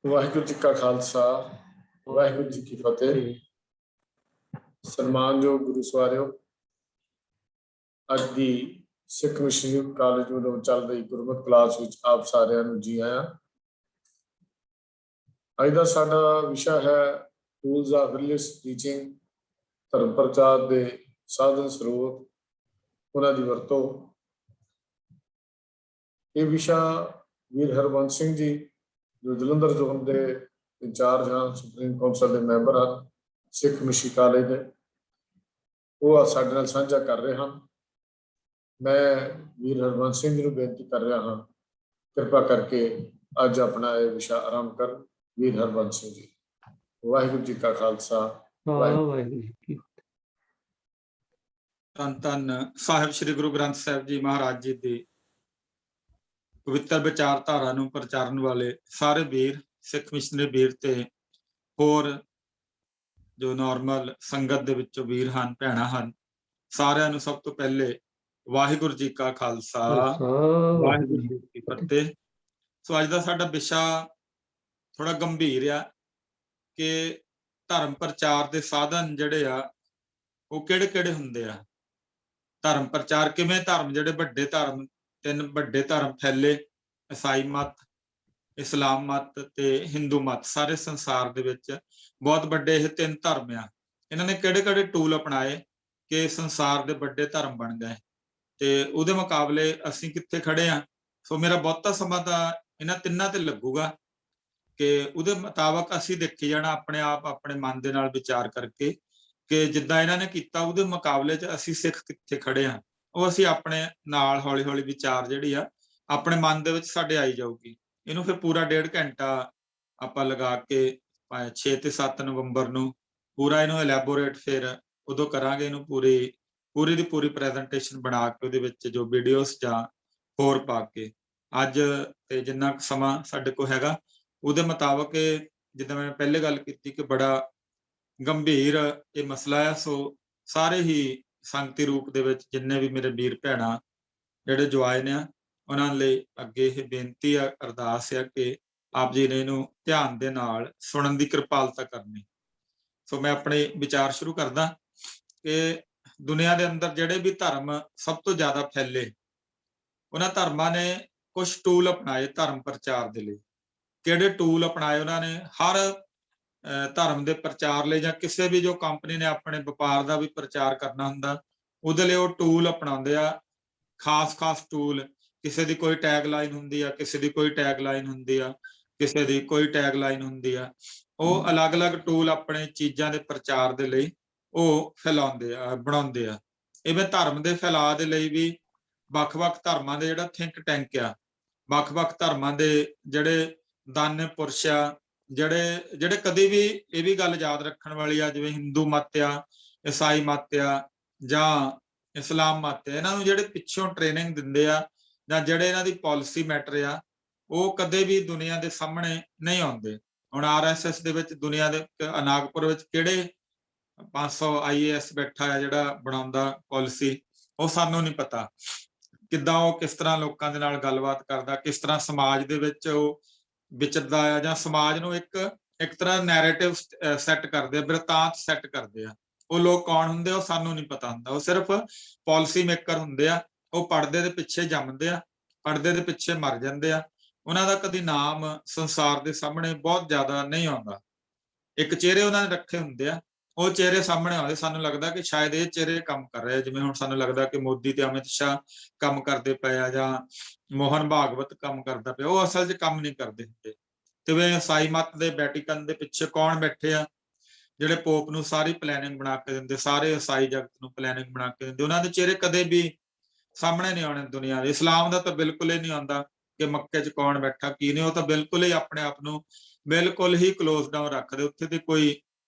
ਵਾਹਿਗੁਰੂ ਜੀ ਕਾ ਖਾਲਸਾ ਵਾਹਿਗੁਰੂ ਜੀ ਕੀ ਫਤਿਹ। ਸਨਮਾਨਯੋਗ ਗੁਰੂ ਸਵਾਰਿਓ, ਅੱਜ ਦੀ ਸਿੱਖ missionary college ਵੱਲੋਂ ਚੱਲ ਰਹੀ ਗੁਰਮਤਿ ਕਲਾਸ ਵਿੱਚ ਆਪ ਸਾਰਿਆਂ ਨੂੰ ਜੀ ਆਇਆਂ। ਅੱਜ ਦਾ ਸਾਡਾ ਵਿਸ਼ਾ ਹੈ ਟੂਲਸ ਆਫ ਰਿਲੀਜੀਅਸ ਟੀਚਿੰਗ, ਧਰਮ ਪ੍ਰਚਾਰ ਦੇ ਸਾਧਨ ਸਰੋਤ, ਉਹਨਾਂ ਦੀ ਵਰਤੋਂ। ਇਹ ਵਿਸ਼ਾ ਵੀਰ ਹਰਬੰਸ ਸਿੰਘ ਜੀ ਜੋ ਜਲੰਧਰ ਜ਼ੋਨ ਦੇ ਇੰਚਾਰਜ ਹਨ, ਸੁਪਰੀਮ ਕੌਂਸਲ ਦੇ ਮੈਂਬਰ ਹਨ ਸਿੱਖ ਮਿਸ਼ਨਰੀ ਕਾਲਜ ਦੇ, ਉਹ ਸਾਡੇ ਨਾਲ ਸਾਂਝਾ ਕਰ ਰਹੇ ਹਨ। ਮੈਂ ਵੀਰ ਹਰਬੰਸ ਸਿੰਘ ਜੀ ਨੂੰ ਬੇਨਤੀ ਕਰ ਰਿਹਾ ਹਾਂ, ਕਿਰਪਾ ਕਰਕੇ ਅੱਜ ਆਪਣਾ ਇਹ ਵਿਸ਼ਾ ਆਰੰਭ ਕਰ। ਵੀਰ ਹਰਬੰਸ ਸਿੰਘ ਜੀ। ਵਾਹਿਗੁਰੂ ਜੀ ਕਾ ਖਾਲਸਾ ਵਾਹਿਗੁਰੂ ਜੀ ਕੀ ਫਤਿਹ। ਧੰਨ ਧੰਨ ਸਾਹਿਬ ਸ੍ਰੀ ਗੁਰੂ ਗ੍ਰੰਥ ਸਾਹਿਬ ਜੀ ਮਹਾਰਾਜ ਜੀ ਦੀ ਪਵਿੱਤਰ ਵਿਚਾਰਧਾਰਾ ਨੂੰ ਪ੍ਰਚਾਰਨ ਵਾਲੇ ਸਾਰੇ ਵੀਰ, ਸਿੱਖ ਮਿਸ਼ਨਰੀ ਵੀਰ ਤੇ ਹੋਰ ਜੋ ਨਾਰਮਲ ਸੰਗਤ ਦੇ ਵਿੱਚੋਂ ਵੀਰ ਹਨ, ਭੈਣਾਂ ਹਨ, ਸਾਰਿਆਂ ਨੂੰ ਸਭ ਤੋਂ ਪਹਿਲੇ ਵਾਹਿਗੁਰੂ ਜੀ ਕਾ ਖਾਲਸਾ ਵਾਹਿਗੁਰੂ ਜੀ ਕੀ ਫਤਿਹ। ਸੋ ਅੱਜ ਦਾ ਸਾਡਾ ਵਿਸ਼ਾ ਥੋੜਾ ਗੰਭੀਰ ਆ ਕਿ ਧਰਮ ਪ੍ਰਚਾਰ ਦੇ ਸਾਧਨ ਜਿਹੜੇ ਆ ਉਹ ਕਿਹੜੇ ਕਿਹੜੇ ਹੁੰਦੇ ਆ। ਧਰਮ ਪ੍ਰਚਾਰ ਕਿਵੇਂ, ਧਰਮ ਜਿਹੜੇ ਵੱਡੇ ਧਰਮ, ਤਿੰਨ ਵੱਡੇ ਧਰਮ ਫੈਲੇ, ਈਸਾਈ ਮਤ, ਇਸਲਾਮ ਮਤ ਤੇ ਹਿੰਦੂ ਮਤ, ਸਾਰੇ ਸੰਸਾਰ ਦੇ ਵਿੱਚ ਬਹੁਤ ਵੱਡੇ ਇਹ ਤਿੰਨ ਧਰਮ ਆ। ਇਹਨਾਂ ਨੇ ਕਿਹੜੇ ਕਿਹੜੇ ਟੂਲ ਅਪਣਾਏ ਕਿ ਸੰਸਾਰ ਦੇ ਵੱਡੇ ਧਰਮ ਬਣ ਗਏ, ਤੇ ਉਹਦੇ ਮੁਕਾਬਲੇ ਅਸੀਂ ਕਿੱਥੇ ਖੜੇ ਆ। ਸੋ ਮੇਰਾ ਬਹੁਤਾ ਸਮਾਂ ਤਾਂ ਇਹਨਾਂ ਤਿੰਨਾਂ ਤੇ ਲੱਗੂਗਾ ਕਿ ਉਹਦੇ ਮੁਤਾਬਕ ਅਸੀਂ ਦੇਖੀ ਜਾਣਾ ਆਪਣੇ ਆਪ, ਆਪਣੇ ਮਨ ਦੇ ਨਾਲ ਵਿਚਾਰ ਕਰਕੇ ਕਿ ਜਿੱਦਾਂ ਇਹਨਾਂ ਨੇ ਕੀਤਾ ਉਹਦੇ ਮੁਕਾਬਲੇ 'ਚ ਅਸੀਂ ਸਿੱਖ ਕਿੱਥੇ ਖੜੇ ਆ। ਉਹ ਅਸੀਂ ਆਪਣੇ ਨਾਲ ਹੌਲੀ ਹੌਲੀ ਵਿਚਾਰ ਜਿਹੜੀ ਆ ਆਪਣੇ ਮਨ ਦੇ ਵਿੱਚ ਸਾਡੇ ਆਈ ਜਾਊਗੀ। ਇਹਨੂੰ ਫਿਰ ਪੂਰਾ 1.5 ਘੰਟਾ ਆਪਾਂ ਲਗਾ ਕੇ 6 ਤੇ 7 ਨਵੰਬਰ ਨੂੰ ਪੂਰਾ ਇਹਨੂੰ ਐਲੈਬੋਰੇਟ ਫਿਰ ਉਦੋਂ ਕਰਾਂਗੇ। ਇਹਨੂੰ ਪੂਰੀ ਦੀ ਪੂਰੀ ਪ੍ਰੈਜੈਂਟੇਸ਼ਨ ਬਣਾ ਕੇ ਉਹਦੇ ਵਿੱਚ ਜੋ ਵੀਡੀਓਜ਼ ਜਾਂ ਹੋਰ ਪਾ ਕੇ ਅੱਜ ਤੇ ਜਿੰਨਾ ਸਮਾਂ ਸਾਡੇ ਕੋਲ ਹੈਗਾ ਉਹਦੇ ਮੁਤਾਬਕ, ਜਿੱਦਾਂ ਮੈਂ ਪਹਿਲੇ ਗੱਲ ਕੀਤੀ ਕਿ ਬੜਾ ਗੰਭੀਰ ਇਹ ਮਸਲਾ ਹੈ। ਸੋ ਸਾਰੇ ਹੀ ਸੰਗਤੀ ਰੂਪ ਦੇ ਵਿੱਚ ਜਿੰਨੇ ਵੀ ਮੇਰੇ ਵੀਰ ਭੈਣਾਂ ਜਿਹੜੇ ਜੁਆਇਨ ਆ, ਉਹਨਾਂ ਲਈ ਅੱਗੇ ਇਹ ਬੇਨਤੀ ਆ, ਅਰਦਾਸ ਆ ਕਿ ਆਪ ਜੀ ਨੇ ਇਹਨੂੰ ਧਿਆਨ ਦੇ ਨਾਲ ਸੁਣਨ ਦੀ ਕਿਰਪਾਲਤਾ ਕਰਨੀ। ਸੋ ਮੈਂ ਆਪਣੇ ਵਿਚਾਰ ਸ਼ੁਰੂ ਕਰਦਾ ਕਿ ਦੁਨੀਆ ਦੇ ਅੰਦਰ ਜਿਹੜੇ ਵੀ ਧਰਮ ਸਭ ਤੋਂ ਜ਼ਿਆਦਾ ਫੈਲੇ, ਉਹਨਾਂ ਧਰਮਾਂ ਨੇ ਕੁਝ ਟੂਲ ਅਪਣਾਏ ਧਰਮ ਪ੍ਰਚਾਰ ਦੇ ਲਈ। ਕਿਹੜੇ ਟੂਲ ਅਪਣਾਏ ਉਹਨਾਂ ਨੇ? ਹਰ ਧਰਮ ਦੇ ਪ੍ਰਚਾਰ ਲਈ ਜਾਂ ਕਿਸੇ ਵੀ ਜੋ ਕੰਪਨੀ ਨੇ ਆਪਣੇ ਵਪਾਰ ਦਾ ਵੀ ਪ੍ਰਚਾਰ ਕਰਨਾ ਹੁੰਦਾ, ਉਹਦੇ ਲਈ ਉਹ ਟੂਲ ਅਪਣਾਉਂਦੇ ਆ, ਖਾਸ ਟੂਲ। ਕਿਸੇ ਦੀ ਕੋਈ ਟੈਗ ਲਾਈਨ ਹੁੰਦੀ ਆ, ਕਿਸੇ ਦੀ ਕੋਈ ਟੈਗ ਲਾਈਨ ਹੁੰਦੀ ਆ, ਕਿਸੇ ਦੀ ਕੋਈ ਟੈਗ ਲਾਈਨ ਹੁੰਦੀ ਆ। ਉਹ ਅਲੱਗ-ਅਲੱਗ ਟੂਲ ਆਪਣੇ ਚੀਜ਼ਾਂ ਦੇ ਪ੍ਰਚਾਰ ਦੇ ਲਈ ਉਹ ਫੈਲਾਉਂਦੇ ਆ, ਬਣਾਉਂਦੇ ਆ। ਇਵੇਂ ਧਰਮ ਦੇ ਫੈਲਾਅ ਦੇ ਲਈ ਵੀ ਵੱਖ-ਵੱਖ ਧਰਮਾਂ ਦੇ ਜਿਹੜਾ ਥਿੰਕ ਟੈਂਕ ਆ, ਵੱਖ-ਵੱਖ ਧਰਮਾਂ ਦੇ ਜਿਹੜੇ ਦਾਨੇ ਪੁਰਸ਼ ਆ, ਜਿਹੜੇ ਕਦੇ ਵੀ ਇਹ ਵੀ ਗੱਲ ਯਾਦ ਰੱਖਣ ਵਾਲੀ ਆ, ਜਿਵੇਂ ਹਿੰਦੂ ਮਤ ਆ, ਈਸਾਈ ਮਤ ਆ ਜਾਂ ਇਸਲਾਮ ਮਤ ਆ, ਇਹਨਾਂ ਨੂੰ ਜਿਹੜੇ ਪਿੱਛੋਂ ਟ੍ਰੇਨਿੰਗ ਦਿੰਦੇ ਆ ਜਾਂ ਜਿਹੜੇ ਇਹਨਾਂ ਦੀ ਪਾਲਿਸੀ ਮੈਟਰ ਆ, ਉਹ ਕਦੇ ਵੀ ਦੁਨੀਆ ਦੇ ਸਾਹਮਣੇ ਨਹੀਂ ਆਉਂਦੇ। ਹੁਣ RSS ਦੇ ਵਿੱਚ ਦੁਨੀਆ ਦੇ ਅਨਾਗਪੁਰ ਵਿੱਚ ਕਿਹੜੇ 500 IAS ਬੈਠਾ ਆ ਜਿਹੜਾ ਬਣਾਉਂਦਾ ਪਾਲਿਸੀ, ਉਹ ਸਾਨੂੰ ਨਹੀਂ ਪਤਾ। ਕਿੱਦਾਂ ਉਹ ਕਿਸ ਤਰ੍ਹਾਂ ਲੋਕਾਂ ਦੇ ਨਾਲ ਗੱਲਬਾਤ ਕਰਦਾ, ਕਿਸ ਤਰ੍ਹਾਂ ਸਮਾਜ ਦੇ ਵਿੱਚ ਉਹ ਵਿਚਰਦਾ ਆ, ਜਾਂ ਸਮਾਜ ਨੂੰ ਇੱਕ ਤਰ੍ਹਾਂ ਨੈਰੇਟਿਵ ਸੈੱਟ ਕਰਦੇ ਆ, ਬਿਰਤਾਂਤ ਸੈੱਟ ਕਰਦੇ ਆ। ਉਹ ਲੋਕ ਕੌਣ ਹੁੰਦੇ ਉਹ ਸਾਨੂੰ ਨਹੀਂ ਪਤਾ ਹੁੰਦਾ। ਉਹ ਸਿਰਫ ਪਾਲਿਸੀ ਮੇਕਰ ਹੁੰਦੇ ਆ। ਉਹ ਪਰਦੇ ਦੇ ਪਿੱਛੇ ਜੰਮਦੇ ਆ, ਪਰਦੇ ਦੇ ਪਿੱਛੇ ਮਰ ਜਾਂਦੇ ਆ। ਉਹਨਾਂ ਦਾ ਕਦੀ ਨਾਮ ਸੰਸਾਰ ਦੇ ਸਾਹਮਣੇ ਬਹੁਤ ਜ਼ਿਆਦਾ ਨਹੀਂ ਆਉਂਦਾ। ਇੱਕ ਚਿਹਰੇ ਉਹਨਾਂ ਨੇ ਰੱਖੇ ਹੁੰਦੇ ਆ, ਉਹ ਚਿਹਰੇ ਸਾਹਮਣੇ ਆਉਂਦੇ। ਸਾਨੂੰ ਲੱਗਦਾ ਕਿ ਸ਼ਾਇਦ ਇਹ ਚਿਹਰੇ ਕੰਮ ਕਰ ਰਹੇ, ਜਿਵੇਂ ਹੁਣ ਸਾਨੂੰ ਲੱਗਦਾ ਕਿ ਮੋਦੀ ਤੇ ਅਮਿਤ ਸ਼ਾਹ ਕੰਮ ਕਰਦੇ ਪਏ ਆ ਜਾਂ ਮੋਹਨ ਭਾਗਵਤ ਕੰਮ ਕਰਦਾ ਪਿਆ। ਉਹ ਅਸਲ 'ਚ ਕੰਮ ਨਹੀਂ ਕਰਦੇ ਹੁੰਦੇ। ਤੇ ਵੇ ਈਸਾਈ ਮਤ ਦੇ ਵੈਟੀਕਨ ਦੇ ਪਿੱਛੇ ਕੌਣ ਬੈਠੇ ਆ, ਜਿਹੜੇ ਪੋਪ ਨੂੰ ਸਾਰੀ ਪਲੈਨਿੰਗ ਬਣਾ ਕੇ ਦਿੰਦੇ, ਸਾਰੇ ਈਸਾਈ ਜਗਤ ਨੂੰ ਪਲੈਨਿੰਗ ਬਣਾ ਕੇ ਦਿੰਦੇ। ਉਹਨਾਂ ਦੇ ਚਿਹਰੇ ਕਦੇ ਵੀ ਸਾਹਮਣੇ ਨਹੀਂ ਆਉਣੇ ਦੁਨੀਆ ਦੇ। ਇਸਲਾਮ ਦਾ ਤਾਂ ਬਿਲਕੁਲ ਹੀ ਨਹੀਂ ਆਉਂਦਾ ਕਿ ਮੱਕੇ 'ਚ ਕੌਣ ਬੈਠਾ ਕੀ ਨਹੀਂ। ਉਹ ਤਾਂ ਬਿਲਕੁਲ ਹੀ ਆਪਣੇ ਆਪ ਨੂੰ ਬਿਲਕੁਲ ਹੀ ਕਲੋਜ਼ ਡਾਊਨ ਰੱਖਦੇ। ਉੱਥੇ ਤੇ ਕੋਈ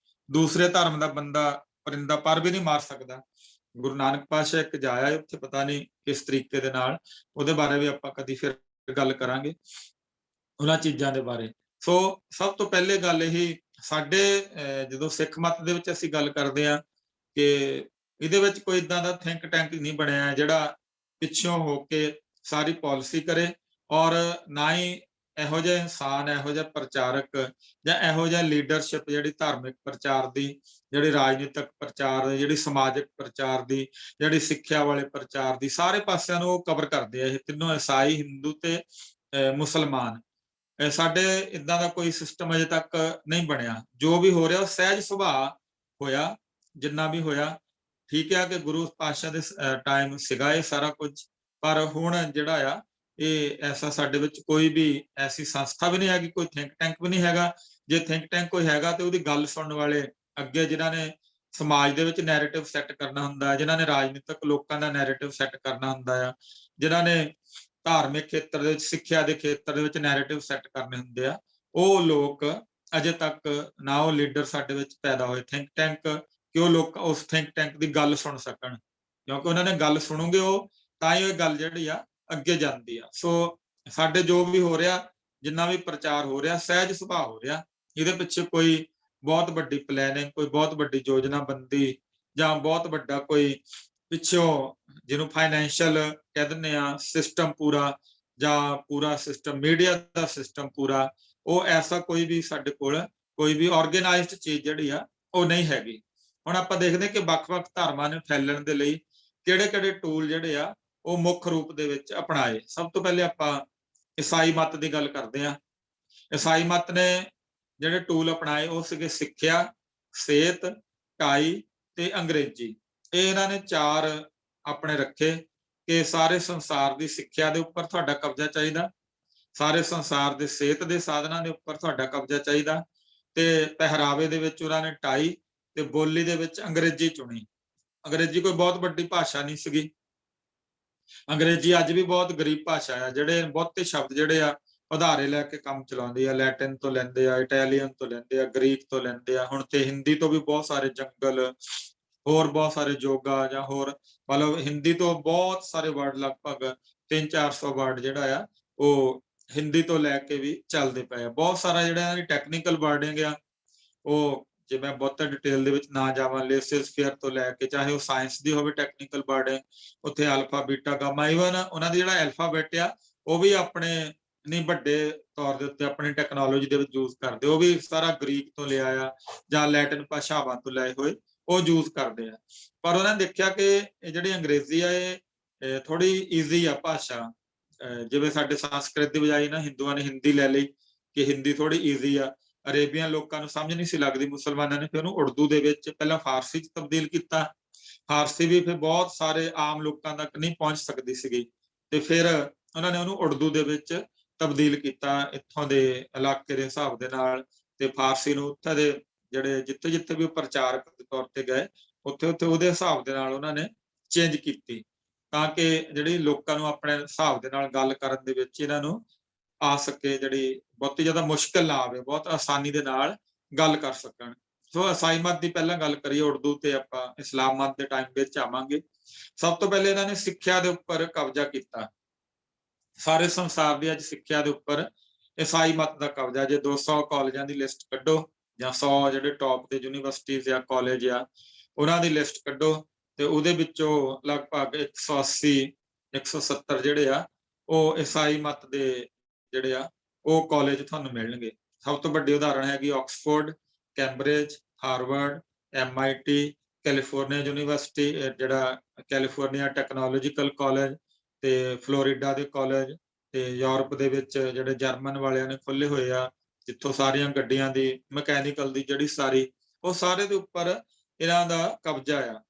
ਦੂਸਰੇ ਧਰਮ ਦਾ ਬੰਦਾ ਪਰਿੰਦਾ ਪਰ ਵੀ ਨਹੀਂ ਮਾਰ ਸਕਦਾ। ਗੁਰੂ ਨਾਨਕ ਪਾਤਸ਼ਾਹ ਇੱਕ ਜਾਇਆ ਉੱਥੇ, ਪਤਾ ਨਹੀਂ ਕਿਸ ਤਰੀਕੇ ਦੇ ਨਾਲ, ਉਹਦੇ ਬਾਰੇ ਵੀ ਆਪਾਂ ਕਦੀ ਫਿਰ ਗੱਲ ਕਰਾਂਗੇ, ਉਹਨਾਂ ਚੀਜ਼ਾਂ ਦੇ ਬਾਰੇ। ਸੋ ਸਭ ਤੋਂ ਪਹਿਲੇ ਗੱਲ ਇਹ, ਸਾਡੇ ਜਦੋਂ ਸਿੱਖ ਮਤ ਦੇ ਵਿੱਚ ਅਸੀਂ ਗੱਲ ਕਰਦੇ ਹਾਂ ਕਿ ਇਹਦੇ ਵਿੱਚ ਕੋਈ ਏਦਾਂ ਦਾ ਥਿੰਕ ਟੈਂਕ ਨਹੀਂ ਬਣਿਆ ਜਿਹੜਾ ਪਿੱਛੋਂ ਹੋ ਕੇ ਸਾਰੀ ਪਾਲਿਸੀ ਕਰੇ, ਔਰ ਨਾ ਹੀ ਇਹੋ ਜਿਹੇ ਇਨਸਾਨ, ਇਹੋ ਜਿਹੇ ਪ੍ਰਚਾਰਕ ਜਾਂ ਇਹੋ ਜਿਹਾ ਲੀਡਰਸ਼ਿਪ ਜਿਹੜੀ ਧਾਰਮਿਕ ਪ੍ਰਚਾਰ ਦੀ, ਜਿਹੜੀ ਰਾਜਨੀਤਿਕ ਪ੍ਰਚਾਰ ਦੀ, ਜਿਹੜੀ ਸਮਾਜਿਕ ਪ੍ਰਚਾਰ ਦੀ, ਜਿਹੜੀ ਸਿੱਖਿਆ ਵਾਲੇ ਪ੍ਰਚਾਰ ਦੀ, ਸਾਰੇ ਪਾਸਿਆਂ ਨੂੰ ਉਹ ਕਵਰ ਕਰਦੇ ਆ ਇਹ ਤਿੰਨੋਂ, ਈਸਾਈ, ਹਿੰਦੂ ਤੇ ਮੁਸਲਮਾਨ। ਸਾਡੇ ਇਦਾਂ ਦਾ ਕੋਈ ਸਿਸਟਮ ਅਜੇ ਤੱਕ ਨਹੀਂ ਬਣਿਆ। ਜੋ ਵੀ ਹੋ ਰਿਹਾ ਉਹ ਸਹਿਜ ਸੁਭਾਅ ਹੋਇਆ, ਜਿੰਨਾ ਵੀ ਹੋਇਆ। ਠੀਕ ਹੈ ਕਿ ਗੁਰੂ ਪਾਤਸ਼ਾਹ ਦੇ ਟਾਈਮ ਸੀਗਾ ਇਹ ਸਾਰਾ ਕੁਝ, ਪਰ ਹੁਣ ਜਿਹੜਾ ਆ ਇਹ ਐਸਾ ਸਾਡੇ ਵਿੱਚ ਕੋਈ ਵੀ ਐਸੀ ਸੰਸਥਾ ਵੀ ਨਹੀਂ ਹੈਗੀ, ਕੋਈ ਥਿੰਕ ਟੈਂਕ ਵੀ ਨਹੀਂ ਹੈਗਾ। ਜੇ ਥਿੰਕ ਟੈਂਕ ਕੋਈ ਹੈਗਾ ਤੇ ਉਹਦੀ ਗੱਲ ਸੁਣਨ ਵਾਲੇ ਅੱਗੇ, ਜਿਨ੍ਹਾਂ ਨੇ ਸਮਾਜ ਦੇ ਵਿੱਚ ਨੈਰੇਟਿਵ ਸੈੱਟ ਕਰਨਾ ਹੁੰਦਾ, ਜਿਨ੍ਹਾਂ ਨੇ ਰਾਜਨੀਤਿਕ ਲੋਕਾਂ ਦਾ ਨੈਰੇਟਿਵ ਸੈੱਟ ਕਰਨਾ ਹੁੰਦਾ ਆ, ਜਿਨ੍ਹਾਂ ਨੇ ਧਾਰਮਿਕ ਖੇਤਰ ਦੇ ਵਿੱਚ, ਸਿੱਖਿਆ ਦੇ ਖੇਤਰ ਦੇ ਵਿੱਚ ਨੈਰੇਟਿਵ ਸੈੱਟ ਕਰਨੇ ਹੁੰਦੇ ਆ, ਉਹ ਲੋਕ ਅਜੇ ਤੱਕ ਨਾ ਉਹ ਲੀਡਰ ਸਾਡੇ ਵਿੱਚ ਪੈਦਾ ਹੋਏ ਥਿੰਕ ਟੈਂਕ, ਕਿ ਉਹ ਲੋਕ ਉਸ ਥਿੰਕ ਟੈਂਕ ਦੀ ਗੱਲ ਸੁਣ ਸਕਣ, ਕਿਉਂਕਿ ਉਹਨਾਂ ਨੇ ਗੱਲ ਸੁਣੋਗੇ ਉਹ ਤਾਂ ਹੀ ਉਹ ਗੱਲ ਜਿਹੜੀ ਆ ਅੱਗੇ ਜਾਂਦੀ ਆ। ਸੋ ਸਾਡੇ ਜੋ ਵੀ ਹੋ ਰਿਹਾ, ਜਿੰਨਾ ਵੀ ਪ੍ਰਚਾਰ ਹੋ ਰਿਹਾ, ਸਹਿਜ ਸੁਭਾਅ ਹੋ ਰਿਹਾ। ਇਹਦੇ ਪਿੱਛੇ ਕੋਈ ਬਹੁਤ ਵੱਡੀ ਪਲੈਨਿੰਗ, ਕੋਈ ਬਹੁਤ ਵੱਡੀ ਯੋਜਨਾਬੰਦੀ ਜਾਂ ਬਹੁਤ ਵੱਡਾ ਕੋਈ ਪਿੱਛੋਂ ਜਿਹਨੂੰ ਫਾਈਨੈਂਸ਼ੀਅਲ ਕਹਿ ਦਿੰਦੇ ਆ ਸਿਸਟਮ ਪੂਰਾ, ਜਾਂ ਪੂਰਾ ਸਿਸਟਮ ਮੀਡੀਆ ਦਾ ਸਿਸਟਮ ਪੂਰਾ, ਉਹ ਐਸਾ ਕੋਈ ਵੀ ਸਾਡੇ ਕੋਲ ਕੋਈ ਵੀ ਆਰਗੇਨਾਈਜ਼ਡ ਚੀਜ਼ ਜਿਹੜੀ ਆ ਉਹ ਨਹੀਂ ਹੈਗੀ। ਹੁਣ ਆਪਾਂ ਦੇਖਦੇ ਕਿ ਵੱਖ-ਵੱਖ ਧਰਮਾਂ ਨੂੰ ਫੈਲਣ ਦੇ ਲਈ ਕਿਹੜੇ-ਕਿਹੜੇ ਟੂਲ ਜਿਹੜੇ ਆ ਉਹ ਮੁੱਖ ਰੂਪ ਦੇ ਵਿੱਚ ਅਪਣਾਏ। ਸਭ ਤੋਂ ਪਹਿਲੇ ਆਪਾਂ ਈਸਾਈ ਮਤ ਦੀ ਗੱਲ ਕਰਦੇ ਆ। ਈਸਾਈ ਮਤ ਨੇ ਜਿਹੜੇ ਟੂਲ ਅਪਣਾਏ ਉਹ ਸੀਗੇ ਸਿੱਖਿਆ, ਸਿਹਤ, ਢਾਈ ਤੇ ਅੰਗਰੇਜ਼ੀ। ਇਹ ਇਹਨਾਂ ਨੇ 4 ਆਪਣੇ ਰੱਖੇ ਕਿ ਸਾਰੇ ਸੰਸਾਰ ਦੀ ਸਿੱਖਿਆ ਦੇ ਉੱਪਰ ਤੁਹਾਡਾ ਕਬਜ਼ਾ ਚਾਹੀਦਾ, ਸਾਰੇ ਸੰਸਾਰ ਦੇ ਸਿਹਤ ਦੇ ਸਾਧਨਾਂ ਦੇ ਉੱਪਰ ਤੁਹਾਡਾ ਕਬਜ਼ਾ ਚਾਹੀਦਾ, ਤੇ ਪਹਿਰਾਵੇ ਦੇ ਵਿੱਚ ਉਹਨਾਂ ਨੇ ਟਾਈ ਤੇ ਬੋਲੀ ਦੇ ਵਿੱਚ ਅੰਗਰੇਜ਼ੀ ਚੁਣੀ। ਅੰਗਰੇਜ਼ੀ ਕੋਈ ਬਹੁਤ ਵੱਡੀ ਭਾਸ਼ਾ ਨਹੀਂ ਸੀਗੀ। ਅੰਗਰੇਜ਼ੀ ਅੱਜ ਵੀ ਬਹੁਤ ਗਰੀਬ ਭਾਸ਼ਾ ਆ। ਜਿਹੜੇ ਬਹੁਤੇ ਸ਼ਬਦ ਜਿਹੜੇ ਆ ਉਧਾਰੇ ਲੈ ਕੇ ਕੰਮ ਚਲਾਉਂਦੇ ਆ, ਲੈਟਿਨ ਤੋਂ ਲੈਂਦੇ ਆ, ਇਟਾਲੀਅਨ ਤੋਂ ਲੈਂਦੇ ਆ, ਗ੍ਰੀਕ ਤੋਂ ਲੈਂਦੇ ਆ, ਹੁਣ ਤੇ ਹਿੰਦੀ ਤੋਂ ਵੀ ਬਹੁਤ ਸਾਰੇ ਜੰਗਲ, ਹੋਰ ਬਹੁਤ ਸਾਰੇ ਯੋਗਾ ਜਾਂ ਹੋਰ, ਮਤਲਬ ਹਿੰਦੀ ਤੋਂ ਬਹੁਤ ਸਾਰੇ ਵਰਡ, ਲਗਭਗ 300-400 ਵਰਡ ਜਿਹੜਾ ਆ ਉਹ ਹਿੰਦੀ ਤੋਂ ਲੈ ਕੇ ਵੀ ਚੱਲਦੇ ਪਏ ਆ। ਬਹੁਤ ਸਾਰਾ ਜਿਹੜਾ ਇਹਨਾਂ ਦੀ ਟੈਕਨੀਕਲ ਵਰਡਿੰਗ ਆ ਉਹ, ਜੇ ਮੈਂ ਬਹੁਤਾ ਡਿਟੇਲ ਦੇ ਵਿੱਚ ਨਾ ਜਾਵਾਂ, ਲੇਸਿਸਫੇਅਰ ਤੋਂ ਲੈ ਕੇ, ਚਾਹੇ ਉਹ ਸਾਇੰਸ ਦੀ ਹੋਵੇ ਟੈਕਨੀਕਲ ਵਰਡਿੰਗ, ਉੱਥੇ ਅਲਫਾ, ਬੀਟਾ, ਗਾਮਾ, ਈਵਨ ਉਹਨਾਂ ਦੀ ਜਿਹੜਾ ਐਲਫਾਬੈਟ ਆ ਉਹ ਵੀ ਆਪਣੇ ਨਹੀਂ ਵੱਡੇ ਤੌਰ ਦੇ ਉੱਤੇ ਆਪਣੀ ਟੈਕਨੋਲੋਜੀ ਦੇ ਵਿੱਚ ਯੂਜ਼ ਕਰਦੇ, ਉਹ ਵੀ ਸਾਰਾ ਗ੍ਰੀਕ ਤੋਂ ਲਿਆ ਆ ਜਾਂ ਲੈਟਿਨ ਭਾਸ਼ਾਵਾਂ ਤੋਂ ਲਏ ਹੋਏ ਉਹ ਯੂਜ਼ ਕਰਦੇ ਆ। ਪਰ ਉਹਨਾਂ ਨੇ ਦੇਖਿਆ ਕਿ ਇਹ ਜਿਹੜੀ ਅੰਗਰੇਜ਼ੀ ਆ ਇਹ ਥੋੜੀ ਈਜ਼ੀ ਆ ਭਾਸ਼ਾ। ਜਿਵੇਂ ਸਾਡੇ ਸੰਸਕ੍ਰਿਤ ਦੀ ਬਜਾਏ ਨਾ ਹਿੰਦੂਆਂ ਨੇ ਹਿੰਦੀ ਲੈ ਲਈ ਕਿ ਹਿੰਦੀ ਥੋੜੀ ਈਜ਼ੀ ਆ। ਅਰੇਬੀਅਨ ਲੋਕਾਂ ਨੂੰ ਸਮਝ ਨਹੀਂ ਸੀ ਲੱਗਦੀ, ਮੁਸਲਮਾਨਾਂ ਨੇ ਫਿਰ ਉਹਨੂੰ ਉਰਦੂ ਦੇ ਵਿੱਚ ਪਹਿਲਾਂ ਫਾਰਸੀ 'ਚ ਤਬਦੀਲ ਕੀਤਾ। ਫਾਰਸੀ ਵੀ ਫਿਰ ਬਹੁਤ ਸਾਰੇ ਆਮ ਲੋਕਾਂ ਤੱਕ ਨਹੀਂ ਪਹੁੰਚ ਸਕਦੀ ਸੀਗੀ, ਤੇ ਫਿਰ ਉਹਨਾਂ ਨੇ ਉਹਨੂੰ ਉਰਦੂ ਦੇ ਵਿੱਚ ਤਬਦੀਲ ਕੀਤਾ ਇੱਥੋਂ ਦੇ ਇਲਾਕੇ ਦੇ ਹਿਸਾਬ ਦੇ ਨਾਲ। ਤੇ ਫਾਰਸੀ ਨੂੰ ਉੱਥੇ ਦੇ ਜਿਹੜੇ ਜਿੱਥੇ-ਜਿੱਥੇ ਵੀ ਪ੍ਰਚਾਰਕ ਦੇ ਤੌਰ ਤੇ ਗਏ, ਉੱਥੇ-ਉੱਥੇ ਉਹਦੇ ਹਿਸਾਬ ਦੇ ਨਾਲ ਉਹਨਾਂ ਨੇ ਚੇਂਜ ਕੀਤੀ, ਤਾਂ ਕਿ ਜਿਹੜੀ ਲੋਕਾਂ ਨੂੰ ਆਪਣੇ ਹਿਸਾਬ ਦੇ ਨਾਲ ਗੱਲ ਕਰਨ ਦੇ ਵਿੱਚ ਇਹਨਾਂ ਨੂੰ ਆ ਸਕੇ, ਜਿਹੜੀ ਬਹੁਤੀ ਜ਼ਿਆਦਾ ਮੁਸ਼ਕਲ ਨਾ ਆਵੇ, ਬਹੁਤ ਆਸਾਨੀ ਦੇ ਨਾਲ ਗੱਲ ਕਰ ਸਕਣ। ਸੋ ਈਸਾਈ ਮਤ ਦੀ ਪਹਿਲਾਂ ਗੱਲ ਕਰੀਏ, ਉਰਦੂ ਤੇ ਆਪਾਂ ਇਸਲਾਮ ਮਤ ਦੇ ਟਾਈਮ ਵਿੱਚ ਆਵਾਂਗੇ। ਸਭ ਤੋਂ ਪਹਿਲੇ ਇਹਨਾਂ ਨੇ ਸਿੱਖਿਆ ਦੇ ਉੱਪਰ ਕਬਜ਼ਾ ਕੀਤਾ। ਸਾਰੇ ਸੰਸਾਰ ਦੀ ਅੱਜ ਸਿੱਖਿਆ ਦੇ ਉੱਪਰ ਈਸਾਈ ਮਤ ਦਾ ਕਬਜ਼ਾ। ਜੇ 200 ਕਾਲਜਾਂ ਦੀ ਲਿਸਟ ਕੱਢੋ ਜਾਂ 100 ਜਿਹੜੇ ਟੌਪ ਦੇ ਯੂਨੀਵਰਸਿਟੀਜ਼ ਜਾਂ ਕਾਲਜ ਆ ਉਹਨਾਂ ਦੀ ਲਿਸਟ ਕੱਢੋ, ਤੇ ਉਹਦੇ ਵਿੱਚੋਂ ਲਗਭਗ 180 170 ਜਿਹੜੇ ਆ ਉਹ ਈਸਾਈ ਮਤ ਦੇ ਜਿਹੜੇ ਆ ਉਹ ਕਾਲਜ ਤੁਹਾਨੂੰ ਮਿਲਣਗੇ। ਸਭ ਤੋਂ ਵੱਡੀ ਉਦਾਹਰਣ ਹੈਗੀ Oxford, Cambridge, Harvard, MIT, California university, ਜਿਹੜਾ ਕੈਲੀਫੋਰਨੀਆ ਟੈਕਨੋਲੋਜੀਕਲ ਕਾਲਜ, ਤੇ ਫਲੋਰੀਡਾ ਦੇ ਕਾਲਜ, ਤੇ ਯੂਰਪ ਦੇ ਵਿੱਚ ਜਿਹੜੇ ਜਰਮਨ ਵਾਲਿਆਂ ਨੇ ਖੋਲੇ ਹੋਏ ਆ, ਜਿੱਥੋਂ ਸਾਰੀਆਂ ਗੱਡੀਆਂ ਦੀ ਮਕੈਨੀਕਲ ਦੀ ਜਿਹੜੀ ਸਾਰੀ, ਉਹ ਸਾਰੇ ਦੇ ਉੱਪਰ ਇਹਨਾਂ ਦਾ ਕਬਜ਼ਾ ਆ।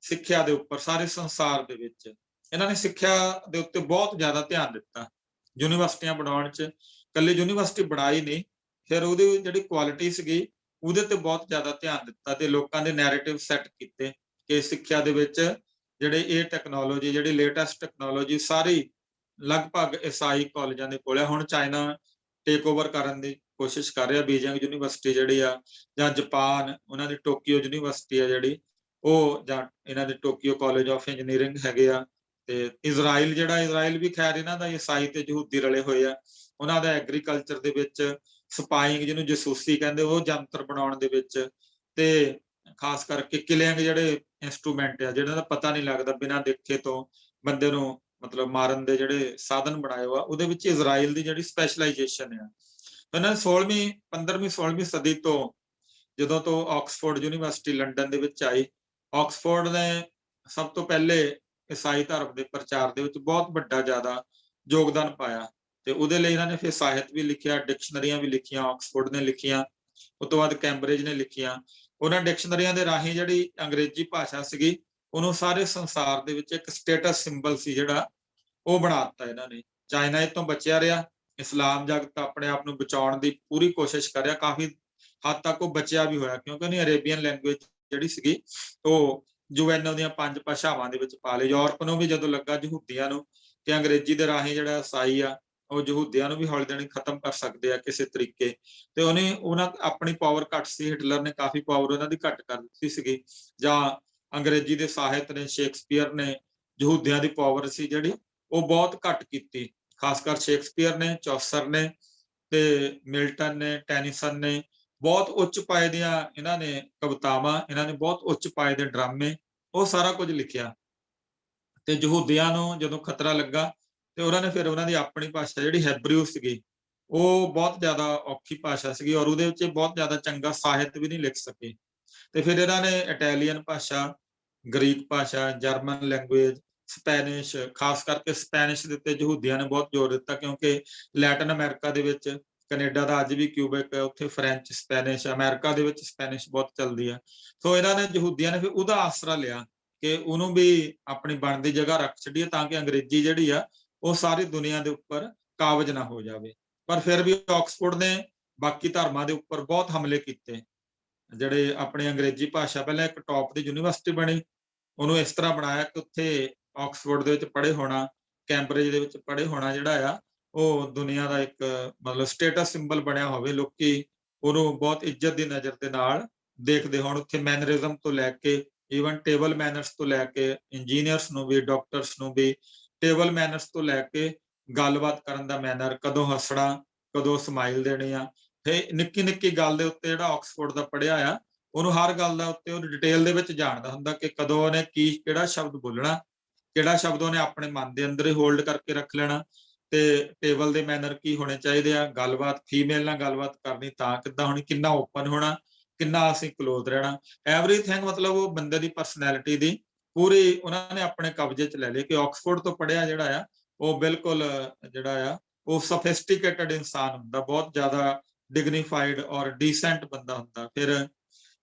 ਸਿੱਖਿਆ ਦੇ ਉੱਪਰ ਸਾਰੇ ਸੰਸਾਰ ਦੇ ਵਿੱਚ ਇਹਨਾਂ ਨੇ ਸਿੱਖਿਆ ਦੇ ਉੱਤੇ ਬਹੁਤ ਜ਼ਿਆਦਾ ਧਿਆਨ ਦਿੱਤਾ। ਯੂਨੀਵਰਸਿਟੀਆਂ ਬਣਾਉਣ 'ਚ ਇਕੱਲੀ ਯੂਨੀਵਰਸਿਟੀ ਬਣਾਈ ਨਹੀਂ, ਫਿਰ ਉਹਦੀ ਜਿਹੜੀ ਕੁਆਲਿਟੀ ਸੀਗੀ ਉਹਦੇ ਤੇ ਬਹੁਤ ਜ਼ਿਆਦਾ ਧਿਆਨ ਦਿੱਤਾ, ਤੇ ਲੋਕਾਂ ਦੇ ਨੈਰੇਟਿਵ ਸੈੱਟ ਕੀਤੇ ਕਿ ਸਿੱਖਿਆ ਦੇ ਵਿੱਚ ਜਿਹੜੇ ਇਹ ਟੈਕਨੋਲੋਜੀ, ਜਿਹੜੀ ਲੇਟੈਸਟ ਟੈਕਨੋਲੋਜੀ ਸਾਰੀ ਲਗਭਗ ਈਸਾਈ ਕਾਲਜਾਂ ਦੇ ਕੋਲ ਹੈ। ਹੁਣ ਚਾਈਨਾ ਟੇਕ ਓਵਰ ਕਰਨ ਦੀ ਕੋਸ਼ਿਸ਼ ਕਰ ਰਿਹਾ, ਬੀਜਿੰਗ ਯੂਨੀਵਰਸਿਟੀ ਜਿਹੜੀ ਆ, ਜਾਂ ਜਾਪਾਨ ਉਹਨਾਂ ਦੀ ਟੋਕੀਓ ਯੂਨੀਵਰਸਿਟੀ ਆ ਜਿਹੜੀ ਉਹ, ਜਾਂ ਇਹਨਾਂ ਦੇ ਟੋਕੀਓ ਕਾਲਜ ਆਫ ਇੰਜੀਨੀਅਰਿੰਗ ਹੈਗੇ ਆ। ਤੇ ਇਜ਼ਰਾਈਲ ਜਿਹੜਾ, ਇਜ਼ਰਾਈਲ ਵੀ ਖੈਰ ਇਹਨਾਂ ਦਾ ਈਸਾਈ ਤੇ ਯਹੂਦੀ ਰਲੇ ਹੋਏ ਆ। ਉਹਨਾਂ ਦਾ ਐਗਰੀਕਲਚਰ ਦੇ ਵਿੱਚ ਸਪਾਈਂਗ, ਜਿਹਨੂੰ ਜਸੂਸੀ ਕਹਿੰਦੇ, ਉਹ ਜੰਤਰ ਬਣਾਉਣ ਦੇ ਵਿੱਚ, ਤੇ ਖਾਸ ਕਰਕੇ ਕਿਲਿੰਗ ਜਿਹੜੇ ਇੰਸਟਰੂਮੈਂਟ ਆ ਜਿਹਨਾਂ ਦਾ ਪਤਾ ਨਹੀਂ ਲੱਗਦਾ, ਬਿਨਾਂ ਦੇਖੇ ਤੋਂ ਬੰਦੇ ਨੂੰ ਮਤਲਬ ਮਾਰਨ ਦੇ ਜਿਹੜੇ ਸਾਧਨ ਬਣਾਏ ਹੋਆ, ਉਹਦੇ ਵਿੱਚ ਇਜ਼ਰਾਈਲ ਦੀ ਜਿਹੜੀ ਸਪੈਸ਼ਲਾਈਜੇਸ਼ਨ ਆ। ਇਹਨਾਂ 16ਵੀਂ 15ਵੀਂ 16ਵੀਂ ਸਦੀ ਤੋਂ ਜਦੋਂ ਤੋਂ ਆਕਸਫੋਰਡ ਯੂਨੀਵਰਸਿਟੀ ਲੰਡਨ ਦੇ ਵਿੱਚ ਆਈ, ਆਕਸਫੋਰਡ ਨੇ ਸਭ ਤੋਂ ਪਹਿਲੇ ਈਸਾਈ ਧਰਮ ਦੇ ਪ੍ਰਚਾਰ ਦੇ ਵਿੱਚ ਬਹੁਤ ਵੱਡਾ ਜ਼ਿਆਦਾ ਯੋਗਦਾਨ ਪਾਇਆ। ਤੇ ਉਹਦੇ ਲਈ ਇਹਨਾਂ ਨੇ ਫਿਰ ਸਾਹਿਤ ਵੀ ਲਿਖਿਆ, ਡਿਕਸ਼ਨਰੀਆਂ ਵੀ ਲਿਖੀਆਂ, ਆਕਸਫੋਰਡ ਨੇ ਲਿਖੀਆਂ, ਉਸ ਤੋਂ ਬਾਅਦ ਕੈਂਬਰਿਜ ਨੇ ਲਿਖੀਆਂ। ਉਹਨਾਂ ਡਿਕਸ਼ਨਰੀਆਂ ਦੇ ਰਾਹੀਂ ਜਿਹੜੀ ਅੰਗਰੇਜ਼ੀ ਭਾਸ਼ਾ ਸੀਗੀ ਉਹਨੂੰ ਸਾਰੇ ਸੰਸਾਰ ਦੇ ਵਿੱਚ ਇੱਕ ਸਟੇਟਸ ਸਿੰਬਲ ਸੀ ਜਿਹੜਾ ਉਹ ਬਣਾ ਦਿੱਤਾ ਇਹਨਾਂ ਨੇ। ਚਾਈਨਾ ਇਹ ਤੋਂ ਬਚਿਆ ਰਿਹਾ, ਇਸਲਾਮ ਜਗਤ ਆਪਣੇ ਆਪ ਨੂੰ ਬਚਾਉਣ ਦੀ ਪੂਰੀ ਕੋਸ਼ਿਸ਼ ਕਰ ਰਿਹਾ, ਕਾਫੀ ਹੱਦ ਤੱਕ ਉਹ ਬਚਿਆ ਵੀ ਹੋਇਆ, ਕਿਉਂਕਿ ਉਹਨੇ ਅਰੇਬੀਅਨ ਲੈਂਗੁਏਜ ਜਿਹੜੀ ਸੀਗੀ ਉਹ ਯੂਐਨਓ ਦੀਆਂ 5 ਭਾਸ਼ਾਵਾਂ ਦੇ ਵਿੱਚ ਪਾ ਲਈ। ਯੂਰਪ ਨੂੰ ਵੀ ਜਦੋਂ ਲੱਗਾ ਯਹੂਦੀਆਂ ਨੂੰ ਕਿ ਅੰਗਰੇਜ਼ੀ ਦੇ ਰਾਹੀਂ ਜਿਹੜਾ ਈਸਾਈ ਆ ਉਹ ਯਹੂਦੀਆਂ ਨੂੰ ਵੀ ਹੌਲੀ ਦੇਣੀ ਖਤਮ ਕਰ ਸਕਦੇ ਆ ਕਿਸੇ ਤਰੀਕੇ, ਤੇ ਉਹਨਾਂ ਆਪਣੀ ਪਾਵਰ ਘੱਟ ਸੀ, ਹਿਟਲਰ ਨੇ ਕਾਫੀ ਪਾਵਰ ਉਹਨਾਂ ਦੀ ਘੱਟ ਕਰ ਦਿੱਤੀ ਸੀਗੀ, ਜਾਂ ਅੰਗਰੇਜ਼ੀ ਦੇ ਸਾਹਿਤ ਨੇ, ਸ਼ੇਕਸਪੀਅਰ ਨੇ ਯਹੂਦੀਆਂ ਦੀ ਪਾਵਰ ਸੀ ਜਿਹੜੀ ਉਹ ਬਹੁਤ ਘੱਟ ਕੀਤੀ। ਖਾਸ ਕਰ ਸ਼ੇਕਸਪੀਅਰ ਨੇ, ਚੌਸਰ ਨੇ ਤੇ ਮਿਲਟਨ ਨੇ, ਟੈਨੀਸਨ ਨੇ ਬਹੁਤ ਉੱਚ ਪਾਏ ਦੀਆਂ ਇਹਨਾਂ ਨੇ ਕਵਿਤਾਵਾਂ, ਇਹਨਾਂ ਨੇ ਬਹੁਤ ਉੱਚ ਪਾਏ ਦੇ ਡਰਾਮੇ, ਉਹ ਸਾਰਾ ਕੁਝ ਲਿਖਿਆ। ਤੇ ਯਹੂਦੀਆਂ ਨੂੰ ਜਦੋਂ ਖਤਰਾ ਲੱਗਾ ਤੇ ਉਹਨਾਂ ਨੇ ਫਿਰ ਉਹਨਾਂ ਦੀ ਆਪਣੀ ਭਾਸ਼ਾ ਜਿਹੜੀ ਹੈਬਰਿਊ ਸੀਗੀ, ਉਹ ਬਹੁਤ ਜ਼ਿਆਦਾ ਔਖੀ ਭਾਸ਼ਾ ਸੀਗੀ ਔਰ ਉਹਦੇ ਵਿੱਚ ਬਹੁਤ ਜ਼ਿਆਦਾ ਚੰਗਾ ਸਾਹਿਤ ਵੀ ਨਹੀਂ ਲਿਖ ਸਕੇ। ਤੇ ਫਿਰ ਇਹਨਾਂ ਨੇ ਇਟਾਲੀਅਨ ਭਾਸ਼ਾ, ਗ੍ਰੀਕ ਭਾਸ਼ਾ, ਜਰਮਨ ਲੈਂਗੁਏਜ, ਸਪੈਨਿਸ਼, ਖਾਸ ਕਰਕੇ ਸਪੈਨਿਸ਼ ਦੇ ਉੱਤੇ ਯਹੂਦੀਆਂ ਨੇ ਬਹੁਤ ਜ਼ੋਰ ਦਿੱਤਾ, ਕਿਉਂਕਿ ਲੈਟਿਨ ਅਮਰੀਕਾ ਦੇ ਵਿੱਚ, ਕੈਨੇਡਾ ਦਾ ਅੱਜ ਵੀ ਕਿਊਬੈਕ ਹੈ, ਉੱਥੇ ਫ੍ਰੈਂਚ, ਸਪੈਨਿਸ਼, ਅਮਰੀਕਾ ਦੇ ਵਿੱਚ ਸਪੈਨਿਸ਼ ਬਹੁਤ ਚੱਲਦੀ ਆ। ਸੋ ਇਹਨਾਂ ਨੇ ਯਹੂਦੀਆਂ ਨੇ ਫਿਰ ਉਹਦਾ ਆਸਰਾ ਲਿਆ ਕਿ ਉਹਨੂੰ ਵੀ ਆਪਣੀ ਬਣਦੀ ਜਗ੍ਹਾ ਰੱਖ ਛੱਡੀਏ ਤਾਂ ਕਿ ਅੰਗਰੇਜ਼ੀ ਜਿਹੜੀ ਆ ਉਹ ਸਾਰੀ ਦੁਨੀਆ ਦੇ ਉੱਪਰ ਕਾਬਜ ਨਾ ਹੋ ਜਾਵੇ। ਪਰ ਫਿਰ ਵੀ ਆਕਸਫੋਰਡ ਨੇ ਬਾਕੀ ਧਰਮਾਂ ਦੇ ਉੱਪਰ ਬਹੁਤ ਹਮਲੇ ਕੀਤੇ। ਜਿਹੜੇ ਆਪਣੀ ਅੰਗਰੇਜ਼ੀ ਭਾਸ਼ਾ ਪਹਿਲਾਂ ਇੱਕ ਟੌਪ ਦੀ ਯੂਨੀਵਰਸਿਟੀ ਬਣੀ, ਉਹਨੂੰ ਇਸ ਤਰ੍ਹਾਂ ਬਣਾਇਆ ਕਿ ਉੱਥੇ ਆਕਸਫੋਰਡ ਦੇ ਵਿੱਚ ਪੜ੍ਹੇ ਹੋਣਾ, ਕੈਂਬਰਿਜ ਦੇ ਵਿੱਚ ਪੜ੍ਹੇ ਹੋਣਾ ਜਿਹੜਾ ਆ ਉਹ ਦੁਨੀਆ ਦਾ ਇੱਕ ਮਤਲਬ ਸਟੇਟਸ ਸਿੰਬਲ ਬਣਿਆ ਹੋਵੇ, ਲੋਕੀ ਉਹਨੂੰ ਬਹੁਤ ਇੱਜ਼ਤ ਦੀ ਨਜ਼ਰ ਦੇ ਨਾਲ ਦੇਖਦੇ ਹੋਣ। ਉੱਥੇ ਮੈਨਰਿਜ਼ਮ ਤੋਂ ਲੈ ਕੇ ਈਵਨ ਟੇਬਲ ਮੈਨਰਸ ਤੋਂ ਲੈ ਕੇ ਇੰਜੀਨੀਅਰਸ ਨੂੰ ਵੀ, ਡਾਕਟਰਸ ਨੂੰ ਵੀ ਟੇਬਲ ਮੈਨਰਸ ਤੋਂ ਲੈ ਕੇ ਗੱਲਬਾਤ ਕਰਨ ਦਾ ਮੈਨਰ, ਕਦੋਂ ਹੱਸਣਾ, ਕਦੋਂ ਸਮਾਈਲ ਦੇਣੀ ਆ, ਤੇ ਨਿੱਕੀ ਨਿੱਕੀ ਗੱਲ ਦੇ ਉੱਤੇ ਜਿਹੜਾ ਆਕਸਫੋਰਡ ਦਾ ਪੜ੍ਹਿਆ ਆ ਉਹਨੂੰ ਹਰ ਗੱਲ ਦਾ ਉੱਤੇ ਉਹ ਡਿਟੇਲ ਦੇ ਵਿੱਚ ਜਾਣਦਾ ਹੁੰਦਾ ਕਿ ਕਦੋਂ ਉਹਨੇ ਕਿਹੜਾ ਸ਼ਬਦ ਬੋਲਣਾ, ਕਿਹੜਾ ਸ਼ਬਦ ਉਹਨੇ ਆਪਣੇ ਮਨ ਦੇ ਅੰਦਰ ਹੀ ਹੋਲਡ ਕਰਕੇ ਰੱਖ ਲੈਣਾ, ਤੇ ਟੇਬਲ ਦੇ ਮੈਨਰ ਕੀ ਹੋਣੇ ਚਾਹੀਦੇ ਆ, ਗੱਲਬਾਤ ਫੀਮੇਲ ਨਾਲ ਗੱਲਬਾਤ ਕਰਨੀ ਤਾਂ ਕਿੱਦਾਂ ਹੋਣੀ, ਕਿੰਨਾ ਓਪਨ ਹੋਣਾ, ਕਿੰਨਾ ਅਸੀਂ ਕਲੋਜ਼ ਰਹਿਣਾ, ਐਵਰੀਥਿੰਗ। ਮਤਲਬ ਉਹ ਬੰਦੇ ਦੀ ਪਰਸਨੈਲਿਟੀ ਦੀ ਪੂਰੀ ਉਹਨਾਂ ਨੇ ਆਪਣੇ ਕਬਜ਼ੇ 'ਚ ਲੈ ਲਈ ਕਿ ਆਕਸਫੋਰਡ ਤੋਂ ਪੜ੍ਹਿਆ ਜਿਹੜਾ ਆ ਉਹ ਬਿਲਕੁਲ ਜਿਹੜਾ ਆ ਉਹ ਸਫਿਸਟੀਕੇਟਡ ਇਨਸਾਨ ਹੁੰਦਾ, ਬਹੁਤ ਜ਼ਿਆਦਾ ਡਿਗਨੀਫਾਈਡ ਔਰ ਡੀਸੈਂਟ ਬੰਦਾ ਹੁੰਦਾ। ਫਿਰ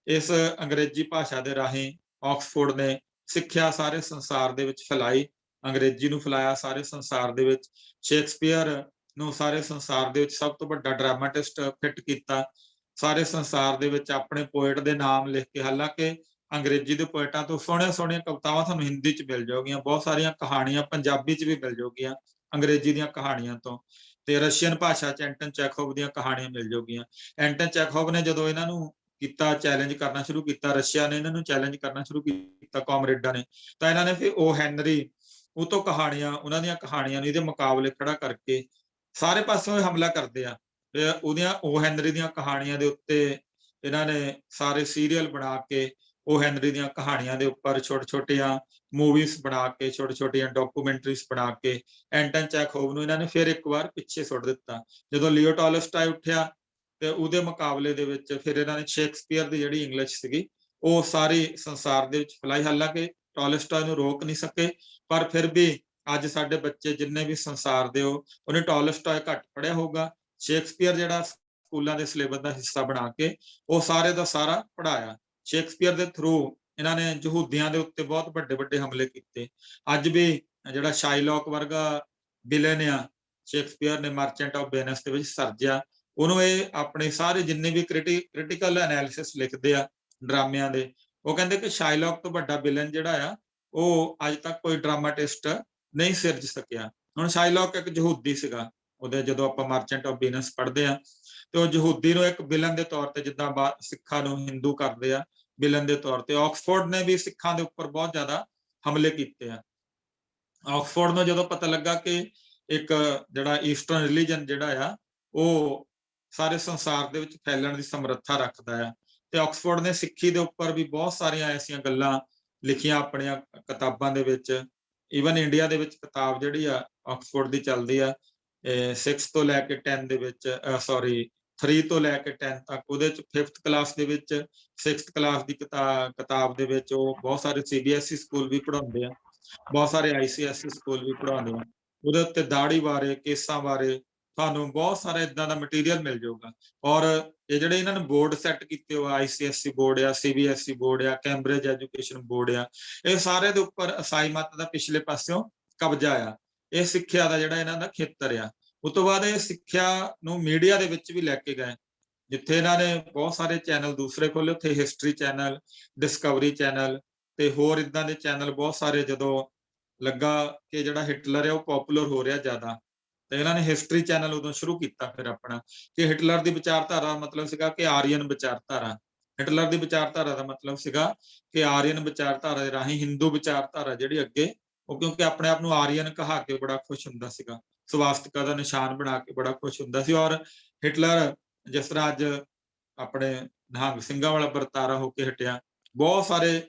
ਇਸ ਅੰਗਰੇਜ਼ੀ ਭਾਸ਼ਾ ਦੇ ਰਾਹੀਂ ਆਕਸਫੋਰਡ ਨੇ ਸਿੱਖਿਆ ਸਾਰੇ ਸੰਸਾਰ ਦੇ ਵਿੱਚ ਫੈਲਾਈ, ਅੰਗਰੇਜ਼ੀ ਨੂੰ ਫੈਲਾਇਆ ਸਾਰੇ ਸੰਸਾਰ ਦੇ ਵਿੱਚ। ਸ਼ੇਕਸਪੀਅਰ ਨੂੰ ਸਾਰੇ ਸੰਸਾਰ ਦੇ ਵਿੱਚ ਸਭ ਤੋਂ ਵੱਡਾ ਡਰਾਮਾਟਿਸਟ ਫਿੱਟ ਕੀਤਾ, ਸਾਰੇ ਸੰਸਾਰ ਦੇ ਵਿੱਚ ਆਪਣੇ ਪੋਇਟ ਦੇ ਨਾਮ ਲਿਖ ਕੇ। ਹਾਲਾਂਕਿ ਅੰਗਰੇਜ਼ੀ ਦੇ ਪੋਇਟਾਂ ਤੋਂ ਸੋਹਣੀਆਂ ਸੋਹਣੀਆਂ ਕਵਿਤਾਵਾਂ ਤੁਹਾਨੂੰ ਹਿੰਦੀ 'ਚ ਮਿਲ ਜਾਊਗੀਆਂ, ਬਹੁਤ ਸਾਰੀਆਂ ਕਹਾਣੀਆਂ ਪੰਜਾਬੀ 'ਚ ਵੀ ਮਿਲ ਜਾਊਗੀਆਂ ਅੰਗਰੇਜ਼ੀ ਦੀਆਂ ਕਹਾਣੀਆਂ ਤੋਂ, ਤੇ ਰਸ਼ੀਅਨ ਭਾਸ਼ਾ 'ਚ ਐਂਟਨ ਚੈਖੋਵ ਦੀਆਂ ਕਹਾਣੀਆਂ ਮਿਲ ਜਾਊਗੀਆਂ। ਐਂਟਨ ਚੈਖੋਵ ਨੇ ਜਦੋਂ ਇਹਨਾਂ ਨੂੰ ਕੀਤਾ, ਚੈਲੰਜ ਕਰਨਾ ਸ਼ੁਰੂ ਕੀਤਾ, ਰਸ਼ੀਆ ਨੇ ਇਹਨਾਂ ਨੂੰ ਚੈਲੰਜ ਕਰਨਾ ਸ਼ੁਰੂ ਕੀਤਾ ਕਾਮਰੇਡਾਂ ਨੇ, ਤਾਂ ਇਹਨਾਂ ਨੇ ਫਿਰ ਉਹ ਹੈਨਰੀ ਉਹ ਤੋਂ ਕਹਾਣੀਆਂ, ਉਹਨਾਂ ਦੀਆਂ ਕਹਾਣੀਆਂ ਨੂੰ ਇਹਦੇ ਮੁਕਾਬਲੇ ਖੜਾ ਕਰਕੇ ਸਾਰੇ ਪਾਸੋਂ ਹਮਲਾ ਕਰਦੇ ਆ। ਤੇ ਉਹਦੀਆਂ ਉਹ ਹੈਨਰੀ ਦੀਆਂ ਕਹਾਣੀਆਂ ਦੇ ਉੱਤੇ ਇਹਨਾਂ ਨੇ ਸਾਰੇ ਸੀਰੀਅਲ ਬਣਾ ਕੇ ਉਹ ਹੈਨਰੀ ਦੀਆਂ ਕਹਾਣੀਆਂ ਦੇ ਉੱਪਰ ਛੋਟੇ ਛੋਟੀਆਂ ਮੂਵੀਜ਼ ਬਣਾ ਕੇ, ਛੋਟੇ ਛੋਟੀਆਂ ਡਾਕੂਮੈਂਟਰੀਜ਼ ਬਣਾ ਕੇ ਐਂਟਨ ਚੈਖੋਵ ਨੂੰ ਇਹਨਾਂ ਨੇ ਫਿਰ ਇੱਕ ਵਾਰ ਪਿੱਛੇ ਸੁੱਟ ਦਿੱਤਾ। ਜਦੋਂ ਲਿਓ ਟਾਲਸਟਾਏ ਉੱਠਿਆ ਤੇ ਉਹਦੇ ਮੁਕਾਬਲੇ ਦੇ ਵਿੱਚ ਫਿਰ ਇਹਨਾਂ ਨੇ ਸ਼ੇਕਸਪੀਅਰ ਦੀ ਜਿਹੜੀ ਇੰਗਲਿਸ਼ ਸੀਗੀ ਉਹ ਸਾਰੀ ਸੰਸਾਰ ਦੇ ਵਿੱਚ ਫੈਲਾਈ। ਹਾਲਾਂਕਿ ਟਾਲਸਟਾਏ ਨੂੰ ਰੋਕ ਨਹੀਂ ਸਕੇ, ਪਰ ਫਿਰ ਵੀ ਅੱਜ ਸਾਡੇ ਬੱਚੇ ਜਿੰਨੇ ਵੀ ਸੰਸਾਰ ਦੇ ਉਹਨੇ ਟਾਲਸਟਾਏ ਘੱਟ ਪੜ੍ਹਿਆ ਹੋਊਗਾ, ਸ਼ੇਕਸਪੀਅਰ ਜਿਹੜਾ ਸਕੂਲਾਂ ਦੇ ਸਿਲੇਬਸ ਦਾ ਹਿੱਸਾ ਬਣਾ ਕੇ ਉਹ ਸਾਰੇ ਦਾ ਸਾਰਾ ਪੜ੍ਹਾਇਆ। ਸ਼ੇਕਸਪੀਅਰ ਦੇ ਥਰੂ ਇਹਨਾਂ ਨੇ ਯਹੂਦੀਆਂ ਦੇ ਉੱਤੇ ਬਹੁਤ ਵੱਡੇ ਵੱਡੇ ਹਮਲੇ ਕੀਤੇ। ਅੱਜ ਵੀ ਜਿਹੜਾ ਸ਼ਾਇਲੌਕ ਵਰਗਾ ਵਿਲਨ ਆ ਸ਼ੇਕਸਪੀਅਰ ਨੇ ਮਰਚੈਂਟ ਆਫ ਵੇਨਿਸ ਦੇ ਵਿੱਚ ਸਰਜਿਆ, ਉਹਨੂੰ ਇਹ ਆਪਣੇ ਸਾਰੇ ਜਿੰਨੇ ਵੀ ਕ੍ਰਿਟੀਕਲ ਐਨਾਲਿਸਿਸ ਲਿਖਦੇ ਆ ਡਰਾਮਿਆਂ ਦੇ, ਉਹ ਕਹਿੰਦੇ ਕਿ ਸ਼ਾਇਲੌਕ ਤੋਂ ਵੱਡਾ ਵਿਲਨ ਜਿਹੜਾ ਆ ਉਹ ਅੱਜ ਤੱਕ ਕੋਈ ਡਰਾਮਾਟਿਸਟ ਨਹੀਂ ਸਿਰਜ ਸਕਿਆ। ਹੁਣ ਸ਼ਾਇਲੌਕ ਇੱਕ ਯਹੂਦੀ ਸੀਗਾ, ਉਹਦੇ ਜਦੋਂ ਆਪਾਂ ਮਰਚੈਂਟ ਆਫ ਵੇਨਿਸ ਪੜ੍ਹਦੇ ਆ ਤੇ ਉਹ ਯਹੂਦੀ ਨੂੰ ਇੱਕ ਵਿਲਨ ਦੇ ਤੌਰ ਤੇ, ਜਿੱਦਾਂ ਸਿੱਖਾਂ ਨੂੰ ਹਿੰਦੂ ਕਰਦੇ ਆ ਵਿਲਨ ਦੇ ਤੌਰ ਤੇ, ਆਕਸਫੋਰਡ ਨੇ ਵੀ ਸਿੱਖਾਂ ਦੇ ਉੱਪਰ ਬਹੁਤ ਜ਼ਿਆਦਾ ਹਮਲੇ ਕੀਤੇ ਆ। ਆਕਸਫੋਰਡ ਨੂੰ ਜਦੋਂ ਪਤਾ ਲੱਗਾ ਕਿ ਇੱਕ ਜਿਹੜਾ ਈਸਟਰਨ ਰਿਲੀਜਨ ਜਿਹੜਾ ਆ ਉਹ ਸਾਰੇ ਸੰਸਾਰ ਦੇ ਵਿੱਚ ਫੈਲਣ ਦੀ ਸਮਰੱਥਾ ਰੱਖਦਾ ਆ, ਤੇ ਆਕਸਫੋਰਡ ਨੇ ਸਿੱਖੀ ਦੇ ਉੱਪਰ ਵੀ ਬਹੁਤ ਸਾਰੀਆਂ ਐਸੀਆਂ ਗੱਲਾਂ ਲਿਖੀਆਂ ਆਪਣੀਆਂ ਕਿਤਾਬਾਂ ਦੇ ਵਿੱਚ ਈਵਨ ਇੰਡੀਆ ਦੇ ਵਿੱਚ ਕਿਤਾਬ ਜਿਹੜੀ ਆ ਆਕਸਫੋਰਡ ਦੀ ਚੱਲਦੀ ਆ 6 ਤੋਂ ਲੈ ਕੇ 10 ਦੇ ਵਿੱਚ, ਸੌਰੀ 3 ਤੋਂ ਲੈ ਕੇ 10 ਤੱਕ, ਉਹਦੇ ਚ 5th ਕਲਾਸ ਦੇ ਵਿੱਚ 6th ਕਲਾਸ ਦੀ ਕਿਤਾਬ ਦੇ ਵਿੱਚ ਉਹ ਬਹੁਤ ਸਾਰੇ CBSE ਸਕੂਲ ਵੀ ਪੜ੍ਹਾਉਂਦੇ ਆ, ਬਹੁਤ ਸਾਰੇ ICSE ਸਕੂਲ ਵੀ ਪੜ੍ਹਾਉਂਦੇ ਆ। ਉਹਦੇ ਉੱਤੇ ਦਾੜੀ ਬਾਰੇ, ਕੇਸਾਂ ਬਾਰੇ ਤੁਹਾਨੂੰ ਬਹੁਤ ਸਾਰਾ ਇਦਾਂ ਦਾ ਮਟੀਰੀਅਲ ਮਿਲ ਜਾਊਗਾ। ਔਰ ਇਹ ਜਿਹੜੇ ਇਹਨਾਂ ਨੇ ਬੋਰਡ ਸੈੱਟ ਕੀਤੇ ਹੋ, ICSE ਬੋਰਡ ਆ, CBSE ਬੋਰਡ ਆ, ਕੈਂਬਰਿਜ ਐਜੂਕੇਸ਼ਨ ਬੋਰਡ ਆ, ਇਹ ਸਾਰੇ ਦੇ ਉੱਪਰ ਈਸਾਈ ਮਤ ਦਾ ਪਿਛਲੇ ਪਾਸਿਓਂ ਕਬਜ਼ਾ ਆ। ਇਹ ਸਿੱਖਿਆ ਦਾ ਜਿਹੜਾ ਇਹਨਾਂ ਦਾ ਖੇਤਰ ਆ। ਉਸ ਤੋਂ ਬਾਅਦ ਇਹ ਸਿੱਖਿਆ ਨੂੰ ਮੀਡੀਆ ਦੇ ਵਿੱਚ ਵੀ ਲੈ ਕੇ ਗਏ, ਜਿੱਥੇ ਇਹਨਾਂ ਨੇ ਬਹੁਤ ਸਾਰੇ ਚੈਨਲ ਦੂਸਰੇ ਖੋਲੇ, ਉੱਥੇ ਹਿਸਟਰੀ ਚੈਨਲ, ਡਿਸਕਵਰੀ ਚੈਨਲ ਤੇ ਹੋਰ ਇਦਾਂ ਦੇ ਚੈਨਲ ਬਹੁਤ ਸਾਰੇ। ਜਦੋਂ ਲੱਗਾ ਕਿ ਜਿਹੜਾ ਹਿਟਲਰ ਹੈ ਉਹ ਪਪੂਲਰ ਹੋ ਰਿਹਾ ਜ਼ਿਆਦਾ, ਤੇ ਇਹਨਾਂ ਨੇ ਹਿਸਟਰੀ ਚੈਨਲ ਉਦੋਂ ਸ਼ੁਰੂ ਕੀਤਾ ਫਿਰ ਆਪਣਾ, ਕਿ ਹਿਟਲਰ ਦੀ ਵਿਚਾਰਧਾਰਾ ਮਤਲਬ ਸੀਗਾ ਕਿ ਆਰੀਅਨ ਵਿਚਾਰਧਾਰਾ। ਹਿਟਲਰ ਦੀ ਵਿਚਾਰਧਾਰਾ ਦਾ ਮਤਲਬ ਸੀਗਾ ਕਿ ਆਰੀਅਨ ਵਿਚਾਰਧਾਰਾ ਦੇ ਰਾਹੀਂ ਹਿੰਦੂ ਵਿਚਾਰਧਾਰਾ ਜਿਹੜੀ ਅੱਗੇ, ਉਹ ਕਿਉਂਕਿ ਆਪਣੇ ਆਪ ਨੂੰ ਆਰੀਅਨ ਕਹਾ ਕੇ ਬੜਾ ਖੁਸ਼ ਹੁੰਦਾ ਸੀਗਾ, ਸਵਾਸਤਿਕਾ ਦਾ ਨਿਸ਼ਾਨ ਬਣਾ ਕੇ ਬੜਾ ਖੁਸ਼ ਹੁੰਦਾ ਸੀ। ਔਰ ਹਿਟਲਰ ਜਿਸ ਤਰ੍ਹਾਂ ਅੱਜ ਆਪਣੇ ਨਿਹੰਗ ਸਿੰਘਾਂ ਵਾਲਾ ਵਰਤਾਰਾ ਹੋ ਕੇ ਹਟਿਆ, ਬਹੁਤ ਸਾਰੇ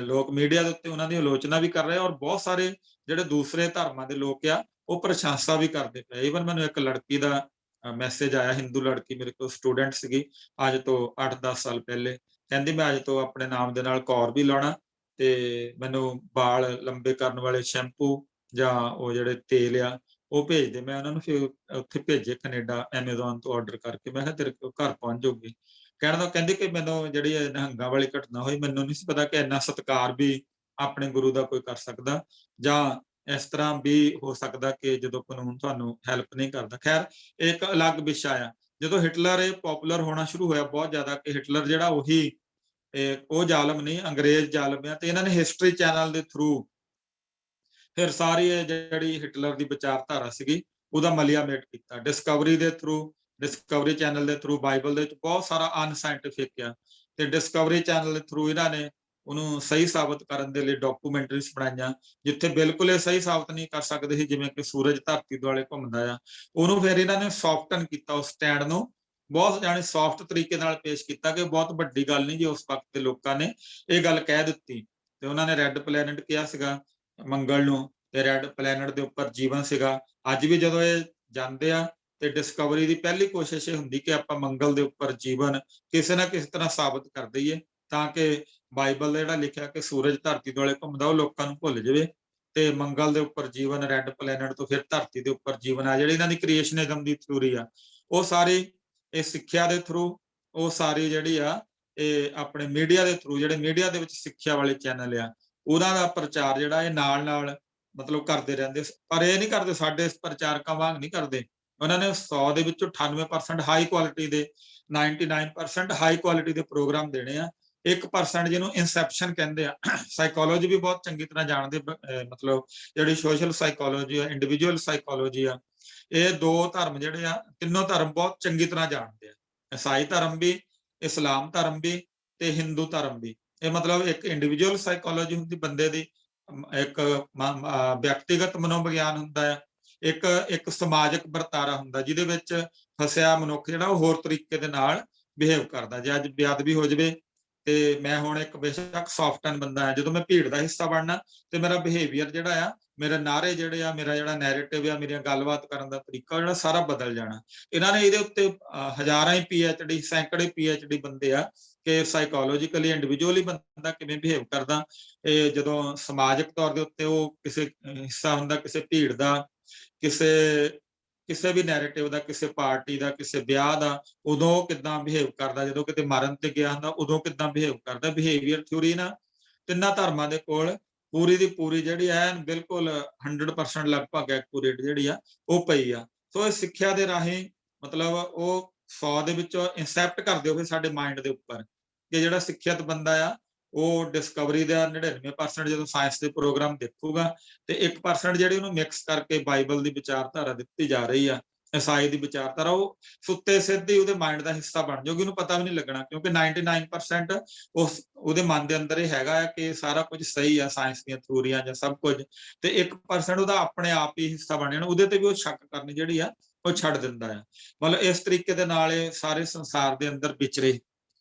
ਲੋਕ ਮੀਡੀਆ ਦੇ ਉੱਤੇ ਉਹਨਾਂ ਦੀ ਆਲੋਚਨਾ ਵੀ ਕਰ ਰਹੇ, ਔਰ ਬਹੁਤ ਸਾਰੇ ਜਿਹੜੇ ਦੂਸਰੇ ਧਰਮਾਂ ਦੇ ਲੋਕ ਆ ਉਹ ਪ੍ਰਸ਼ੰਸਾ ਵੀ ਕਰਦੇ ਪਏ। ਈਵਨ ਮੈਨੂੰ ਇੱਕ ਲੜਕੀ ਦਾ ਮੈਸੇਜ ਆਇਆ, ਹਿੰਦੂ ਲੜਕੀ, ਮੇਰੇ ਕੋਲ ਸਟੂਡੈਂਟ ਸੀਗੀ ਅੱਜ ਤੋਂ 8-10 ਸਾਲ ਪਹਿਲੇ, ਕਹਿੰਦੀ ਮੈਂ ਅੱਜ ਤੋਂ ਆਪਣੇ ਨਾਮ ਦੇ ਨਾਲ ਕੌਰ ਵੀ ਲਾਉਣਾ, ਤੇ ਮੈਨੂੰ ਵਾਲ ਲੰਬੇ ਕਰਨ ਵਾਲੇ ਸ਼ੈਂਪੂ ਜਾਂ ਉਹ ਜਿਹੜੇ ਤੇਲ ਆ ਉਹ ਭੇਜ ਦੇ। ਮੈਂ ਉਹਨਾਂ ਨੂੰ ਫਿਰ ਉੱਥੇ ਭੇਜੇ ਕੈਨੇਡਾ, ਐਮਾਜ਼ੋਨ ਤੋਂ ਆਰਡਰ ਕਰਕੇ। ਮੈਂ ਕਿਹਾ ਤੇਰੇ ਕੋਲ ਘਰ ਪਹੁੰਚ ਜਾਊਗੀ। ਕਹਿੰਦੀ ਕਿ ਮੈਨੂੰ ਜਿਹੜੀ ਇਹ ਨਿਹੰਗਾਂ ਵਾਲੀ ਘਟਨਾ ਹੋਈ, ਮੈਨੂੰ ਨਹੀਂ ਸੀ ਪਤਾ ਕਿ ਇੰਨਾ ਸਤਿਕਾਰ ਵੀ ਆਪਣੇ ਗੁਰੂ ਦਾ ਕੋਈ ਕਰ ਸਕਦਾ, ਜਾਂ ਇਸ ਤਰ੍ਹਾਂ ਵੀ ਹੋ ਸਕਦਾ ਕਿ ਜਦੋਂ ਕਾਨੂੰਨ ਤੁਹਾਨੂੰ ਹੈਲਪ ਨਹੀਂ ਕਰਦਾ। ਖੈਰ ਇੱਕ ਅਲੱਗ ਵਿਸ਼ਾ ਆ। ਜਦੋਂ ਹਿਟਲਰ ਇਹ ਪਪੂਲਰ ਹੋਣਾ ਸ਼ੁਰੂ ਹੋਇਆ ਬਹੁਤ ਜ਼ਿਆਦਾ, ਕਿ ਹਿਟਲਰ ਜਿਹੜਾ ਉਹੀ ਉਹ ਜ਼ਾਲਮ ਨਹੀਂ, ਅੰਗਰੇਜ਼ ਜ਼ਾਲਮ ਆ, ਤੇ ਇਹਨਾਂ ਨੇ ਹਿਸਟਰੀ ਚੈਨਲ ਦੇ ਥਰੂ ਫਿਰ ਸਾਰੀ ਇਹ ਜਿਹੜੀ ਹਿਟਲਰ ਦੀ ਵਿਚਾਰਧਾਰਾ ਸੀਗੀ ਉਹਦਾ ਮਲੀਆਮੇਟ ਕੀਤਾ। ਡਿਸਕਵਰੀ ਦੇ ਥਰੂ, ਡਿਸਕਵਰੀ ਚੈਨਲ ਦੇ ਥਰੂ ਬਾਈਬਲ ਦੇ ਵਿੱਚ ਬਹੁਤ ਸਾਰਾ ਅਨਸਾਇੰਟਿਫਿਕ ਆ, ਤੇ ਡਿਸਕਵਰੀ ਚੈਨਲ ਦੇ ਥਰੂ ਇਹਨਾਂ ਨੇ ਉਹਨੂੰ ਸਹੀ ਸਾਬਤ ਕਰਨ ਦੇ ਲਈ ਡਾਕੂਮੈਂਟਰੀਜ਼ ਬਣਾਈਆਂ, ਜਿੱਥੇ ਬਿਲਕੁਲ ਇਹ ਸਹੀ ਸਾਬਤ ਨਹੀਂ ਕਰ ਸਕਦੇ ਸੀ, ਜਿਵੇਂ ਕਿ ਸੂਰਜ ਧਰਤੀ ਦੁਆਲੇ ਘੁੰਮਦਾ ਆ, ਉਹਨੂੰ ਫਿਰ ਇਹਨਾਂ ਨੇ ਸੌਫਟਨ ਕੀਤਾ, ਉਸ ਸਟੈਂਡ ਨੂੰ ਬਹੁਤ ਜਾਣੇ ਸੌਫਟ ਤਰੀਕੇ ਨਾਲ ਪੇਸ਼ ਕੀਤਾ ਕਿ ਬਹੁਤ ਵੱਡੀ ਗੱਲ ਨਹੀਂ ਜੀ। ਉਸ ਵਕਤ ਦੇ ਲੋਕਾਂ ਨੇ ਇਹ ਗੱਲ ਕਹਿ ਦਿੱਤੀ, ਤੇ ਉਹਨਾਂ ਨੇ ਰੈੱਡ ਪਲੈਨਟ ਕਿਹਾ ਸੀਗਾ ਮੰਗਲ ਨੂੰ, ਤੇ ਰੈੱਡ ਪਲੈਨਟ ਦੇ ਉੱਪਰ ਜੀਵਨ ਸੀਗਾ। ਅੱਜ ਵੀ ਜਦੋਂ ਇਹ ਜਾਂਦੇ ਆ ਤੇ ਡਿਸਕਵਰੀ ਦੀ ਪਹਿਲੀ ਕੋਸ਼ਿਸ਼ ਇਹ ਹੁੰਦੀ ਕਿ ਆਪਾਂ ਮੰਗਲ ਦੇ ਉੱਪਰ ਜੀਵਨ ਕਿਸੇ ਨਾ ਕਿਸੇ ਤਰ੍ਹਾਂ ਸਾਬਤ ਕਰ ਦਈਏ, ਤਾਂ ਕਿ ਬਾਈਬਲ ਦਾ ਜਿਹੜਾ ਲਿਖਿਆ ਕਿ ਸੂਰਜ ਧਰਤੀ ਦੁਆਲੇ ਘੁੰਮਦਾ ਉਹ ਲੋਕਾਂ ਨੂੰ ਭੁੱਲ ਜਾਵੇ, ਤੇ ਮੰਗਲ ਦੇ ਉੱਪਰ ਜੀਵਨ, ਰੈੱਡ ਪਲੈਨਟ ਤੋਂ ਫਿਰ ਧਰਤੀ ਦੇ ਉੱਪਰ ਜੀਵਨ ਆ। ਜਿਹੜੀ ਇਹਨਾਂ ਦੀ ਕ੍ਰੀਏਸ਼ਨਿਜ਼ਮ ਦੀ ਥਿਊਰੀ ਆ, ਉਹ ਸਾਰੀ ਇਹ ਸਿੱਖਿਆ ਦੇ ਥਰੂ, ਉਹ ਸਾਰੀ ਜਿਹੜੀ ਆ ਇਹ ਆਪਣੇ ਮੀਡੀਆ ਦੇ ਥਰੂ, ਜਿਹੜੇ ਮੀਡੀਆ ਦੇ ਵਿੱਚ ਸਿੱਖਿਆ ਵਾਲੇ ਚੈਨਲ ਆ, ਉਹਨਾਂ ਦਾ ਪ੍ਰਚਾਰ ਜਿਹੜਾ ਇਹ ਨਾਲ ਮਤਲਬ ਕਰਦੇ ਰਹਿੰਦੇ। ਪਰ ਇਹ ਨਹੀਂ ਕਰਦੇ, ਸਾਡੇ ਪ੍ਰਚਾਰਕਾਂ ਵਾਂਗ ਨਹੀਂ ਕਰਦੇ। ਉਹਨਾਂ ਨੇ 100 ਦੇ ਵਿੱਚੋਂ 98% ਹਾਈ ਕੁਆਲਿਟੀ ਦੇ, 99% ਹਾਈ ਕੁਆਲਿਟੀ ਦੇ ਪ੍ਰੋਗਰਾਮ ਦੇਣੇ ਆ। 1% ਜਿਹਨੂੰ ਇਨਸੈਪਸ਼ਨ ਕਹਿੰਦੇ ਆ, ਸਾਈਕੋਲੋਜੀ ਵੀ ਬਹੁਤ ਚੰਗੀ ਤਰ੍ਹਾਂ ਜਾਣਦੇ, ਮਤਲਬ ਜਿਹੜੀ ਸੋਸ਼ਲ ਸਾਈਕੋਲੋਜੀ ਆ, ਇੰਡੀਵਿਜੂਅਲ ਸਾਈਕੋਲੋਜੀ ਆ, ਇਹ ਦੋ ਧਰਮ ਜਿਹੜੇ ਆ, ਤਿੰਨੋਂ ਧਰਮ ਬਹੁਤ ਚੰਗੀ ਤਰ੍ਹਾਂ ਜਾਣਦੇ ਆ। ਈਸਾਈ ਧਰਮ ਵੀ, ਇਸਲਾਮ ਧਰਮ ਵੀ, ਤੇ ਹਿੰਦੂ ਧਰਮ ਵੀ। ਇਹ ਮਤਲਬ ਇੱਕ ਇੰਡੀਵਿਜੂਅਲ ਸਾਈਕੋਲੋਜੀ ਹੁੰਦੀ ਬੰਦੇ ਦੀ, ਇੱਕ ਵਿਅਕਤੀਗਤ ਮਨੋਵਿਗਿਆਨ ਹੁੰਦਾ ਹੈ, ਇੱਕ ਸਮਾਜਿਕ ਵਰਤਾਰਾ ਹੁੰਦਾ ਜਿਹਦੇ ਵਿੱਚ ਫਸਿਆ ਮਨੁੱਖ ਜਿਹੜਾ ਉਹ ਹੋਰ ਤਰੀਕੇ ਦੇ ਨਾਲ ਬਿਹੇਵ ਕਰਦਾ। ਜੇ ਅੱਜ ਬੇਅਦਬੀ ਹੋ ਜਾਵੇ, ਤੇ ਮੈਂ ਹੁਣ ਇੱਕ ਬੇਸ਼ੱਕ ਸੌਫਟਨ ਬੰਦਾ ਹੈ, ਜਦੋਂ ਮੈਂ ਭੀੜ ਦਾ ਹਿੱਸਾ ਬਣਨਾ ਤੇ ਮੇਰਾ ਬਿਹੇਵੀਅਰ ਜਿਹੜਾ ਆ, ਮੇਰੇ ਨਾਅਰੇ ਜਿਹੜੇ ਆ, ਮੇਰਾ ਜਿਹੜਾ ਨੈਰੇਟਿਵ ਆ, ਮੇਰੀਆਂ ਗੱਲਬਾਤ ਕਰਨ ਦਾ ਤਰੀਕਾ ਜਿਹੜਾ ਸਾਰਾ ਬਦਲ ਜਾਣਾ। ਇਹਨਾਂ ਨੇ ਇਹਦੇ ਉੱਤੇ ਹਜ਼ਾਰਾਂ ਹੀ PhD, ਸੈਂਕੜੇ PhD ਬੰਦੇ ਆ ਕਿ ਸਾਈਕੋਲੋਜੀਕਲੀ ਇੰਡੀਵਿਜੂਅਲੀ ਬੰਦਾ ਕਿਵੇਂ ਬਿਹੇਵ ਕਰਦਾ, ਇਹ ਜਦੋਂ ਸਮਾਜਿਕ ਤੌਰ ਦੇ ਉੱਤੇ ਉਹ ਕਿਸੇ ਹਿੱਸਾ ਹੁੰਦਾ ਕਿਸੇ ਭੀੜ ਦਾ, ਕਿਸੇ ਵੀ ਨੈਰੇਟਿਵ ਦਾ, ਕਿਸੇ ਪਾਰਟੀ ਦਾ, ਕਿਸੇ ਵਿਆਹ ਦਾ, ਉਦੋਂ ਕਿੱਦਾਂ ਬਿਹੇਵ ਕਰਦਾ, ਜਦੋਂ ਕਿਤੇ ਮਰਨ ਤੇ ਗਿਆ ਹੁੰਦਾ ਉਦੋਂ ਕਿੱਦਾਂ ਬਿਹੇਵ ਕਰਦਾ। ਬਿਹੇਵੀਅਰ ਥਿਊਰੀ ਨਾ ਤਿੰਨਾਂ ਧਰਮਾਂ ਦੇ ਕੋਲ ਪੂਰੀ ਦੀ ਪੂਰੀ ਜਿਹੜੀ ਹੈ ਬਿਲਕੁਲ 100% ਲਗਭਗ ਐਕੂਰੇਟ ਜਿਹੜੀ ਆ ਉਹ ਪਈ ਆ। ਸੋ ਇਹ ਸਿੱਖਿਆ ਦੇ ਰਾਹੀਂ ਮਤਲਬ ਉਹ 100 ਦੇ ਵਿੱਚੋਂ ਇੰਸੈਪਟ ਕਰਦੇ ਹੋ ਸਾਡੇ ਮਾਈਂਡ ਦੇ ਉੱਪਰ, ਕਿ ਜਿਹੜਾ ਸਿੱਖਿਅਤ ਬੰਦਾ ਆ ਉਹ ਡਿਸਕਵਰੀ ਦਾ 99% ਜਦੋਂ ਸਾਇੰਸ ਦੇ ਪ੍ਰੋਗਰਾਮ ਦੇਖੂਗਾ, ਤੇ 1% ਜਿਹੜੀ ਉਹਨੂੰ ਮਿਕਸ ਕਰਕੇ ਬਾਈਬਲ ਦੀ ਵਿਚਾਰਧਾਰਾ ਦਿੱਤੀ ਜਾ ਰਹੀ ਆ, ਈਸਾਈ ਦੀ ਵਿਚਾਰਧਾਰਾ, ਉਹ ਸੁੱਤੇ ਸਿੱਧੀ ਉਹਦੇ ਮਾਈਂਡ ਦਾ ਹਿੱਸਾ ਬਣ ਜਾਊਗੀ, ਉਹਨੂੰ ਪਤਾ ਵੀ ਨਹੀਂ ਲੱਗਣਾ, ਕਿਉਂਕਿ 99% ਉਹਦੇ ਮਨ ਦੇ ਅੰਦਰ ਇਹ ਹੈਗਾ ਹੈ ਕਿ ਸਾਰਾ ਕੁਝ ਸਹੀ ਆ, ਸਾਇੰਸ ਦੀਆਂ ਥਿਊਰੀਆਂ ਜਾਂ ਸਭ ਕੁਝ, ਤੇ 1% ਉਹਦਾ ਆਪਣੇ ਆਪ ਹੀ ਹਿੱਸਾ ਬਣ ਜਾਣਾ, ਉਹਦੇ ਤੇ ਵੀ ਉਹ ਸ਼ੱਕ ਕਰਨੀ ਜਿਹੜੀ ਆ ਉਹ ਛੱਡ ਦਿੰਦਾ ਆ। ਮਤਲਬ ਇਸ ਤਰੀਕੇ ਦੇ ਨਾਲ ਇਹ ਸਾਰੇ ਸੰਸਾਰ ਦੇ ਅੰਦਰ ਵਿਚਰੇ,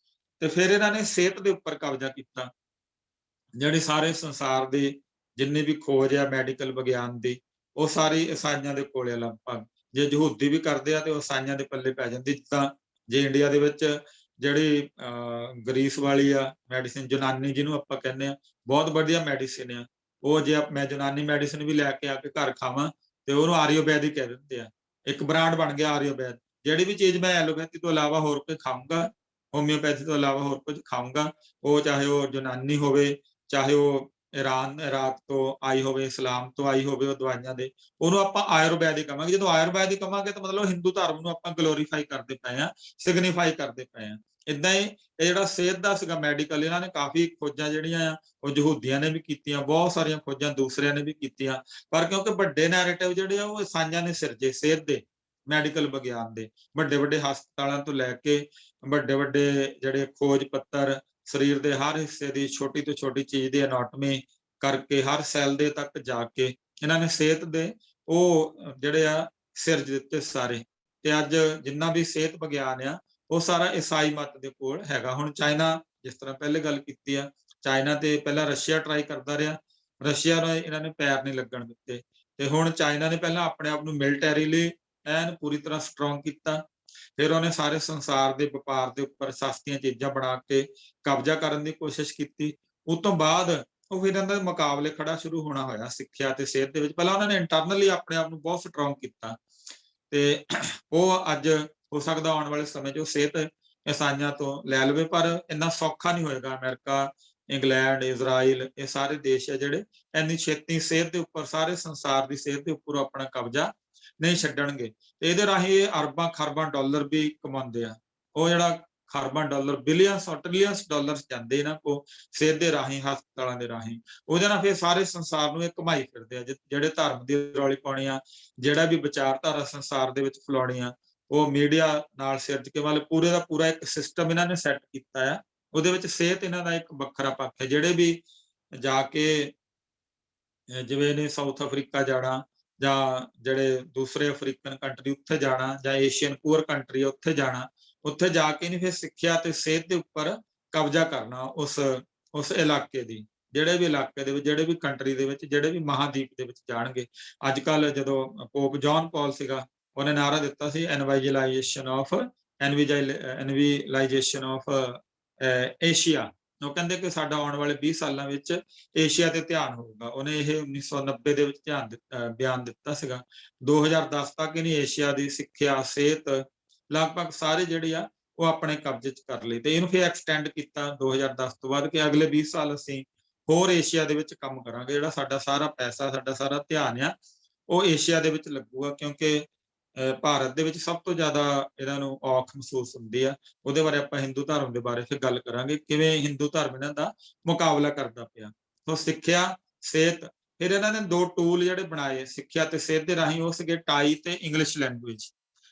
ਤੇ ਫਿਰ ਇਹਨਾਂ ਨੇ ਸਿਹਤ ਦੇ ਉੱਪਰ ਕਬਜ਼ਾ ਕੀਤਾ। ਜਿਹੜੇ ਸਾਰੇ ਸੰਸਾਰ ਦੇ ਜਿੰਨੀ ਵੀ ਖੋਜ ਆ ਮੈਡੀਕਲ ਵਿਗਿਆਨ ਦੀ, ਉਹ ਸਾਰੀ ਈਸਾਈਆਂ ਦੇ ਕੋਲ ਆ ਲਗਭਗ। ਜੇ ਯਹੂਦੀ ਵੀ ਕਰਦੇ ਆ ਤੇ ਉਹ ਈਸਾਈਆਂ ਦੇ ਪੱਲੇ ਪੈ ਜਾਂਦੀ। ਜਿੱਦਾਂ ਜੇ ਇੰਡੀਆ ਦੇ ਵਿੱਚ ਜਿਹੜੀ ਗਰੀਸ ਵਾਲੀ ਆ ਮੈਡੀਸਿਨ, ਯੂਨਾਨੀ ਜਿਹਨੂੰ ਆਪਾਂ ਕਹਿੰਦੇ ਆ, ਬਹੁਤ ਵਧੀਆ ਮੈਡੀਸਿਨ ਆ। ਉਹ ਜੇ ਮੈਂ ਯੂਨਾਨੀ ਮੈਡੀਸਿਨ ਵੀ ਲੈ ਕੇ ਆ ਕੇ ਘਰ ਖਾਵਾਂ ਤੇ ਉਹਨੂੰ ਆਯੁਰਵੈਦਿਕ ਕਹਿ ਦਿੰਦੇ ਆ। ਇੱਕ ਬ੍ਰਾਂਡ ਬਣ ਗਿਆ ਆਯੁਰਵੈਦ। ਜਿਹੜੀ ਵੀ ਚੀਜ਼ ਮੈਂ ਐਲੋਪੈਥੀ ਤੋਂ ਇਲਾਵਾ ਹੋਰ ਕੋਈ ਖਾਊਂਗਾ, ਹੋਮਿਓਪੈਥੀ ਤੋਂ ਇਲਾਵਾ ਹੋਰ ਕੁਝ ਖਾਊਂਗਾ, ਉਹ ਚਾਹੇ ਉਹ ਯੂਨਾਨੀ ਹੋਵੇ, ਚਾਹੇ ਉਹ ਇਰਾਕ ਤੋਂ ਆਈ ਹੋਵੇ, ਇਸਲਾਮ ਤੋਂ ਆਈ ਹੋਵੇ, ਉਹ ਦਵਾਈਆਂ ਦੇ, ਉਹਨੂੰ ਆਪਾਂ ਆਯੁਰਵੈਦਿਕ ਕਹਾਂਗੇ। ਜਦੋਂ ਆਯੁਰਵੈਦਿਕ ਕਹਾਂਗੇ ਤਾਂ ਮਤਲਬ ਹਿੰਦੂ ਧਰਮ ਨੂੰ ਆਪਾਂ ਗਲੋਰੀਫਾਈ ਕਰਦੇ ਪਏ ਆ, ਸਿਗਨੀਫਾਈ ਕਰਦੇ ਪਏ ਆ। ਏਦਾਂ ਹੀ ਇਹ ਜਿਹੜਾ ਸਿਹਤ ਦਾ ਸੀਗਾ ਮੈਡੀਕਲ, ਇਹਨਾਂ ਨੇ ਕਾਫੀ ਖੋਜਾਂ ਜਿਹੜੀਆਂ ਆ ਉਹ ਯਹੂਦੀਆਂ ਨੇ ਵੀ ਕੀਤੀਆਂ, ਬਹੁਤ ਸਾਰੀਆਂ ਖੋਜਾਂ ਦੂਸਰਿਆਂ ਨੇ ਵੀ ਕੀਤੀਆਂ, ਪਰ ਕਿਉਂਕਿ ਵੱਡੇ ਨੈਰੇਟਿਵ ਜਿਹੜੇ ਆ ਉਹ ਈਸਾਈਆਂ ਨੇ ਸਿਰਜੇ ਸਿਹਤ ਦੇ, ਮੈਡੀਕਲ ਵਿਗਿਆਨ ਦੇ। ਵੱਡੇ ਵੱਡੇ ਹਸਪਤਾਲਾਂ ਤੋਂ ਲੈ ਕੇ ਵੱਡੇ ਵੱਡੇ ਜਿਹੜੇ ਖੋਜ ਪੱਤਰ, ਸਰੀਰ ਦੇ ਹਰ ਹਿੱਸੇ ਦੀ ਛੋਟੀ ਤੋਂ ਛੋਟੀ ਚੀਜ਼ ਦੀ ਅਨਾਟਮੀ ਕਰਕੇ, ਹਰ ਸੈੱਲ ਦੇ ਤੱਕ ਜਾ ਕੇ ਇਹਨਾਂ ਨੇ ਸਿਹਤ ਦੇ ਉਹ ਜਿਹੜੇ ਆ ਸਿਰਜ ਦਿੱਤੇ ਸਾਰੇ। ਤੇ ਅੱਜ ਜਿੰਨਾ ਵੀ ਸਿਹਤ ਵਿਗਿਆਨ ਆ ਉਹ ਸਾਰਾ ਈਸਾਈ ਮਤ ਦੇ ਕੋਲ ਹੈਗਾ। ਹੁਣ ਚਾਈਨਾ, ਜਿਸ ਤਰ੍ਹਾਂ ਪਹਿਲੇ ਗੱਲ ਕੀਤੀ ਆ, ਚਾਈਨਾ ਤੇ ਪਹਿਲਾਂ ਰਸ਼ੀਆ ਟਰਾਈ ਕਰਦਾ ਰਿਹਾ, ਰਸ਼ੀਆ ਨੂੰ ਇਹਨਾਂ ਨੇ ਪੈਰ ਨਹੀਂ ਲੱਗਣ ਦਿੱਤੇ। ਤੇ ਹੁਣ ਚਾਈਨਾ ਨੇ ਪਹਿਲਾਂ ਆਪਣੇ ਆਪ ਨੂੰ ਮਿਲਟਰੀ ਐਨ ਪੂਰੀ ਤਰ੍ਹਾਂ ਸਟਰੋਂਗ ਕੀਤਾ, ਫਿਰ ਉਹਨੇ ਸਾਰੇ ਸੰਸਾਰ ਦੇ ਵਪਾਰ ਦੇ ਉੱਪਰ ਸਸਤੀਆਂ ਚੀਜ਼ਾਂ ਬਣਾ ਕੇ ਕਬਜ਼ਾ ਕਰਨ ਦੀ ਕੋਸ਼ਿਸ਼ ਕੀਤੀ। ਉਸ ਤੋਂ ਬਾਅਦ ਉਹ ਫਿਰ ਇਹਨਾਂ ਦੇ ਮੁਕਾਬਲੇ ਖੜਾ ਸ਼ੁਰੂ ਹੋਣਾ ਹੋਇਆ ਸਿੱਖਿਆ ਤੇ ਸਿਹਤ ਦੇ ਵਿੱਚ। ਪਹਿਲਾਂ ਉਹਨਾਂ ਨੇ ਇੰਟਰਨਲੀ ਆਪਣੇ ਆਪ ਨੂੰ ਬਹੁਤ ਸਟਰੋਂਗ ਕੀਤਾ, ਤੇ ਉਹ ਅੱਜ ਹੋ ਸਕਦਾ ਆਉਣ ਵਾਲੇ ਸਮੇਂ 'ਚ ਉਹ ਸਿਹਤ ਈਸਾਈਆਂ ਤੋਂ ਲੈ ਲਵੇ, ਪਰ ਇੰਨਾ ਸੌਖਾ ਨਹੀਂ ਹੋਏਗਾ। ਅਮਰੀਕਾ, ਇੰਗਲੈਂਡ, ਇਜ਼ਰਾਈਲ, ਇਹ ਸਾਰੇ ਦੇਸ਼ ਆ ਜਿਹੜੇ ਇੰਨੀ ਛੇਤੀ ਸਿਹਤ ਦੇ ਉੱਪਰ, ਸਾਰੇ ਸੰਸਾਰ ਦੀ ਸਿਹਤ ਦੇ ਉੱਪਰ ਆਪਣਾ ਕਬਜ਼ਾ ਨਹੀਂ ਛੱਡਣਗੇ। ਤੇ ਇਹਦੇ ਰਾਹੀਂ ਇਹ ਅਰਬਾਂ ਖਰਬਾਂ ਡਾਲਰ ਵੀ ਕਮਾਉਂਦੇ ਆ। ਉਹ ਜਿਹੜਾ ਖਰਬਾਂ ਡਾਲਰ, ਬਿਲੀਅਨਸ ਔਰ ਟ੍ਰਿਲੀਅਨਸ ਡਾਲਰ ਜਾਂਦੇ ਇਹਨਾਂ ਕੋ ਸਿਹਤ ਦੇ ਰਾਹੀਂ, ਹਸਪਤਾਲਾਂ ਦੇ ਰਾਹੀਂ, ਉਹਦੇ ਨਾਲ ਫਿਰ ਸਾਰੇ ਸੰਸਾਰ ਨੂੰ ਇਹ ਘੁਮਾਈ ਫਿਰਦੇ ਆ। ਜਿਹੜੇ ਧਰਮ ਦੀ ਰੌਲੀ ਪਾਉਣੀ ਆ, ਜਿਹੜਾ ਵੀ ਵਿਚਾਰਧਾਰਾ ਸੰਸਾਰ ਦੇ ਵਿੱਚ ਫੈਲਾਉਣੀ ਆ, ਉਹ ਮੀਡੀਆ ਨਾਲ ਸਿਰਜ ਕੇ, ਮਤਲਬ ਪੂਰੇ ਦਾ ਪੂਰਾ ਇੱਕ ਸਿਸਟਮ ਇਹਨਾਂ ਨੇ ਸੈੱਟ ਕੀਤਾ ਆ। ਉਹਦੇ ਵਿੱਚ ਸਿਹਤ ਇਹਨਾਂ ਦਾ ਇੱਕ ਵੱਖਰਾ ਪੱਖ ਹੈ। ਜਿਹੜੇ ਵੀ ਜਾ ਕੇ ਜਿਵੇਂ ਨੇ ਸਾਊਥ ਅਫਰੀਕਾ ਜਾਣਾ, ਜਾਂ ਜਿਹੜੇ ਦੂਸਰੇ ਅਫਰੀਕਨ ਕੰਟਰੀ ਉੱਥੇ ਜਾਣਾ, ਜਾਂ ਏਸ਼ੀਅਨ ਪੂਅਰ ਕੰਟਰੀ ਉੱਥੇ ਜਾਣਾ, ਉੱਥੇ ਜਾ ਕੇ ਨਹੀਂ ਫਿਰ ਸਿੱਖਿਆ ਤੇ ਸਿਹਤ ਦੇ ਉੱਪਰ ਕਬਜ਼ਾ ਕਰਨਾ ਉਸ ਇਲਾਕੇ ਦੀ, ਜਿਹੜੇ ਵੀ ਇਲਾਕੇ ਦੇ ਵਿੱਚ, ਜਿਹੜੇ ਵੀ ਕੰਟਰੀ ਦੇ ਵਿੱਚ, ਜਿਹੜੇ ਵੀ ਮਹਾਦੀਪ ਦੇ ਵਿੱਚ ਜਾਣਗੇ। ਅੱਜ ਕੱਲ੍ਹ ਜਦੋਂ ਪੋਪ ਜੌਨ ਪੌਲ ਸੀਗਾ, ਉਹਨੇ ਨਾਰਾ ਦਿੱਤਾ ਸੀ ਐਨਵਾਈਜਲਾਈਜੇਸ਼ਨ ਆਫ ਏਸ਼ੀਆ। ਉਹ ਕਹਿੰਦੇ ਕਿ ਸਾਡਾ ਆਉਣ ਵਾਲੇ 20 ਸਾਲਾਂ ਵਿੱਚ ਏਸ਼ੀਆ ਤੇ ਧਿਆਨ ਹੋਊਗਾ। ਉਹਨੇ ਇਹ 1990 ਦੇ ਵਿੱਚ ਬਿਆਨ ਦਿੱਤਾ ਸੀਗਾ। 2010 ਤੱਕ ਇਹਨੇ ਏਸ਼ੀਆ ਦੀ ਸਿੱਖਿਆ, ਸਿਹਤ ਲਗਭਗ ਸਾਰੇ ਜਿਹੜੀ ਆ ਉਹ ਆਪਣੇ ਕਬਜ਼ੇ 'ਚ ਕਰ ਲਈ, ਤੇ ਇਹਨੂੰ ਫਿਰ ਐਕਸਟੈਂਡ ਕੀਤਾ 2010 ਤੋਂ ਬਾਅਦ ਕਿ ਅਗਲੇ 20 ਸਾਲ ਅਸੀਂ ਹੋਰ ਏਸ਼ੀਆ ਦੇ ਵਿੱਚ ਕੰਮ ਕਰਾਂਗੇ। ਜਿਹੜਾ ਸਾਡਾ ਸਾਰਾ ਪੈਸਾ, ਸਾਡਾ ਸਾਰਾ ਧਿਆਨ ਆ, ਉਹ ਏਸ਼ੀਆ ਦੇ ਵਿੱਚ ਲੱਗੂਗਾ, ਕਿਉਂਕਿ ਭਾਰਤ ਦੇ ਵਿੱਚ ਸਭ ਤੋਂ ਜ਼ਿਆਦਾ ਇਹਨਾਂ ਨੂੰ ਔਖ ਮਹਿਸੂਸ ਹੁੰਦੀ ਆ। ਉਹਦੇ ਬਾਰੇ ਆਪਾਂ ਹਿੰਦੂ ਧਰਮ ਦੇ ਬਾਰੇ ਫਿਰ ਗੱਲ ਕਰਾਂਗੇ, ਕਿਵੇਂ ਹਿੰਦੂ ਧਰਮ ਇਹਨਾਂ ਦਾ ਮੁਕਾਬਲਾ ਕਰਦਾ ਪਿਆ। ਸੋ ਸਿੱਖਿਆ, ਸਿਹਤ, ਫਿਰ ਇਹਨਾਂ ਨੇ 2 ਟੂਲ ਜਿਹੜੇ ਬਣਾਏ ਸਿੱਖਿਆ ਤੇ ਸਿਹਤ ਦੇ ਰਾਹੀਂ, ਉਹ ਸੀਗੇ ਟਾਈ ਤੇ ਇੰਗਲਿਸ਼ ਲੈਂਗੁਏਜ।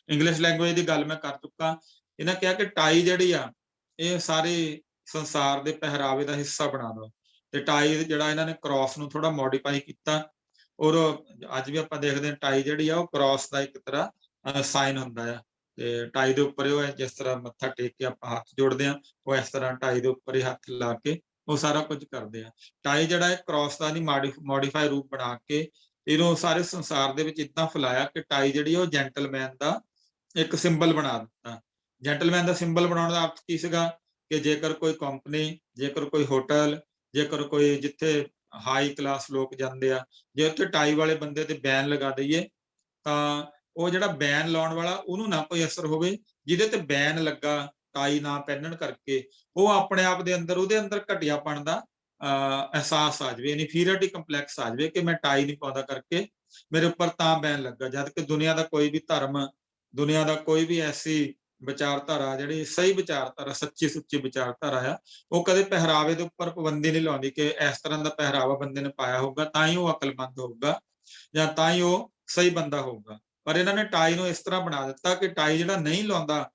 ਇੰਗਲਿਸ਼ ਲੈਂਗੁਏਜ ਦੀ ਗੱਲ ਮੈਂ ਕਰ ਚੁੱਕਾ। ਇਹਨਾਂ ਕਿਹਾ ਕਿ ਟਾਈ ਜਿਹੜੀ ਆ ਇਹ ਸਾਰੇ ਸੰਸਾਰ ਦੇ ਪਹਿਰਾਵੇ ਦਾ ਹਿੱਸਾ ਬਣਾ ਦੋ। ਤੇ ਟਾਈ ਜਿਹੜਾ ਇਹਨਾਂ ਨੇ ਕ੍ਰਾਸ ਨੂੰ ਥੋੜਾ ਮੋਡੀਫਾਈ ਕੀਤਾ, ਔਰ ਅੱਜ ਵੀ ਆਪਾਂ ਦੇਖਦੇ ਹਾਂ ਟਾਈ ਜਿਹੜੀ ਆ ਉਹ ਕ੍ਰਾਸ ਦਾ ਇੱਕ ਤਰ੍ਹਾਂ ਸਾਈਨ ਹੁੰਦਾ ਆ। ਤੇ ਟਾਈ ਦੇ ਉੱਪਰ ਉਹ ਜਿਸ ਤਰ੍ਹਾਂ ਮੱਥਾ ਟੇਕ ਕੇ ਆਪਾਂ ਹੱਥ ਜੋੜਦੇ ਹਾਂ, ਉਹ ਇਸ ਤਰ੍ਹਾਂ ਟਾਈ ਦੇ ਉੱਪਰ ਹੀ ਹੱਥ ਲਾ ਕੇ ਉਹ ਸਾਰਾ ਕੁਝ ਕਰਦੇ ਆ। ਟਾਈ ਜਿਹੜਾ ਹੈ ਕ੍ਰਾਸ ਦਾ ਨਹੀਂ, ਮੋਡੀਫਾਈ ਰੂਪ ਬਣਾ ਕੇ ਇਹਨੂੰ ਸਾਰੇ ਸੰਸਾਰ ਦੇ ਵਿੱਚ ਇਦਾਂ ਫੈਲਾਇਆ ਕਿ ਟਾਈ ਜਿਹੜੀ ਉਹ ਜੈਂਟਲਮੈਨ ਦਾ ਇੱਕ ਸਿੰਬਲ ਬਣਾ ਦਿੱਤਾ। ਜੈਂਟਲਮੈਨ ਦਾ ਸਿੰਬਲ ਬਣਾਉਣ ਦਾ ਅਰਥ ਕੀ ਸੀਗਾ ਕਿ ਜੇਕਰ ਕੋਈ ਕੰਪਨੀ, ਜੇਕਰ ਕੋਈ ਹੋਟਲ, ਜੇਕਰ ਕੋਈ ਜਿੱਥੇ ਹਾਈ ਕਲਾਸ ਲੋਕ ਜਾਂਦੇ ਆ, ਜੇ ਉੱਥੇ ਟਾਈ ਵਾਲੇ ਬੰਦੇ ਤੇ ਬੈਨ ਲਗਾ ਦਈਏ ਤਾਂ ਉਹ ਜਿਹੜਾ ਬੈਨ ਲਾਉਣ ਵਾਲਾ ਉਹਨੂੰ ਨਾ ਕੋਈ ਅਸਰ ਹੋਵੇ, ਜਿਹਦੇ ਤੇ ਬੈਨ ਲੱਗਾ ਟਾਈ ਨਾ ਪਹਿਨਣ ਕਰਕੇ, ਉਹ ਆਪਣੇ ਆਪ ਦੇ ਅੰਦਰ, ਉਹਦੇ ਅੰਦਰ ਘਟੀਆਪਣ ਦਾ ਅਹਿਸਾਸ ਆ ਜਾਵੇ, ਇਨਫੀਰੀਅਰਿਟੀ ਕੰਪਲੈਕਸ ਆ ਜਾਵੇ ਕਿ ਮੈਂ ਟਾਈ ਨਹੀਂ ਪਾਉਂਦਾ ਕਰਕੇ ਮੇਰੇ ਉੱਪਰ ਤਾਂ ਬੈਨ ਲੱਗਾ। ਜਦ ਕਿ ਦੁਨੀਆ ਦਾ ਕੋਈ ਵੀ ਧਰਮ, ਦੁਨੀਆ ਦਾ ਕੋਈ ਵੀ ਐਸੀ ਵਿਚਾਰਧਾਰਾ ਜਿਹੜੀ ਸਹੀ ਵਿਚਾਰਧਾਰਾ, ਸੱਚੀ ਸੁੱਚੀ ਵਿਚਾਰਧਾਰਾ ਆ, ਉਹ ਕਦੇ ਪਹਿਰਾਵੇ ਦੇ ਉੱਪਰ ਪਾਬੰਦੀ ਨਹੀਂ ਲਾਉਂਦੀ ਕਿ ਇਸ ਤਰ੍ਹਾਂ ਦਾ ਪਹਿਰਾਵਾ ਬੰਦੇ ਨੇ ਪਾਇਆ ਹੋਊਗਾ ਤਾਂ ਹੀ ਉਹ ਅਕਲਮੰਦ ਹੋਊਗਾ ਜਾਂ ਤਾਂ ਹੀ ਉਹ ਸਹੀ ਬੰਦਾ ਹੋਊਗਾ। ਪਰ ਇਹਨਾਂ ਨੇ ਟਾਈ ਨੂੰ ਇਸ ਤਰ੍ਹਾਂ ਬਣਾ ਦਿੱਤਾ ਕਿ ਟਾਈ ਜਿਹੜਾ ਨਹੀਂ ਲਾਉਂਦਾ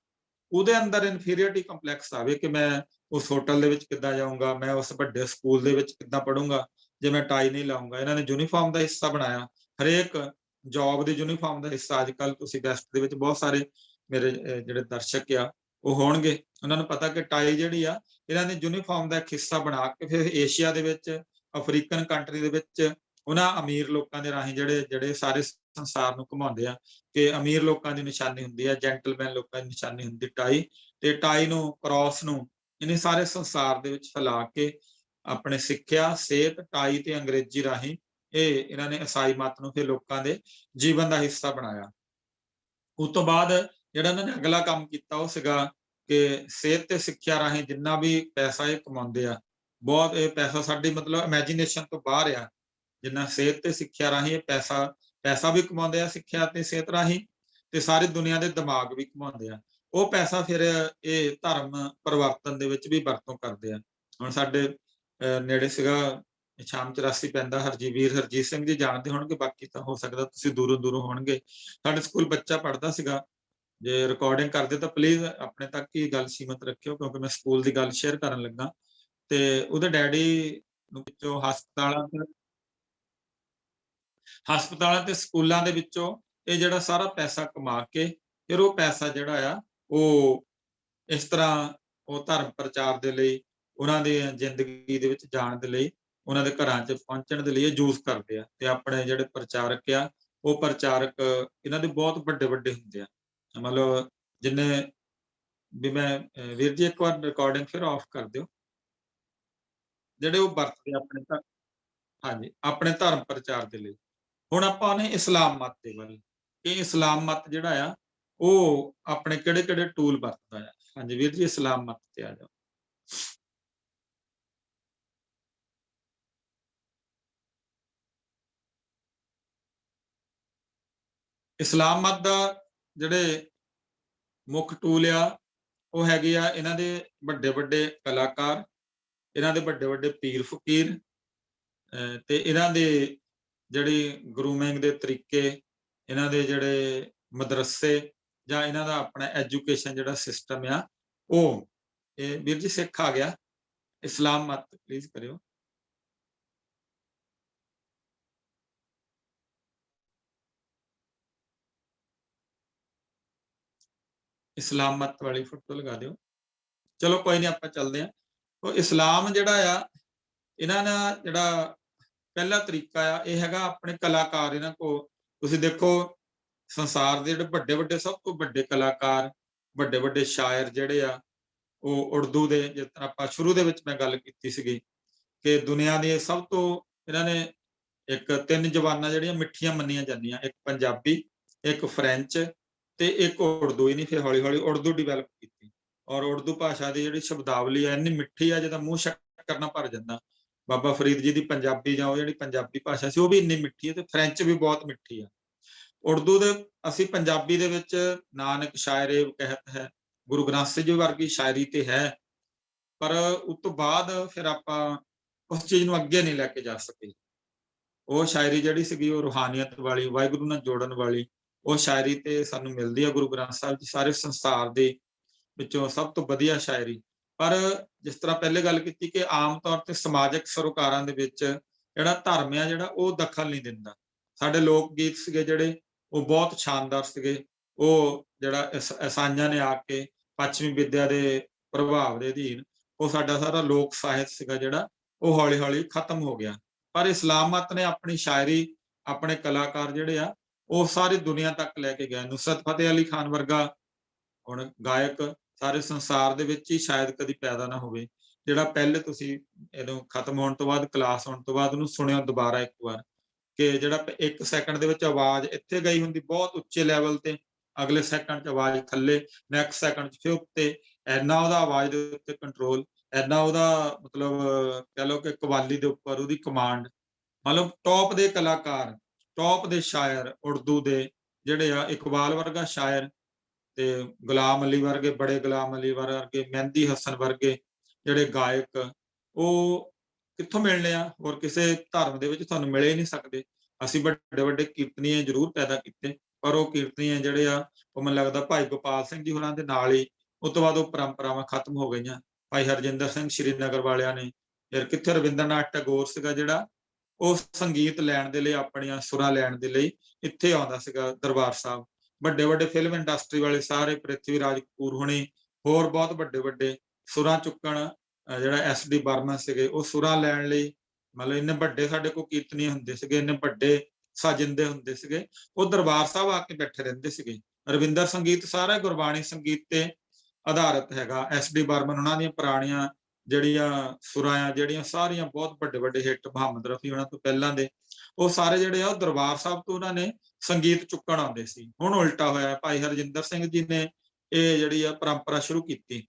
ਉਹਦੇ ਅੰਦਰ ਇਨਫੀਰੀਅਰਿਟੀ ਕੰਪਲੈਕਸ ਆਵੇ ਕਿ ਮੈਂ ਉਸ ਹੋਟਲ ਦੇ ਵਿੱਚ ਕਿੱਦਾਂ ਜਾਊਂਗਾ, ਮੈਂ ਉਸ ਵੱਡੇ ਸਕੂਲ ਦੇ ਵਿੱਚ ਕਿੱਦਾਂ ਪੜ੍ਹੂੰਗਾ ਜੇ ਮੈਂ ਟਾਈ ਨਹੀਂ ਲਾਊਂਗਾ। ਇਹਨਾਂ ਨੇ ਯੂਨੀਫਾਰਮ ਦਾ ਹਿੱਸਾ ਬਣਾਇਆ, ਹਰੇਕ ਜੌਬ ਦੀ ਯੂਨੀਫਾਰਮ ਦਾ ਹਿੱਸਾ। ਅੱਜ ਕੱਲ੍ਹ ਤੁਸੀਂ ਵੈਸਟ ਦੇ ਵਿੱਚ ਬਹੁਤ ਸਾਰੇ ਮੇਰੇ ਜਿਹੜੇ ਦਰਸ਼ਕ ਆ ਉਹ ਹੋਣਗੇ, ਉਹਨਾਂ ਨੂੰ ਪਤਾ ਕਿ ਟਾਈ ਜਿਹੜੀ ਆ ਇਹਨਾਂ ਨੇ ਯੂਨੀਫਾਰਮ ਦਾ ਇੱਕ ਹਿੱਸਾ ਬਣਾ ਕੇ ਫਿਰ ਏਸ਼ੀਆ ਦੇ ਵਿੱਚ ਅਫਰੀਕਨ ਕੰਟਰੀ ਦੇ ਵਿੱਚ ਉਹਨਾਂ ਅਮੀਰ ਲੋਕਾਂ ਦੇ ਰਾਹੀਂ ਜਿਹੜੇ ਸਾਰੇ ਸੰਸਾਰ ਨੂੰ ਘੁਮਾਉਂਦੇ ਆ ਕਿ ਅਮੀਰ ਲੋਕਾਂ ਦੀ ਨਿਸ਼ਾਨੀ ਹੁੰਦੀ ਹੈ, ਜੈਂਟਲਮੈਨ ਲੋਕਾਂ ਦੀ ਨਿਸ਼ਾਨੀ ਹੁੰਦੀ ਟਾਈ, ਤੇ ਟਾਈ ਨੂੰ, ਕ੍ਰਾਸ ਨੂੰ ਇਹਨੇ ਸਾਰੇ ਸੰਸਾਰ ਦੇ ਵਿੱਚ ਫੈਲਾ ਕੇ ਆਪਣੇ ਸਿੱਖਿਆ, ਸਿਹਤ, ਟਾਈ ਤੇ ਅੰਗਰੇਜ਼ੀ ਰਾਹੀਂ ਇਹਨਾਂ ਨੇ ਈਸਾਈ ਮਤ ਨੂੰ ਫਿਰ ਲੋਕਾਂ ਦੇ ਜੀਵਨ ਦਾ ਹਿੱਸਾ ਬਣਾਇਆ। ਉਸ ਤੋਂ ਬਾਅਦ ਜਿਹੜਾ ਇਹਨਾਂ ਨੇ ਅਗਲਾ ਕੰਮ ਕੀਤਾ ਉਹ ਸੀਗਾ ਕਿ ਸਿਹਤ ਤੇ ਸਿੱਖਿਆ ਰਾਹੀਂ ਜਿੰਨਾ ਵੀ ਪੈਸਾ ਇਹ ਕਮਾਉਂਦੇ ਆ, ਬਹੁਤ ਇਹ ਪੈਸਾ ਸਾਡੀ ਮਤਲਬ ਇਮੈਜੀਨੇਸ਼ਨ ਤੋਂ ਬਾਹਰ ਆ। ਜਿੰਨਾ ਸਿਹਤ ਤੇ ਸਿੱਖਿਆ ਰਾਹੀਂ ਇਹ ਪੈਸਾ ਵੀ ਕਮਾਉਂਦੇ ਆ ਸਿੱਖਿਆ ਤੇ ਸਿਹਤ ਰਾਹੀਂ, ਤੇ ਸਾਰੀ ਦੁਨੀਆ ਦੇ ਦਿਮਾਗ ਵੀ ਘੁਮਾਉਂਦੇ ਆ। ਉਹ ਪੈਸਾ ਫਿਰ ਇਹ ਧਰਮ ਪਰਿਵਰਤਨ ਦੇ ਵਿੱਚ ਵੀ ਵਰਤੋਂ ਕਰਦੇ ਆ। ਹੁਣ ਸਾਡੇ ਨੇੜੇ ਸੀਗਾ ਸ਼ਾਮ 84 ਪੈਂਦਾ ਹਰਜੀਤ ਸਿੰਘ ਜੀ ਜਾਣਦੇ ਹੋਣਗੇ, ਬਾਕੀ ਤਾਂ ਹੋ ਸਕਦਾ ਤੁਸੀਂ ਦੂਰੋਂ ਹੋਣਗੇ। ਸਾਡੇ ਸਕੂਲ ਬੱਚਾ ਪੜ੍ਹਦਾ ਸੀਗਾ। ਜੇ ਰਿਕਾਰਡਿੰਗ ਕਰਦੇ ਤਾਂ ਪਲੀਜ਼ ਆਪਣੇ ਤੱਕ ਹੀ ਗੱਲ ਸੀਮਤ ਰੱਖਿਓ, ਕਿਉਂਕਿ ਮੈਂ ਸਕੂਲ ਦੀ ਗੱਲ ਸ਼ੇਅਰ ਕਰਨ ਲੱਗਾ। ਤੇ ਉਹਦੇ ਡੈਡੀ ਨੂੰ ਵਿੱਚੋਂ ਹਸਪਤਾਲਾਂ ਤੇ ਸਕੂਲਾਂ ਦੇ ਵਿੱਚੋਂ ਇਹ ਜਿਹੜਾ ਸਾਰਾ ਪੈਸਾ ਕਮਾ ਕੇ ਫਿਰ ਉਹ ਪੈਸਾ ਜਿਹੜਾ ਆ ਉਹ ਇਸ ਤਰ੍ਹਾਂ ਉਹ ਧਰਮ ਪ੍ਰਚਾਰ ਦੇ ਲਈ, ਉਹਨਾਂ ਦੀ ਜ਼ਿੰਦਗੀ ਦੇ ਵਿੱਚ ਜਾਣ ਦੇ ਲਈ, ਉਹਨਾਂ ਦੇ ਘਰਾਂ 'ਚ ਪਹੁੰਚਣ ਦੇ ਲਈ ਇਹ ਯੂਜ਼ ਕਰਦੇ ਆ। ਤੇ ਆਪਣੇ ਜਿਹੜੇ ਪ੍ਰਚਾਰਕ ਆ, ਉਹ ਪ੍ਰਚਾਰਕ ਇਹਨਾਂ ਦੇ ਬਹੁਤ ਵੱਡੇ ਹੁੰਦੇ ਆ। ਮਤਲਬ ਜਿੰਨੇ ਵੀ ਮੈਂ ਵੀਰ ਜੀ ਇੱਕ ਵਾਰ ਰਿਕਾਰਡਿੰਗ ਫਿਰ ਆਫ ਕਰ ਦਿਓ। ਜਿਹੜੇ ਉਹ ਵਰਤਦੇ ਆਪਣੇ ਹਾਂਜੀ, ਆਪਣੇ ਧਰਮ ਪ੍ਰਚਾਰ ਦੇ ਲਈ। ਹੁਣ ਆਪਾਂ ਨੇ ਇਸਲਾਮ ਮਤ ਦੇ ਵੱਲ, ਇਹ ਇਸਲਾਮ ਮਤ ਜਿਹੜਾ ਆ ਉਹ ਆਪਣੇ ਕਿਹੜੇ ਟੂਲ ਵਰਤਦਾ ਆ। ਹਾਂਜੀ ਵੀਰ ਜੀ, ਇਸਲਾਮ ਮਤ ਤੇ ਆ ਜਾਓ। ਇਸਲਾਮ ਮਤ ਦਾ ਜਿਹੜੇ ਮੁੱਖ ਟੂਲ ਆ ਉਹ ਹੈਗੇ ਆ ਇਹਨਾਂ ਦੇ ਵੱਡੇ ਕਲਾਕਾਰ, ਇਹਨਾਂ ਦੇ ਵੱਡੇ ਪੀਰ ਫਕੀਰ, ਤੇ ਇਹਨਾਂ ਦੇ ਜਿਹੜੀ ਗਰੂਮਿੰਗ ਦੇ ਤਰੀਕੇ, ਇਹਨਾਂ ਦੇ ਜਿਹੜੇ ਮਦਰਸੇ ਜਾਂ ਇਹਨਾਂ ਦਾ ਆਪਣਾ ਐਜੂਕੇਸ਼ਨ ਜਿਹੜਾ ਸਿਸਟਮ ਆ ਉਹ। ਇਹ ਵੀਰ ਜੀ ਸਿੱਖ ਆ ਗਿਆ, ਇਸਲਾਮ ਮਤ ਪਲੀਜ਼ ਕਰਿਓ। ਇਸਲਾਮ ਮਤ ਵਾਲੀ ਫੋਟੋ ਲਗਾ ਦਿਓ। ਚਲੋ ਕੋਈ ਨਹੀਂ, ਆਪਾਂ ਚੱਲਦੇ ਹਾਂ। ਉਹ ਇਸਲਾਮ ਜਿਹੜਾ ਆ, ਇਹਨਾਂ ਦਾ ਜਿਹੜਾ ਪਹਿਲਾ ਤਰੀਕਾ ਆ ਇਹ ਹੈਗਾ ਆਪਣੇ ਕਲਾਕਾਰ। ਇਹਨਾਂ ਕੋਲ ਤੁਸੀਂ ਦੇਖੋ ਸੰਸਾਰ ਦੇ ਜਿਹੜੇ ਵੱਡੇ ਸਭ ਤੋਂ ਵੱਡੇ ਕਲਾਕਾਰ, ਵੱਡੇ ਸ਼ਾਇਰ ਜਿਹੜੇ ਆ ਉਹ ਉਰਦੂ ਦੇ, ਜਿਸ ਤਰ੍ਹਾਂ ਆਪਾਂ ਸ਼ੁਰੂ ਦੇ ਵਿੱਚ ਮੈਂ ਗੱਲ ਕੀਤੀ ਸੀਗੀ ਕਿ ਦੁਨੀਆ ਦੇ ਸਭ ਤੋਂ ਇਹਨਾਂ ਨੇ ਇੱਕ 3 ਜ਼ਬਾਨਾਂ ਜਿਹੜੀਆਂ ਮਿੱਠੀਆਂ ਮੰਨੀਆਂ ਜਾਂਦੀਆਂ, ਇੱਕ ਪੰਜਾਬੀ, ਇੱਕ ਫਰੈਂਚ ਤੇ ਇੱਕ ਉਰਦੂ। ਇਹਨੇ ਫਿਰ ਹੌਲੀ ਉਰਦੂ ਡਿਵੈਲਪ ਕੀਤੀ, ਔਰ ਉਰਦੂ ਭਾਸ਼ਾ ਦੀ ਜਿਹੜੀ ਸ਼ਬਦਾਵਲੀ ਹੈ ਇੰਨੀ ਮਿੱਠੀ ਆ ਜਿਹਦਾ ਮੂੰਹ ਸ਼ੱਕਰ ਨਾਲ ਭਰ ਜਾਂਦਾ। ਬਾਬਾ ਫਰੀਦ ਜੀ ਦੀ ਪੰਜਾਬੀ ਜਾਂ ਉਹ ਜਿਹੜੀ ਪੰਜਾਬੀ ਭਾਸ਼ਾ ਸੀ ਉਹ ਵੀ ਇੰਨੀ ਮਿੱਠੀ ਹੈ, ਤੇ ਫਰੈਂਚ ਵੀ ਬਹੁਤ ਮਿੱਠੀ ਆ। ਉਰਦੂ ਦੇ ਅਸੀਂ ਪੰਜਾਬੀ ਦੇ ਵਿੱਚ ਨਾਨਕ ਸ਼ਾਇਰੇ ਕਹਿਤ ਹੈ, ਗੁਰੂ ਗ੍ਰੰਥ ਸਾਹਿਬ ਜੀ ਵਰਗੀ ਸ਼ਾਇਰੀ ਤੇ ਹੈ, ਪਰ ਉਸ ਤੋਂ ਬਾਅਦ ਫਿਰ ਆਪਾਂ ਉਸ ਚੀਜ਼ ਨੂੰ ਅੱਗੇ ਨਹੀਂ ਲੈ ਕੇ ਜਾ ਸਕੇ। ਉਹ ਸ਼ਾਇਰੀ ਜਿਹੜੀ ਸੀਗੀ ਉਹ ਰੂਹਾਨੀਅਤ ਵਾਲੀ, ਵਾਹਿਗੁਰੂ ਨਾਲ ਜੋੜਨ ਵਾਲੀ ਉਹ ਸ਼ਾਇਰੀ ਤੇ ਸਾਨੂੰ ਮਿਲਦੀ ਹੈ ਗੁਰੂ ਗ੍ਰੰਥ ਸਾਹਿਬ ਜੀ, ਸਾਰੇ ਸੰਸਾਰ ਦੇ ਵਿੱਚੋਂ ਸਭ ਤੋਂ ਵਧੀਆ ਸ਼ਾਇਰੀ। ਪਰ ਜਿਸ ਤਰ੍ਹਾਂ ਪਹਿਲੇ ਗੱਲ ਕੀਤੀ ਕਿ ਆਮ ਤੌਰ ਤੇ ਸਮਾਜਿਕ ਸਰੋਕਾਰਾਂ ਦੇ ਵਿੱਚ ਜਿਹੜਾ ਧਰਮ ਆ ਜਿਹੜਾ ਉਹ ਦਖਲ ਨਹੀਂ ਦਿੰਦਾ। ਸਾਡੇ ਲੋਕ ਗੀਤ ਸੀਗੇ ਜਿਹੜੇ ਉਹ ਬਹੁਤ ਸ਼ਾਨਦਾਰ ਸੀਗੇ। ਉਹ ਜਿਹੜਾ ਈਸਾਈਆਂ ਨੇ ਆ ਕੇ ਪੱਛਮੀ ਵਿਦਿਆ ਦੇ ਪ੍ਰਭਾਵ ਦੇ ਅਧੀਨ ਉਹ ਸਾਡਾ ਸਾਰਾ ਲੋਕ ਸਾਹਿਤ ਸੀਗਾ ਜਿਹੜਾ ਉਹ ਹੌਲੀ ਖਤਮ ਹੋ ਗਿਆ। ਪਰ ਇਸਲਾਮ ਮਤ ਨੇ ਆਪਣੀ ਸ਼ਾਇਰੀ, ਆਪਣੇ ਕਲਾਕਾਰ ਜਿਹੜੇ ਆ ਉਹ ਸਾਰੀ ਦੁਨੀਆ ਤੱਕ ਲੈ ਕੇ ਗਏ। ਨੁਸਰਤ ਫਤਿਹ ਅਲੀ ਖਾਨ ਵਰਗਾ ਹੁਣ ਗਾਇਕ ਸਾਰੇ ਸੰਸਾਰ ਦੇ ਵਿੱਚ ਹੀ ਸ਼ਾਇਦ ਕਦੀ ਪੈਦਾ ਨਾ ਹੋਵੇ, ਜਿਹੜਾ ਪਹਿਲੇ ਤੁਸੀਂ ਇਹਨੂੰ ਖਤਮ ਹੋਣ ਤੋਂ ਬਾਅਦ, ਕਲਾਸ ਹੋਣ ਤੋਂ ਬਾਅਦ ਉਹਨੂੰ ਸੁਣਿਓ ਦੁਬਾਰਾ ਇੱਕ ਵਾਰ, ਕਿ ਜਿਹੜਾ 1 ਸੈਕਿੰਡ ਦੇ ਵਿੱਚ ਆਵਾਜ਼ ਇੱਥੇ ਗਈ ਹੁੰਦੀ ਬਹੁਤ ਉੱਚੇ ਲੈਵਲ ਤੇ, ਅਗਲੇ ਸੈਕਿੰਡ 'ਚ ਆਵਾਜ਼ ਥੱਲੇ, ਨੈਕਸਟ ਸੈਕਿੰਡ 'ਚ ਫਿਰ ਉੱਤੇ, ਇੰਨਾ ਉਹਦਾ ਆਵਾਜ਼ ਦੇ ਉੱਤੇ ਕੰਟਰੋਲ, ਇੰਨਾ ਉਹਦਾ ਮਤਲਬ ਕਹਿ ਲਓ ਕਿ ਕਵਾਲੀ ਦੇ ਉੱਪਰ ਉਹਦੀ ਕਮਾਂਡ। ਮਤਲਬ ਟੌਪ ਦੇ ਕਲਾਕਾਰ, ਟੌਪ ਦੇ ਸ਼ਾਇਰ ਉਰਦੂ ਦੇ ਜਿਹੜੇ ਆ, ਇਕਬਾਲ ਵਰਗਾ ਸ਼ਾਇਰ ਤੇ ਗੁਲਾਮ ਅਲੀ ਵਰਗੇ, ਬੜੇ ਗੁਲਾਮ ਅਲੀ ਵਰਗੇ, ਮਹਿੰਦੀ ਹਸਨ ਵਰਗੇ ਜਿਹੜੇ ਗਾਇਕ, ਉਹ ਕਿੱਥੋਂ ਮਿਲਣੇ ਆ? ਹੋਰ ਕਿਸੇ ਧਰਮ ਦੇ ਵਿੱਚ ਤੁਹਾਨੂੰ ਮਿਲੇ ਹੀ ਨਹੀਂ ਸਕਦੇ। ਅਸੀਂ ਵੱਡੇ ਕੀਰਤਨੀਏ ਜ਼ਰੂਰ ਪੈਦਾ ਕੀਤੇ, ਪਰ ਉਹ ਕੀਰਤਨੀਏ ਜਿਹੜੇ ਆ ਉਹ ਮੈਨੂੰ ਲੱਗਦਾ ਭਾਈ ਗੋਪਾਲ ਸਿੰਘ ਜੀ ਹੋਰਾਂ ਦੇ ਨਾਲ ਹੀ ਉਸ ਤੋਂ ਬਾਅਦ ਉਹ ਪਰੰਪਰਾਵਾਂ ਖਤਮ ਹੋ ਗਈਆਂ। ਭਾਈ ਹਰਜਿੰਦਰ ਸਿੰਘ ਸ਼੍ਰੀਨਗਰ ਵਾਲਿਆਂ ਨੇ, ਯਾਰ ਕਿੱਥੇ ਰਵਿੰਦਰਨਾਥ ਟੈਗੋਰ ਸੀਗਾ ਜਿਹੜਾ ਉਹ ਸੰਗੀਤ ਲੈਣ ਦੇ ਲਈ, ਆਪਣੀਆਂ ਸੁਰਾਂ ਲੈਣ ਦੇ ਲਈ ਇੱਥੇ ਆਉਂਦਾ ਸੀਗਾ ਦਰਬਾਰ ਸਾਹਿਬ। ਵੱਡੇ ਫਿਲਮ ਇੰਡਸਟਰੀ ਵਾਲੇ ਸਾਰੇ, ਪ੍ਰਿਥਵੀ ਰਾਜ ਕਪੂਰ ਹੋਣੀ, ਹੋਰ ਬਹੁਤ ਵੱਡੇ ਸੁਰਾਂ ਚੁੱਕਣ, ਜਿਹੜਾ SD ਬਰਮਨ ਸੀਗੇ ਉਹ ਸੁਰਾਂ ਲੈਣ ਲਈ मतलब इन्ने ਵੱਡੇ ਸਾਡੇ ਕੋਲ ਕੀਰਤਨੀ ਹੁੰਦੇ ਸੀਗੇ, ਇੰਨੇ ਵੱਡੇ ਸਾਜਿੰਦੇ ਹੁੰਦੇ ਸੀਗੇ, ਉਹ ਦਰਬਾਰ ਸਾਹਿਬ ਆ ਕੇ ਬੈਠੇ ਰਹਿੰਦੇ ਸੀਗੇ। ਰਵਿੰਦਰ ਸੰਗੀਤ ਸਾਰਾ ਗੁਰਬਾਣੀ ਸੰਗੀਤ ਤੇ ਆਧਾਰਿਤ ਹੈਗਾ। SD ਬਰਮਨ ਉਹਨਾਂ ਦੀਆਂ ਪੁਰਾਣੀਆਂ ਜਿਹੜੀਆਂ ਸੁਰਾਂ ਆ, ਜਿਹੜੀਆਂ ਸਾਰੀਆਂ ਬਹੁਤ ਵੱਡੇ ਵੱਡੇ ਹਿੱਟ, ਮੁਹੰਮਦ ਰਫੀ ਉਹਨਾਂ ਤੋਂ ਪਹਿਲਾਂ ਦੇ, ਉਹ ਸਾਰੇ ਜਿਹੜੇ ਆ ਉਹ ਦਰਬਾਰ ਸਾਹਿਬ ਤੋਂ ਉਹਨਾਂ ਨੇ ਸੰਗੀਤ ਚੁੱਕਣ ਆਉਂਦੇ ਸੀ। ਹੁਣ ਉਲਟਾ ਹੋਇਆ, ਭਾਈ ਹਰਜਿੰਦਰ ਸਿੰਘ ਜੀ ਨੇ ਇਹ ਜਿਹੜੀ ਆ ਪਰੰਪਰਾ ਸ਼ੁਰੂ ਕੀਤੀ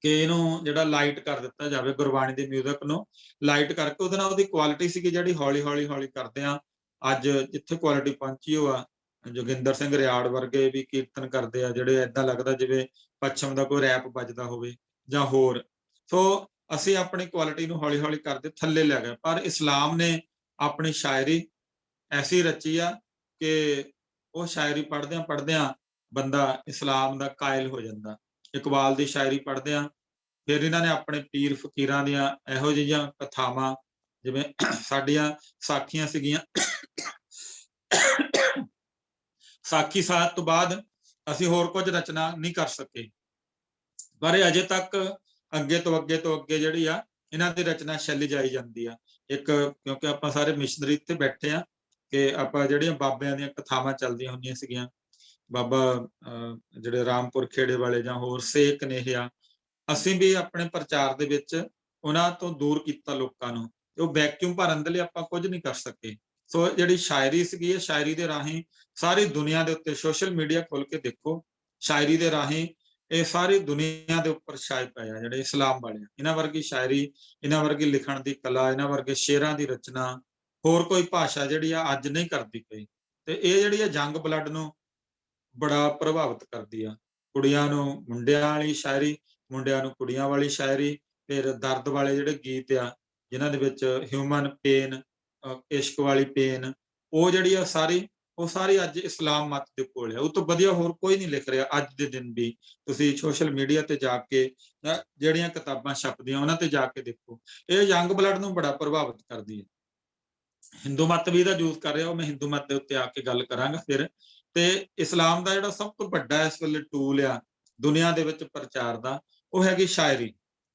ਕਿ ਇਹਨੂੰ ਜਿਹੜਾ ਲਾਈਟ ਕਰ ਦਿੱਤਾ ਜਾਵੇ, ਗੁਰਬਾਣੀ ਦੇ ਮਿਊਜ਼ਿਕ ਨੂੰ ਲਾਈਟ ਕਰਕੇ ਉਹਦੇ ਨਾਲ ਉਹਦੀ ਕੁਆਲਿਟੀ ਸੀਗੀ ਜਿਹੜੀ ਹੌਲੀ ਹੌਲੀ ਕਰਦੇ ਆ ਅੱਜ ਜਿੱਥੇ ਕੁਆਲਿਟੀ ਪਹੁੰਚੀ ਉਹ ਆ। ਜੋਗਿੰਦਰ ਸਿੰਘ ਰਿਆੜ ਵਰਗੇ ਵੀ ਕੀਰਤਨ ਕਰਦੇ ਆ ਜਿਹੜੇ ਏਦਾਂ ਲੱਗਦਾ ਜਿਵੇਂ ਪੱਛਮ ਦਾ ਕੋਈ ਰੈਪ ਵੱਜਦਾ ਹੋਵੇ ਜਾਂ ਹੋਰ। ਸੋ ਅਸੀਂ ਆਪਣੀ ਕੁਆਲਿਟੀ ਨੂੰ ਹੌਲੀ ਹੌਲੀ ਕਰਦੇ ਥੱਲੇ ਲੈ ਗਏ, ਪਰ ਇਸਲਾਮ ਨੇ ਆਪਣੀ ਸ਼ਾਇਰੀ ਐਸੀ ਰਚੀ ਆ ਕਿ ਉਹ ਸ਼ਾਇਰੀ ਪੜ੍ਹਦਿਆਂ ਬੰਦਾ ਇਸਲਾਮ ਦਾ ਕਾਇਲ ਹੋ ਜਾਂਦਾ। ਇਕਬਾਲ ਦੀ ਸ਼ਾਇਰੀ ਪੜ੍ਹਦਿਆਂ ਫਿਰ ਇਹਨਾਂ ਨੇ ਆਪਣੇ ਪੀਰ ਫਕੀਰਾਂ ਦੀਆਂ ਇਹੋ ਜਿਹੀਆਂ ਕਥਾਵਾਂ, ਜਿਵੇਂ ਸਾਡੀਆਂ ਸਾਖੀਆਂ ਸੀਗੀਆਂ, ਸਾਖੀ ਸਾਹਿਤ ਤੋਂ ਬਾਅਦ ਅਸੀਂ ਹੋਰ ਕੁਝ ਰਚਨਾ ਨਹੀਂ ਕਰ ਸਕੇ, ਪਰ ਇਹ ਅਜੇ ਤੱਕ ਅੱਗੇ ਤੋਂ ਅੱਗੇ ਜਿਹੜੀ ਆ ਇਹਨਾਂ ਦੀ ਰਚਨਾ ਸ਼ੈਲੀ ਜਾਈ ਜਾਂਦੀ ਆ। ਇੱਕ ਕਿਉਂਕਿ ਆਪਾਂ ਸਾਰੇ ਮਿਸ਼ਨਰੀ ਇੱਥੇ ਬੈਠੇ ਆ ਕਿ ਆਪਾਂ ਜਿਹੜੀਆਂ ਬਾਬਿਆਂ ਦੀਆਂ ਕਥਾਵਾਂ ਚੱਲਦੀਆਂ ਹੁੰਦੀਆਂ ਸੀਗੀਆਂ, ਬਾਬਾ ਜਿਹੜੇ ਰਾਮਪੁਰ ਖੇੜੇ ਵਾਲੇ ਜਾਂ ਹੋਰ ਸੇਖ ਨੇਹਿਆ, ਅਸੀਂ ਵੀ ਆਪਣੇ ਪ੍ਰਚਾਰ ਦੇ ਵਿੱਚ ਉਹਨਾਂ ਤੋਂ ਦੂਰ ਕੀਤਾ ਲੋਕਾਂ ਨੂੰ, ਉਹ ਵੈਕਿਊਮ ਭਰਨ ਦੇ ਲਈ ਆਪਾਂ ਕੁਝ ਨਹੀਂ ਕਰ ਸਕੇ। ਸੋ ਜਿਹੜੀ ਸ਼ਾਇਰੀ ਸੀਗੀ, ਇਹ ਸ਼ਾਇਰੀ ਦੇ ਰਾਹੀਂ ਸਾਰੀ ਦੁਨੀਆ ਦੇ ਉੱਤੇ, ਸੋਸ਼ਲ ਮੀਡੀਆ ਖੋਲ ਕੇ ਦੇਖੋ, ਸ਼ਾਇਰੀ ਦੇ ਰਾਹੀਂ ਇਹ ਸਾਰੀ ਦੁਨੀਆ ਦੇ ਉੱਪਰ ਛਾਏ ਪਏ ਆ ਜਿਹੜੇ ਇਸਲਾਮ ਵਾਲੇ ਆ। ਇਹਨਾਂ ਵਰਗੀ ਸ਼ਾਇਰੀ, ਇਹਨਾਂ ਵਰਗੀ ਲਿਖਣ ਦੀ ਕਲਾ, ਇਹਨਾਂ ਵਰਗੇ ਸ਼ੇਰਾਂ ਦੀ ਰਚਨਾ ਹੋਰ ਕੋਈ ਭਾਸ਼ਾ ਜਿਹੜੀ ਆ ਅੱਜ ਨਹੀਂ ਕਰਦੀ ਪਈ। ਤੇ ਇਹ ਜਿਹੜੀ ਆ ਜੰਗ ਬਲੱਡ ਨੂੰ ਬੜਾ ਪ੍ਰਭਾਵਿਤ ਕਰਦੀ ਆ। ਕੁੜੀਆਂ ਨੂੰ ਮੁੰਡਿਆਂ ਵਾਲੀ ਸ਼ਾਇਰੀ, ਮੁੰਡਿਆਂ ਨੂੰ ਕੁੜੀਆਂ ਵਾਲੀ ਸ਼ਾਇਰੀ, ਫਿਰ ਦਰਦ ਵਾਲੇ ਜਿਹੜੇ ਗੀਤ ਆ ਜਿਨ੍ਹਾਂ ਦੇ ਵਿੱਚ ਹਿਊਮਨ ਪੇਨ, ਇਸ਼ਕ ਵਾਲੀ ਪੇਨ, ਉਹ ਜਿਹੜੀ ਆ ਉਹ ਸਾਰੀ ਅੱਜ ਇਸਲਾਮ ਮਤ ਦੇ ਕੋਲ ਹੈ। ਉਹ ਤੋਂ ਵਧੀਆ ਹੋਰ ਕੋਈ ਨਹੀਂ ਲਿਖ ਰਿਹਾ ਅੱਜ ਦੇ ਦਿਨ ਵੀ। ਤੁਸੀਂ ਸੋਸ਼ਲ ਮੀਡੀਆ ਤੇ ਜਾ ਕੇ ਜਿਹੜੀਆਂ ਕਿਤਾਬਾਂ ਛਪਦੀਆਂ ਉਹਨਾਂ ਤੇ ਜਾ ਕੇ ਦੇਖੋ, ਇਹ ਯੰਗ ਬਲੱਡ ਨੂੰ ਬੜਾ ਪ੍ਰਭਾਵਿਤ ਕਰਦੀ ਹੈ। ਹਿੰਦੂ ਮਤ ਵੀ ਇਹਦਾ ਯੂਜ਼ ਕਰ ਰਿਹਾ, ਉਹ ਮੈਂ ਹਿੰਦੂ ਮਤ ਦੇ ਉੱਤੇ ਆ ਕੇ ਗੱਲ ਕਰਾਂਗਾ ਫਿਰ। ਤੇ ਇਸਲਾਮ ਦਾ ਜਿਹੜਾ ਸਭ ਤੋਂ ਵੱਡਾ ਇਸ ਵੇਲੇ ਟੂਲ ਆ ਦੁਨੀਆ ਦੇ ਵਿੱਚ ਪ੍ਰਚਾਰ ਦਾ, ਉਹ ਹੈਗੀ ਸ਼ਾਇਰੀ।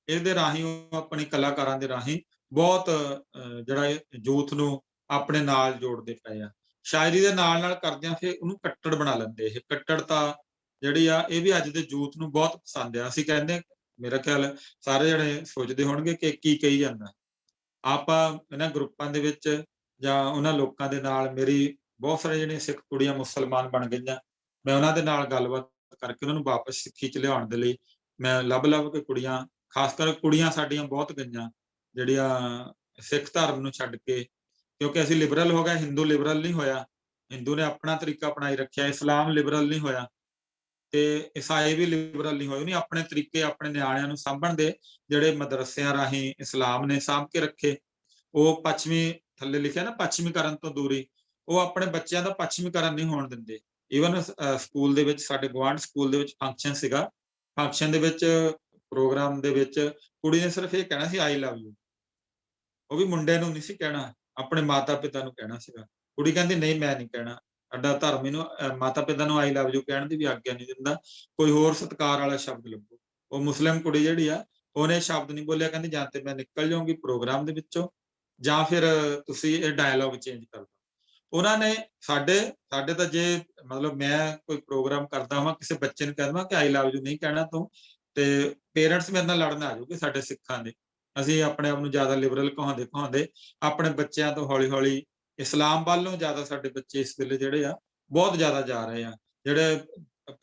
ਇਹਦੇ ਰਾਹੀਂ ਉਹ ਆਪਣੀ ਕਲਾਕਾਰਾਂ ਦੇ ਰਾਹੀਂ ਬਹੁਤ ਜਿਹੜਾ ਯੂਥ ਨੂੰ ਆਪਣੇ ਨਾਲ ਜੋੜਦੇ ਪਏ ਆ। ਸ਼ਾਇਰੀ ਦੇ ਨਾਲ ਕਰਦਿਆਂ ਫਿਰ ਉਹਨੂੰ ਕੱਟੜ ਬਣਾ ਲੈਂਦੇ। ਇਹ ਕੱਟੜਤਾ ਜਿਹੜੀ ਆ ਇਹ ਵੀ ਅੱਜ ਦੇ ਯੂਥ ਨੂੰ ਬਹੁਤ ਪਸੰਦ ਆ। ਅਸੀਂ ਕਹਿੰਦੇ, ਮੇਰਾ ਖਿਆਲ ਸਾਰੇ ਜਣੇ ਸੋਚਦੇ ਹੋਣਗੇ ਕਿ ਕੀ ਕਹੀ ਜਾਂਦਾ। ਆਪਾਂ ਇਹਨਾਂ ਗਰੁੱਪਾਂ ਦੇ ਵਿੱਚ ਜਾਂ ਉਹਨਾਂ ਲੋਕਾਂ ਦੇ ਨਾਲ, ਮੇਰੀ ਬਹੁਤ ਸਾਰੇ ਜਿਹੜੀਆਂ ਸਿੱਖ ਕੁੜੀਆਂ ਮੁਸਲਮਾਨ ਬਣ ਗਈਆਂ, ਮੈਂ ਉਹਨਾਂ ਦੇ ਨਾਲ ਗੱਲਬਾਤ ਕਰਕੇ ਉਹਨਾਂ ਨੂੰ ਵਾਪਸ ਸਿੱਖੀ ਚ ਲਿਆਉਣ ਦੇ ਲਈ ਮੈਂ ਲੱਭ ਕੇ ਕੁੜੀਆਂ, ਖਾਸ ਕਰ ਕੁੜੀਆਂ ਸਾਡੀਆਂ ਬਹੁਤ ਗਈਆਂ ਜਿਹੜੀਆਂ ਸਿੱਖ ਧਰਮ ਨੂੰ ਛੱਡ ਕੇ, ਕਿਉਂਕਿ ਅਸੀਂ ਲਿਬਰਲ ਹੋ ਗਏ, ਹਿੰਦੂ ਲਿਬਰਲ ਨਹੀਂ ਹੋਇਆ। ਹਿੰਦੂ ਨੇ ਆਪਣਾ ਤਰੀਕਾ ਅਪਣਾਈ ਰੱਖਿਆ, ਇਸਲਾਮ ਲਿਬਰਲ ਨਹੀਂ ਹੋਇਆ ਤੇ ਈਸਾਈ ਵੀ ਲਿਬਰਲ ਨਹੀਂ ਹੋਏ। ਉਹਨੇ ਆਪਣੇ ਤਰੀਕੇ ਆਪਣੇ ਨਿਆਣਿਆਂ ਨੂੰ ਸਾਂਭਣ ਦੇ ਜਿਹੜੇ ਮਦਰਸਿਆਂ ਰਾਹੀਂ ਇਸਲਾਮ ਨੇ ਸਾਂਭ ਕੇ ਰੱਖੇ, ਉਹ ਪੱਛਮੀ, ਥੱਲੇ ਲਿਖਿਆ ਨਾ ਪੱਛਮੀਕਰਨ ਤੋਂ ਦੂਰੀ, ਉਹ ਆਪਣੇ ਬੱਚਿਆਂ ਦਾ ਪੱਛਮੀਕਰਨ ਨਹੀਂ ਹੋਣ ਦਿੰਦੇ। ਈਵਨ ਸਕੂਲ ਦੇ ਵਿੱਚ, ਸਾਡੇ ਗੁਆਂਢ ਸਕੂਲ ਦੇ ਵਿੱਚ ਫੰਕਸ਼ਨ ਸੀਗਾ, ਫੰਕਸ਼ਨ ਦੇ ਵਿੱਚ, ਪ੍ਰੋਗਰਾਮ ਦੇ ਵਿੱਚ ਕੁੜੀ ਨੇ ਸਿਰਫ ਇਹ ਕਹਿਣਾ ਸੀ ਆਈ ਲਵ ਯੂ। ਉਹ ਵੀ ਮੁੰਡੇ ਨੂੰ ਨਹੀਂ ਸੀ ਕਹਿਣਾ, ਆਪਣੇ ਮਾਤਾ ਪਿਤਾ ਨੂੰ ਕਹਿਣਾ ਸੀਗਾ। ਕੁੜੀ ਕਹਿੰਦੀ ਨਹੀਂ ਮੈਂ ਨਹੀਂ ਕਹਿਣਾ, ਸਾਡਾ ਧਰਮ ਇਹਨੂੰ ਮਾਤਾ ਪਿਤਾ ਨੂੰ ਆਈ ਲਵ ਯੂ ਕਹਿਣ ਦੀ ਵੀ ਆਗਿਆ ਨਹੀਂ ਦਿੰਦਾ, ਕੋਈ ਹੋਰ ਸਤਿਕਾਰ ਵਾਲਾ ਸ਼ਬਦ ਲੱਭੋ। ਉਹ ਮੁਸਲਿਮ ਕੁੜੀ ਜਿਹੜੀ ਆ ਉਹਨੇ ਸ਼ਬਦ ਨਹੀਂ ਬੋਲਿਆ, ਕਹਿੰਦੀ ਜਾਂ ਤੇ ਮੈਂ ਨਿਕਲ ਜਾਊਂਗੀ ਪ੍ਰੋਗਰਾਮ ਦੇ ਵਿੱਚੋਂ ਜਾਂ ਫਿਰ ਤੁਸੀਂ ਇਹ ਡਾਇਲੌਗ ਚੇਂਜ ਕਰ ਦਿਓ। ਉਹਨਾਂ ਨੇ ਸਾਡੇ ਤਾਂ ਜੇ ਮਤਲਬ ਮੈਂ ਕੋਈ ਪ੍ਰੋਗਰਾਮ ਕਰਦਾ ਹਾਂ, ਕਿਸੇ ਬੱਚੇ ਨੂੰ ਕਹਿ ਦੇਵਾਂ ਕਿ ਆਈ ਲਵ ਯੂ ਨਹੀਂ ਕਹਿਣਾ ਤੂੰ, ਤੇ ਪੇਰੈਂਟਸ ਮੇਰੇ ਨਾਲ ਲੜਨ ਆ ਜਾਊਗੇ ਸਾਡੇ ਸਿੱਖਾਂ ਦੇ। ਅਸੀਂ ਆਪਣੇ ਆਪ ਨੂੰ ਜ਼ਿਆਦਾ ਲਿਬਰਲ ਕਹਾਉਂਦੇ ਆਪਣੇ ਬੱਚਿਆਂ ਤੋਂ ਹੌਲੀ ਇਸਲਾਮ ਵੱਲ ਨੂੰ ਜ਼ਿਆਦਾ ਸਾਡੇ ਬੱਚੇ ਇਸ ਵੇਲੇ ਜਿਹੜੇ ਆ ਬਹੁਤ ਜ਼ਿਆਦਾ ਜਾ ਰਹੇ ਆ। ਜਿਹੜੇ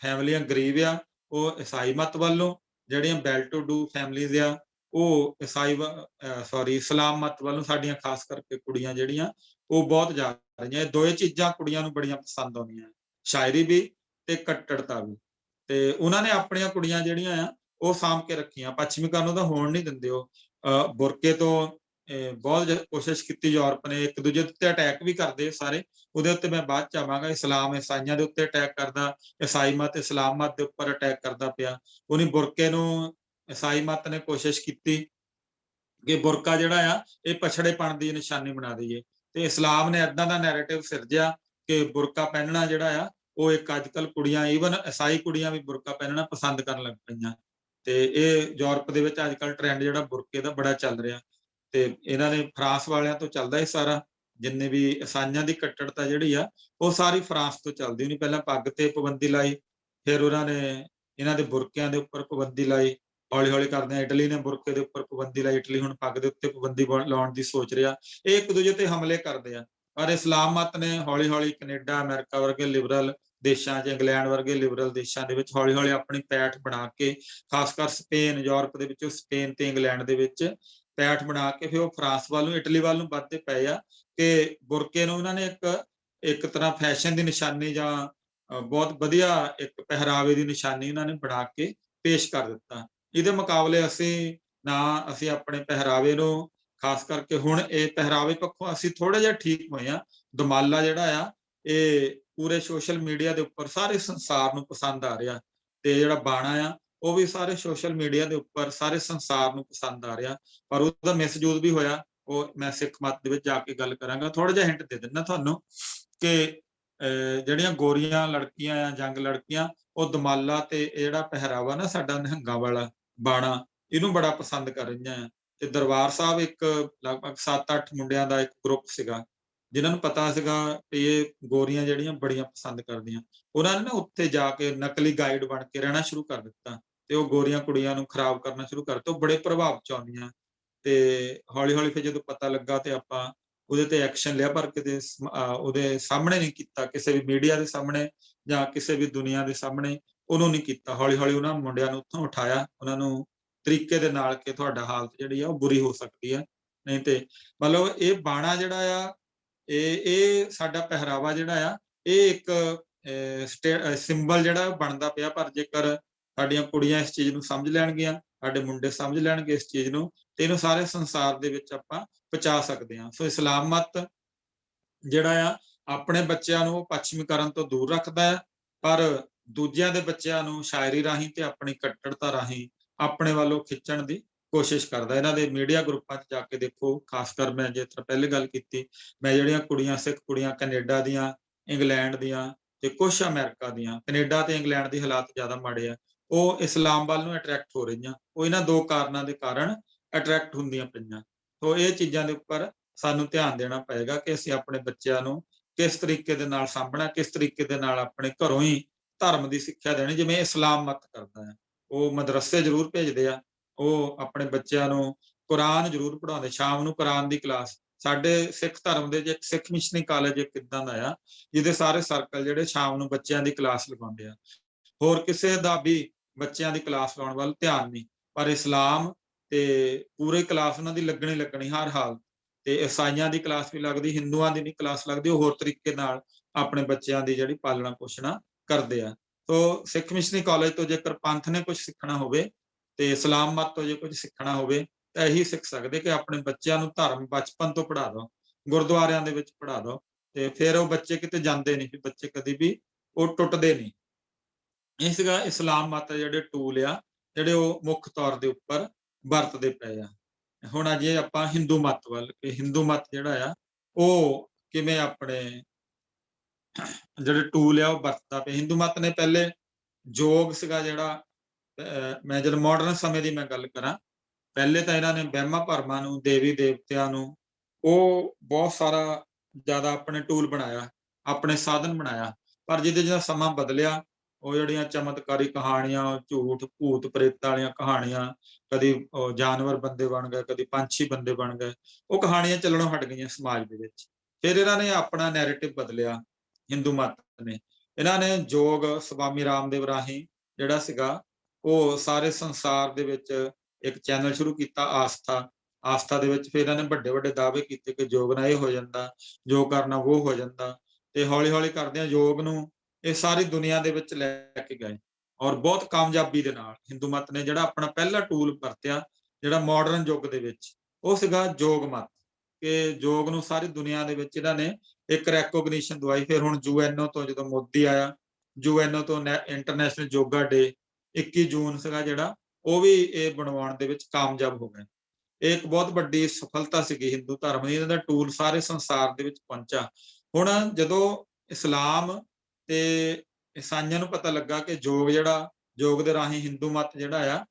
ਫੈਮਲੀਆਂ ਗਰੀਬ ਆ ਉਹ ਈਸਾਈ ਮਤ ਵੱਲੋਂ, ਜਿਹੜੀਆਂ ਵੈਲ ਟੂ ਡੂ ਫੈਮਲੀਜ਼ ਆ ਉਹ ਇਸਲਾਮ ਮਤ ਵੱਲੋਂ, ਸਾਡੀਆਂ ਖਾਸ ਕਰਕੇ ਕੁੜੀਆਂ ਜਿਹੜੀਆਂ ਉਹ ਬਹੁਤ ਜਾ ਰਹੀਆਂ। ਇਹ ਦੋਏ ਚੀਜ਼ਾਂ ਕੁੜੀਆਂ ਨੂੰ ਬੜੀਆਂ ਪਸੰਦ ਆਉਂਦੀਆਂ, ਸ਼ਾਇਰੀ ਵੀ ਤੇ ਕੱਟੜਤਾ ਵੀ। ਤੇ ਉਹਨਾਂ ਨੇ ਆਪਣੀਆਂ ਕੁੜੀਆਂ ਜਿਹੜੀਆਂ ਆ ਉਹ ਸਾਂਭ ਕੇ ਰੱਖੀਆਂ, ਪੱਛਮੀਕਰਨ ਨੂੰ ਤਾਂ ਹੋਣ ਨਹੀਂ ਦਿੰਦੇ। ਉਹ ਬੁਰਕੇ ਤੋਂ ਬਹੁਤ ਕੋਸ਼ਿਸ਼ ਕੀਤੀ ਯੂਰਪ ਨੇ, ਇੱਕ ਦੂਜੇ ਉੱਤੇ ਅਟੈਕ ਵੀ ਕਰਦੇ ਸਾਰੇ, ਉਹਦੇ ਉੱਤੇ ਮੈਂ ਬਾਅਦ ਚ ਆਵਾਂਗਾ। ਇਸਲਾਮ ਈਸਾਈਆਂ ਦੇ ਉੱਤੇ ਅਟੈਕ ਕਰਦਾ, ਈਸਾਈ ਮਤ ਇਸਲਾਮ ਮਤ ਦੇ ਉੱਪਰ ਅਟੈਕ ਕਰਦਾ ਪਿਆ। ਉਹਨੇ ਬੁਰਕੇ ਨੂੰ, ਈਸਾਈ ਮਤ ਨੇ ਕੋਸ਼ਿਸ਼ ਕੀਤੀ ਕਿ ਬੁਰਕਾ ਜਿਹੜਾ ਆ ਇਹ ਪਛੜੇਪਣ ਦੀ ਨਿਸ਼ਾਨੀ ਬਣਾ ਦਈਏ, ਤੇ ਇਸਲਾਮ ਨੇ ਏਦਾਂ ਦਾ ਨੈਰੇਟਿਵ ਸਿਰਜਿਆ ਕਿ ਬੁਰਕਾ ਪਹਿਨਣਾ ਜਿਹੜਾ ਆ ਉਹ ਇੱਕ ਅੱਜ-ਕੱਲ ਕੁੜੀਆਂ, ਈਵਨ ਈਸਾਈ ਕੁੜੀਆਂ ਵੀ ਬੁਰਕਾ ਪਹਿਨਣਾ ਪਸੰਦ ਕਰਨ ਲੱਗ ਪਈਆਂ। ਤੇ ਇਹ ਯੂਰਪ ਦੇ ਵਿੱਚ ਅੱਜ-ਕੱਲ ਟ੍ਰੈਂਡ ਜਿਹੜਾ ਬੁਰਕੇ ਦਾ ਬੜਾ ਚੱਲ ਰਿਹਾ। ਤੇ ਇਹਨਾਂ ਨੇ ਫਰਾਂਸ ਵਾਲਿਆਂ ਤੋਂ ਚੱਲਦਾ ਇਹ ਸਾਰਾ, ਜਿੰਨੇ ਵੀ ਈਸਾਈਆਂ ਦੀ ਕੱਟੜਤਾ ਜਿਹੜੀ ਆ ਉਹ ਸਾਰੀ ਫਰਾਂਸ ਤੋਂ ਚੱਲਦੀ। ਉਹਨੇ ਪਹਿਲਾਂ ਪੱਗ ਤੇ ਪਾਬੰਦੀ ਲਾਈ, ਫਿਰ ਉਹਨਾਂ ਨੇ ਇਹਨਾਂ ਦੇ ਬੁਰਕਿਆਂ ਦੇ ਉੱਪਰ ਪਾਬੰਦੀ ਲਾਈ, ਹੌਲੀ ਹੌਲੀ ਕਰਦਿਆਂ ਇਟਲੀ ਨੇ ਬੁਰਕੇ ਦੇ ਉੱਪਰ ਪਾਬੰਦੀ ਲਾਈ, ਇਟਲੀ ਹੁਣ ਪੱਗ ਦੇ ਉੱਤੇ ਪਾਬੰਦੀ ਲਾਉਣ ਦੀ ਸੋਚ ਰਿਹਾ। ਇਹ ਇੱਕ ਦੂਜੇ ਤੇ ਹਮਲੇ ਕਰਦੇ ਆ, ਪਰ ਇਸਲਾਮ ਮਤ ਨੇ ਹੌਲੀ ਹੌਲੀ ਕੈਨੇਡਾ, ਅਮਰੀਕਾ ਵਰਗੇ ਲਿਬਰਲ ਦੇਸ਼ਾਂ 'ਚ, ਇੰਗਲੈਂਡ ਵਰਗੇ ਲਿਬਰਲ ਦੇਸ਼ਾਂ ਦੇ ਵਿੱਚ ਹੌਲੀ ਹੌਲੀ ਆਪਣੀ ਪੈਠ ਬਣਾ ਕੇ, ਖਾਸ ਕਰ ਸਪੇਨ, ਯੂਰਪ ਦੇ ਵਿੱਚੋਂ ਸਪੇਨ ਤੇ ਇੰਗਲੈਂਡ ਦੇ ਵਿੱਚ ਪੈਠ ਬਣਾ ਕੇ ਫਿਰ ਉਹ ਫਰਾਂਸ ਵੱਲ ਨੂੰ, ਇਟਲੀ ਵੱਲ ਨੂੰ ਵੱਧਦੇ ਪਏ ਆ ਕਿ ਬੁਰਕੇ ਨੂੰ ਉਹਨਾਂ ਨੇ ਇੱਕ ਤਰ੍ਹਾਂ ਫੈਸ਼ਨ ਦੀ ਨਿਸ਼ਾਨੀ ਜਾਂ ਬਹੁਤ ਵਧੀਆ ਇੱਕ ਪਹਿਰਾਵੇ ਦੀ ਨਿਸ਼ਾਨੀ ਉਹਨਾਂ ਨੇ ਬਣਾ ਕੇ ਪੇਸ਼ ਕਰ ਦਿੱਤਾ। ਇਹਦੇ ਮੁਕਾਬਲੇ ਅਸੀਂ ਆਪਣੇ ਪਹਿਰਾਵੇ ਨੂੰ, ਖਾਸ ਕਰਕੇ ਹੁਣ ਇਹ ਪਹਿਰਾਵੇ ਪੱਖੋਂ ਅਸੀਂ ਥੋੜਾ ਜਿਹਾ ਠੀਕ ਹੋਏ ਆ। ਦੁਮਾਲਾ ਜਿਹੜਾ ਆ ਇਹ ਪੂਰੇ ਸੋਸ਼ਲ ਮੀਡੀਆ ਦੇ ਉੱਪਰ ਸਾਰੇ ਸੰਸਾਰ ਨੂੰ ਪਸੰਦ ਆ ਰਿਹਾ, ਤੇ ਜਿਹੜਾ ਬਾਣਾ ਆ ਉਹ ਵੀ ਸਾਰੇ ਸੋਸ਼ਲ ਮੀਡੀਆ ਦੇ ਉੱਪਰ ਸਾਰੇ ਸੰਸਾਰ ਨੂੰ ਪਸੰਦ ਆ ਰਿਹਾ, ਪਰ ਉਹਦਾ ਮਿਸਯੂਜ਼ ਵੀ ਹੋਇਆ। ਉਹ ਮੈਂ ਸਿੱਖ ਮਤ ਦੇ ਵਿੱਚ ਜਾ ਕੇ ਗੱਲ ਕਰਾਂਗਾ। ਥੋੜਾ ਜਿਹਾ ਹਿੰਟ ਦੇ ਦਿੰਦਾ ਤੁਹਾਨੂੰ ਕਿ ਜਿਹੜੀਆਂ ਗੋਰੀਆਂ ਲੜਕੀਆਂ ਆ, ਜੰਗ ਲੜਕੀਆਂ, ਉਹ ਦਮਾਲਾ ਤੇ ਇਹ ਜਿਹੜਾ ਪਹਿਰਾਵਾ ਨਾ ਸਾਡਾ ਨਿਹੰਗਾਂ ਵਾਲਾ ਬਾਣਾ, ਇਹਨੂੰ ਬੜਾ ਪਸੰਦ ਕਰ ਰਹੀਆਂ ਆ। ਤੇ ਦਰਬਾਰ ਸਾਹਿਬ ਇੱਕ ਲਗਭਗ 7-8 ਮੁੰਡਿਆਂ ਦਾ ਇੱਕ ਗਰੁੱਪ ਸੀਗਾ, ਜਿਨ੍ਹਾਂ ਨੂੰ ਪਤਾ ਸੀਗਾ ਕਿ ਇਹ ਗੋਰੀਆਂ ਜਿਹੜੀਆਂ ਬੜੀਆਂ ਪਸੰਦ ਕਰਦੀਆਂ। ਉਹਨਾਂ ਨੇ ਨਾ ਉੱਥੇ ਜਾ ਕੇ ਨਕਲੀ ਗਾਈਡ ਬਣ ਕੇ ਰਹਿਣਾ ਸ਼ੁਰੂ ਕਰ ਦਿੱਤਾ, ਤੇ ਉਹ ਗੋਰੀਆਂ ਕੁੜੀਆਂ ਨੂੰ ਖਰਾਬ ਕਰਨਾ ਸ਼ੁਰੂ ਕਰ ਦਿੱਤਾ। ਉਹ ਬੜੇ ਪ੍ਰਭਾਵ ਚ ਆਉਂਦੀਆਂ, ਤੇ ਹੌਲੀ ਹੌਲੀ ਫਿਰ ਜਦੋਂ ਪਤਾ ਲੱਗਾ ਤੇ ਆਪਾਂ ਉਹਦੇ ਤੇ ਐਕਸ਼ਨ ਲਿਆ, ਪਰ ਕਿਤੇ ਉਹਦੇ ਸਾਹਮਣੇ ਨਹੀਂ ਕੀਤਾ, ਕਿਸੇ ਵੀ ਮੀਡੀਆ ਦੇ ਸਾਹਮਣੇ ਜਾਂ ਕਿਸੇ ਵੀ ਦੁਨੀਆ ਦੇ ਸਾਹਮਣੇ ਉਹਨੂੰ ਨਹੀਂ ਕੀਤਾ। ਹੌਲੀ ਹੌਲੀ ਉਹਨਾਂ ਮੁੰਡਿਆਂ ਨੂੰ ਉੱਥੋਂ ਉਠਾਇਆ, ਉਹਨਾਂ ਨੂੰ ਤਰੀਕੇ ਦੇ ਨਾਲ ਕਿ ਤੁਹਾਡਾ ਹਾਲਤ ਜਿਹੜੀ ਆ ਉਹ ਬੁਰੀ ਹੋ ਸਕਦੀ ਹੈ, ਨਹੀਂ ਤੇ ਮਤਲਬ ਇਹ ਬਾਣਾ ਜਿਹੜਾ ਆ, ਇਹ ਸਾਡਾ ਪਹਿਰਾਵਾ ਜਿਹੜਾ ਆ, ਇਹ ਇੱਕ ਸਿੰਬਲ ਜਿਹੜਾ ਬਣਦਾ ਪਿਆ। ਪਰ ਜੇਕਰ ਸਾਡੀਆਂ ਕੁੜੀਆਂ ਇਸ ਚੀਜ਼ ਨੂੰ ਸਮਝ ਲੈਣਗੀਆਂ, ਸਾਡੇ ਮੁੰਡੇ ਸਮਝ ਲੈਣਗੇ ਇਸ ਚੀਜ਼ ਨੂੰ, ਤੇ ਇਹਨੂੰ ਸਾਰੇ ਸੰਸਾਰ ਦੇ ਵਿੱਚ ਆਪਾਂ ਪਹੁੰਚਾ ਸਕਦੇ ਹਾਂ। ਸੋ ਇਸਲਾਮ ਮਤ ਜਿਹੜਾ ਆ ਆਪਣੇ ਬੱਚਿਆਂ ਨੂੰ ਪੱਛਮੀਕਰਨ ਤੋਂ ਦੂਰ ਰੱਖਦਾ ਹੈ, ਪਰ ਦੂਜਿਆਂ ਦੇ ਬੱਚਿਆਂ ਨੂੰ ਸ਼ਾਇਰੀ ਰਾਹੀਂ ਤੇ ਆਪਣੀ ਕੱਟੜਤਾ ਰਾਹੀਂ ਆਪਣੇ ਵੱਲੋਂ ਖਿੱਚਣ ਦੀ ਕੋਸ਼ਿਸ਼ ਕਰਦਾ। ਇਹਨਾਂ ਦੇ ਮੀਡੀਆ ਗਰੁੱਪਾਂ 'ਚ ਜਾ ਕੇ ਦੇਖੋ, ਖਾਸ ਕਰ ਮੈਂ ਜਿਸ ਤਰ੍ਹਾਂ ਪਹਿਲੇ ਗੱਲ ਕੀਤੀ, ਮੈਂ ਜਿਹੜੀਆਂ ਕੁੜੀਆਂ, ਸਿੱਖ ਕੁੜੀਆਂ ਕੈਨੇਡਾ ਦੀਆਂ, ਇੰਗਲੈਂਡ ਦੀਆਂ ਤੇ ਕੁਛ ਅਮਰੀਕਾ ਦੀਆਂ, ਕੈਨੇਡਾ ਤੇ ਇੰਗਲੈਂਡ ਦੇ ਹਾਲਾਤ ਜ਼ਿਆਦਾ ਮਾੜੇ ਆ, ਉਹ ਇਸਲਾਮ ਵੱਲ ਨੂੰ ਅਟਰੈਕਟ ਹੋ ਰਹੀਆਂ। ਉਹ ਇਹਨਾਂ ਦੋ ਕਾਰਨਾਂ ਦੇ ਕਾਰਨ ਅਟਰੈਕਟ ਹੁੰਦੀਆਂ ਪਈਆਂ। ਸੋ ਇਹ ਚੀਜ਼ਾਂ ਦੇ ਉੱਪਰ ਸਾਨੂੰ ਧਿਆਨ ਦੇਣਾ ਪਏਗਾ ਕਿ ਅਸੀਂ ਆਪਣੇ ਬੱਚਿਆਂ ਨੂੰ ਕਿਸ ਤਰੀਕੇ ਦੇ ਨਾਲ ਸਾਂਭਣਾ, ਕਿਸ ਤਰੀਕੇ ਦੇ ਨਾਲ ਆਪਣੇ ਘਰੋਂ ਹੀ ਧਰਮ ਦੀ ਸਿੱਖਿਆ ਦੇਣੀ, ਜਿਵੇਂ ਇਸਲਾਮ ਮਤ ਕਰਦਾ ਹੈ। ਉਹ ਮਦਰਸੇ ਜ਼ਰੂਰ ਭੇਜਦੇ ਆ, ਉਹ ਆਪਣੇ ਬੱਚਿਆਂ ਨੂੰ ਕੁਰਾਨ ਜ਼ਰੂਰ ਪੜ੍ਹਾਉਂਦੇ, ਸ਼ਾਮ ਨੂੰ ਕੁਰਾਨ ਦੀ ਕਲਾਸ। ਸਾਡੇ ਸਿੱਖ ਧਰਮ ਦੇ ਇੱਕ ਸਿੱਖ ਮਿਸ਼ਨਰੀ ਕਾਲਜ ਇੱਕ ਇਦਾਂ ਦਾ ਆ, ਜਿਹਦੇ ਸਾਰੇ ਸਰਕਲ ਜਿਹੜੇ ਸ਼ਾਮ ਨੂੰ ਬੱਚਿਆਂ ਦੀ ਕਲਾਸ ਲਗਾਉਂਦੇ ਆ। ਹੋਰ ਕਿਸੇ ਦਾ ਵੀ ਬੱਚਿਆਂ ਦੀ ਕਲਾਸ ਲਾਉਣ ਵੱਲ ਧਿਆਨ ਨਹੀਂ, ਪਰ ਇਸਲਾਮ ਤੇ ਪੂਰੀ ਕਲਾਸ ਉਹਨਾਂ ਦੀ ਲੱਗਣੀ ਹਰ ਹਾਲ। ਤੇ ਈਸਾਈਆਂ ਦੀ ਕਲਾਸ ਵੀ ਲੱਗਦੀ, ਹਿੰਦੂਆਂ ਦੀ ਨਹੀਂ ਕਲਾਸ ਲੱਗਦੀ। ਉਹ ਹੋਰ ਤਰੀਕੇ ਨਾਲ ਆਪਣੇ ਬੱਚਿਆਂ ਦੀ ਜਿਹੜੀ ਪਾਲਣਾ ਪੋਸ਼ਣਾ ਕਰਦੇ ਆ। ਸੋ ਸਿੱਖ ਮਿਸ਼ਨਰੀ ਕਾਲਜ ਤੋਂ ਜੇਕਰ ਪੰਥ ਨੇ ਕੁਝ ਸਿੱਖਣਾ ਹੋਵੇ ਤੇ ਇਸਲਾਮ ਮਤ ਤੋਂ ਜੇ ਕੁਝ ਸਿੱਖਣਾ ਹੋਵੇ ਤਾਂ ਇਹੀ ਸਿੱਖ ਸਕਦੇ ਕਿ ਆਪਣੇ ਬੱਚਿਆਂ ਨੂੰ ਧਰਮ ਬਚਪਨ ਤੋਂ ਪੜ੍ਹਾ ਦਿਓ, ਗੁਰਦੁਆਰਿਆਂ ਦੇ ਵਿੱਚ ਪੜ੍ਹਾ ਦਿਓ, ਤੇ ਫਿਰ ਉਹ ਬੱਚੇ ਕਿਤੇ ਜਾਂਦੇ ਨਹੀਂ, ਬੱਚੇ ਕਦੀ ਵੀ ਉਹ ਟੁੱਟਦੇ ਨਹੀਂ। ਇਹ ਸੀਗਾ ਇਸਲਾਮ ਮਤ ਜਿਹੜੇ ਟੂਲ ਆ, ਜਿਹੜੇ ਉਹ ਮੁੱਖ ਤੌਰ ਦੇ ਉੱਪਰ ਵਰਤਦੇ ਪਏ ਆ। ਹੁਣ ਅਜੇ ਆਪਾਂ ਹਿੰਦੂ ਮਤ ਵੱਲ, ਕਿ ਹਿੰਦੂ ਮਤ ਜਿਹੜਾ ਆ ਉਹ ਕਿਵੇਂ ਆਪਣੇ ਜਿਹੜੇ ਟੂਲ ਆ ਉਹ ਵਰਤਦਾ ਪਿਆ। ਹਿੰਦੂ ਮਤ ਨੇ ਪਹਿਲੇ ਯੋਗ ਸੀਗਾ ਜਿਹੜਾ, ਮੈਂ ਜਦੋਂ ਮਾਡਰਨ ਸਮੇਂ ਦੀ ਮੈਂ ਗੱਲ ਕਰਾਂ, ਪਹਿਲੇ ਤਾਂ ਇਹਨਾਂ ਨੇ ਵਹਿਮਾਂ ਭਰਮਾਂ ਨੂੰ, ਦੇਵੀ ਦੇਵਤਿਆਂ ਨੂੰ ਉਹ ਬਹੁਤ ਸਾਰਾ ਜ਼ਿਆਦਾ ਆਪਣੇ ਟੂਲ ਬਣਾਇਆ, ਆਪਣੇ ਸਾਧਨ ਬਣਾਇਆ। ਪਰ ਜਿਹਦਾ ਸਮਾਂ ਬਦਲਿਆ, ਉਹ ਜਿਹੜੀਆਂ ਚਮਤਕਾਰੀ ਕਹਾਣੀਆਂ, ਝੂਠ ਭੂਤ ਪ੍ਰੇਤਾਂ ਵਾਲੀਆਂ ਕਹਾਣੀਆਂ, ਕਦੀ ਜਾਨਵਰ ਬੰਦੇ ਬਣ ਗਏ, ਕਦੀ ਪੰਛੀ ਬੰਦੇ ਬਣ ਗਏ, ਉਹ ਕਹਾਣੀਆਂ ਚੱਲਣੋਂ ਹਟ ਗਈਆਂ ਸਮਾਜ ਦੇ ਵਿੱਚ। ਫਿਰ ਇਹਨਾਂ ਨੇ ਆਪਣਾ ਨੈਰੇਟਿਵ ਬਦਲਿਆ, ਹਿੰਦੂ ਮਤ ਨੇ। ਇਹਨਾਂ ਨੇ ਯੋਗ ਸਵਾਮੀ ਰਾਮਦੇਵ ਰਾਹੀਂ ਜਿਹੜਾ ਸੀਗਾ, ਉਹ ਸਾਰੇ ਸੰਸਾਰ ਦੇ ਵਿੱਚ ਇੱਕ ਚੈਨਲ ਸ਼ੁਰੂ ਕੀਤਾ, ਆਸਥਾ ਦੇ ਵਿੱਚ। ਫਿਰ ਇਹਨਾਂ ਨੇ ਵੱਡੇ ਵੱਡੇ ਦਾਅਵੇ ਕੀਤੇ ਕਿ ਯੋਗ ਨਾਲ ਇਹ ਹੋ ਜਾਂਦਾ, ਯੋਗ ਕਰਨਾ ਉਹ ਹੋ ਜਾਂਦਾ, ਤੇ ਹੌਲੀ ਹੌਲੀ ਕਰਦਿਆਂ ਯੋਗ ਨੂੰ ਇਹ ਸਾਰੀ ਦੁਨੀਆ ਦੇ ਵਿੱਚ ਲੈ ਕੇ ਗਏ, ਔਰ ਬਹੁਤ ਕਾਮਯਾਬੀ ਦੇ ਨਾਲ। ਹਿੰਦੂ ਮਤ ਨੇ ਜਿਹੜਾ ਆਪਣਾ ਪਹਿਲਾ ਟੂਲ ਵਰਤਿਆ ਜਿਹੜਾ ਮਾਡਰਨ ਯੁੱਗ ਦੇ ਵਿੱਚ, ਉਹ ਸੀਗਾ ਯੋਗ ਮਤ, ਕਿ ਯੋਗ ਨੂੰ ਸਾਰੀ ਦੁਨੀਆ ਦੇ ਵਿੱਚ ਇਹਨਾਂ ਨੇ ਇੱਕ ਰੈਕੋਗਨੀਸ਼ਨ ਦਵਾਈ। ਫਿਰ ਹੁਣ UNO ਤੋਂ ਜਦੋਂ ਮੋਦੀ ਆਇਆ, UNO ਤੋਂ ਇੰਟਰਨੈਸ਼ਨਲ ਯੋਗਾ ਡੇ 21 ਜੂਨ ਸੀਗਾ ਜਿਹੜਾ, ਉਹ ਵੀ ਇਹ ਬਣਵਾਉਣ ਦੇ ਵਿੱਚ ਕਾਮਯਾਬ ਹੋ ਗਏ। ਇਹ ਇੱਕ ਬਹੁਤ ਵੱਡੀ ਸਫਲਤਾ ਸੀਗੀ ਹਿੰਦੂ ਧਰਮ ਦੀ, ਇਹਨਾਂ ਦਾ ਟੂਲ ਸਾਰੇ ਸੰਸਾਰ ਦੇ ਵਿੱਚ ਪਹੁੰਚਾ। ਹੁਣ ਜਦੋਂ ਇਸਲਾਮ ਤੇ ਈਸਾਈਆਂ ਨੂੰ ਪਤਾ ਲੱਗਾ ਕਿ ਯੋਗ ਦੇ ਰਾਹੀਂ ਹਿੰਦੂ ਮਤ ਜਿਹੜਾ ਆ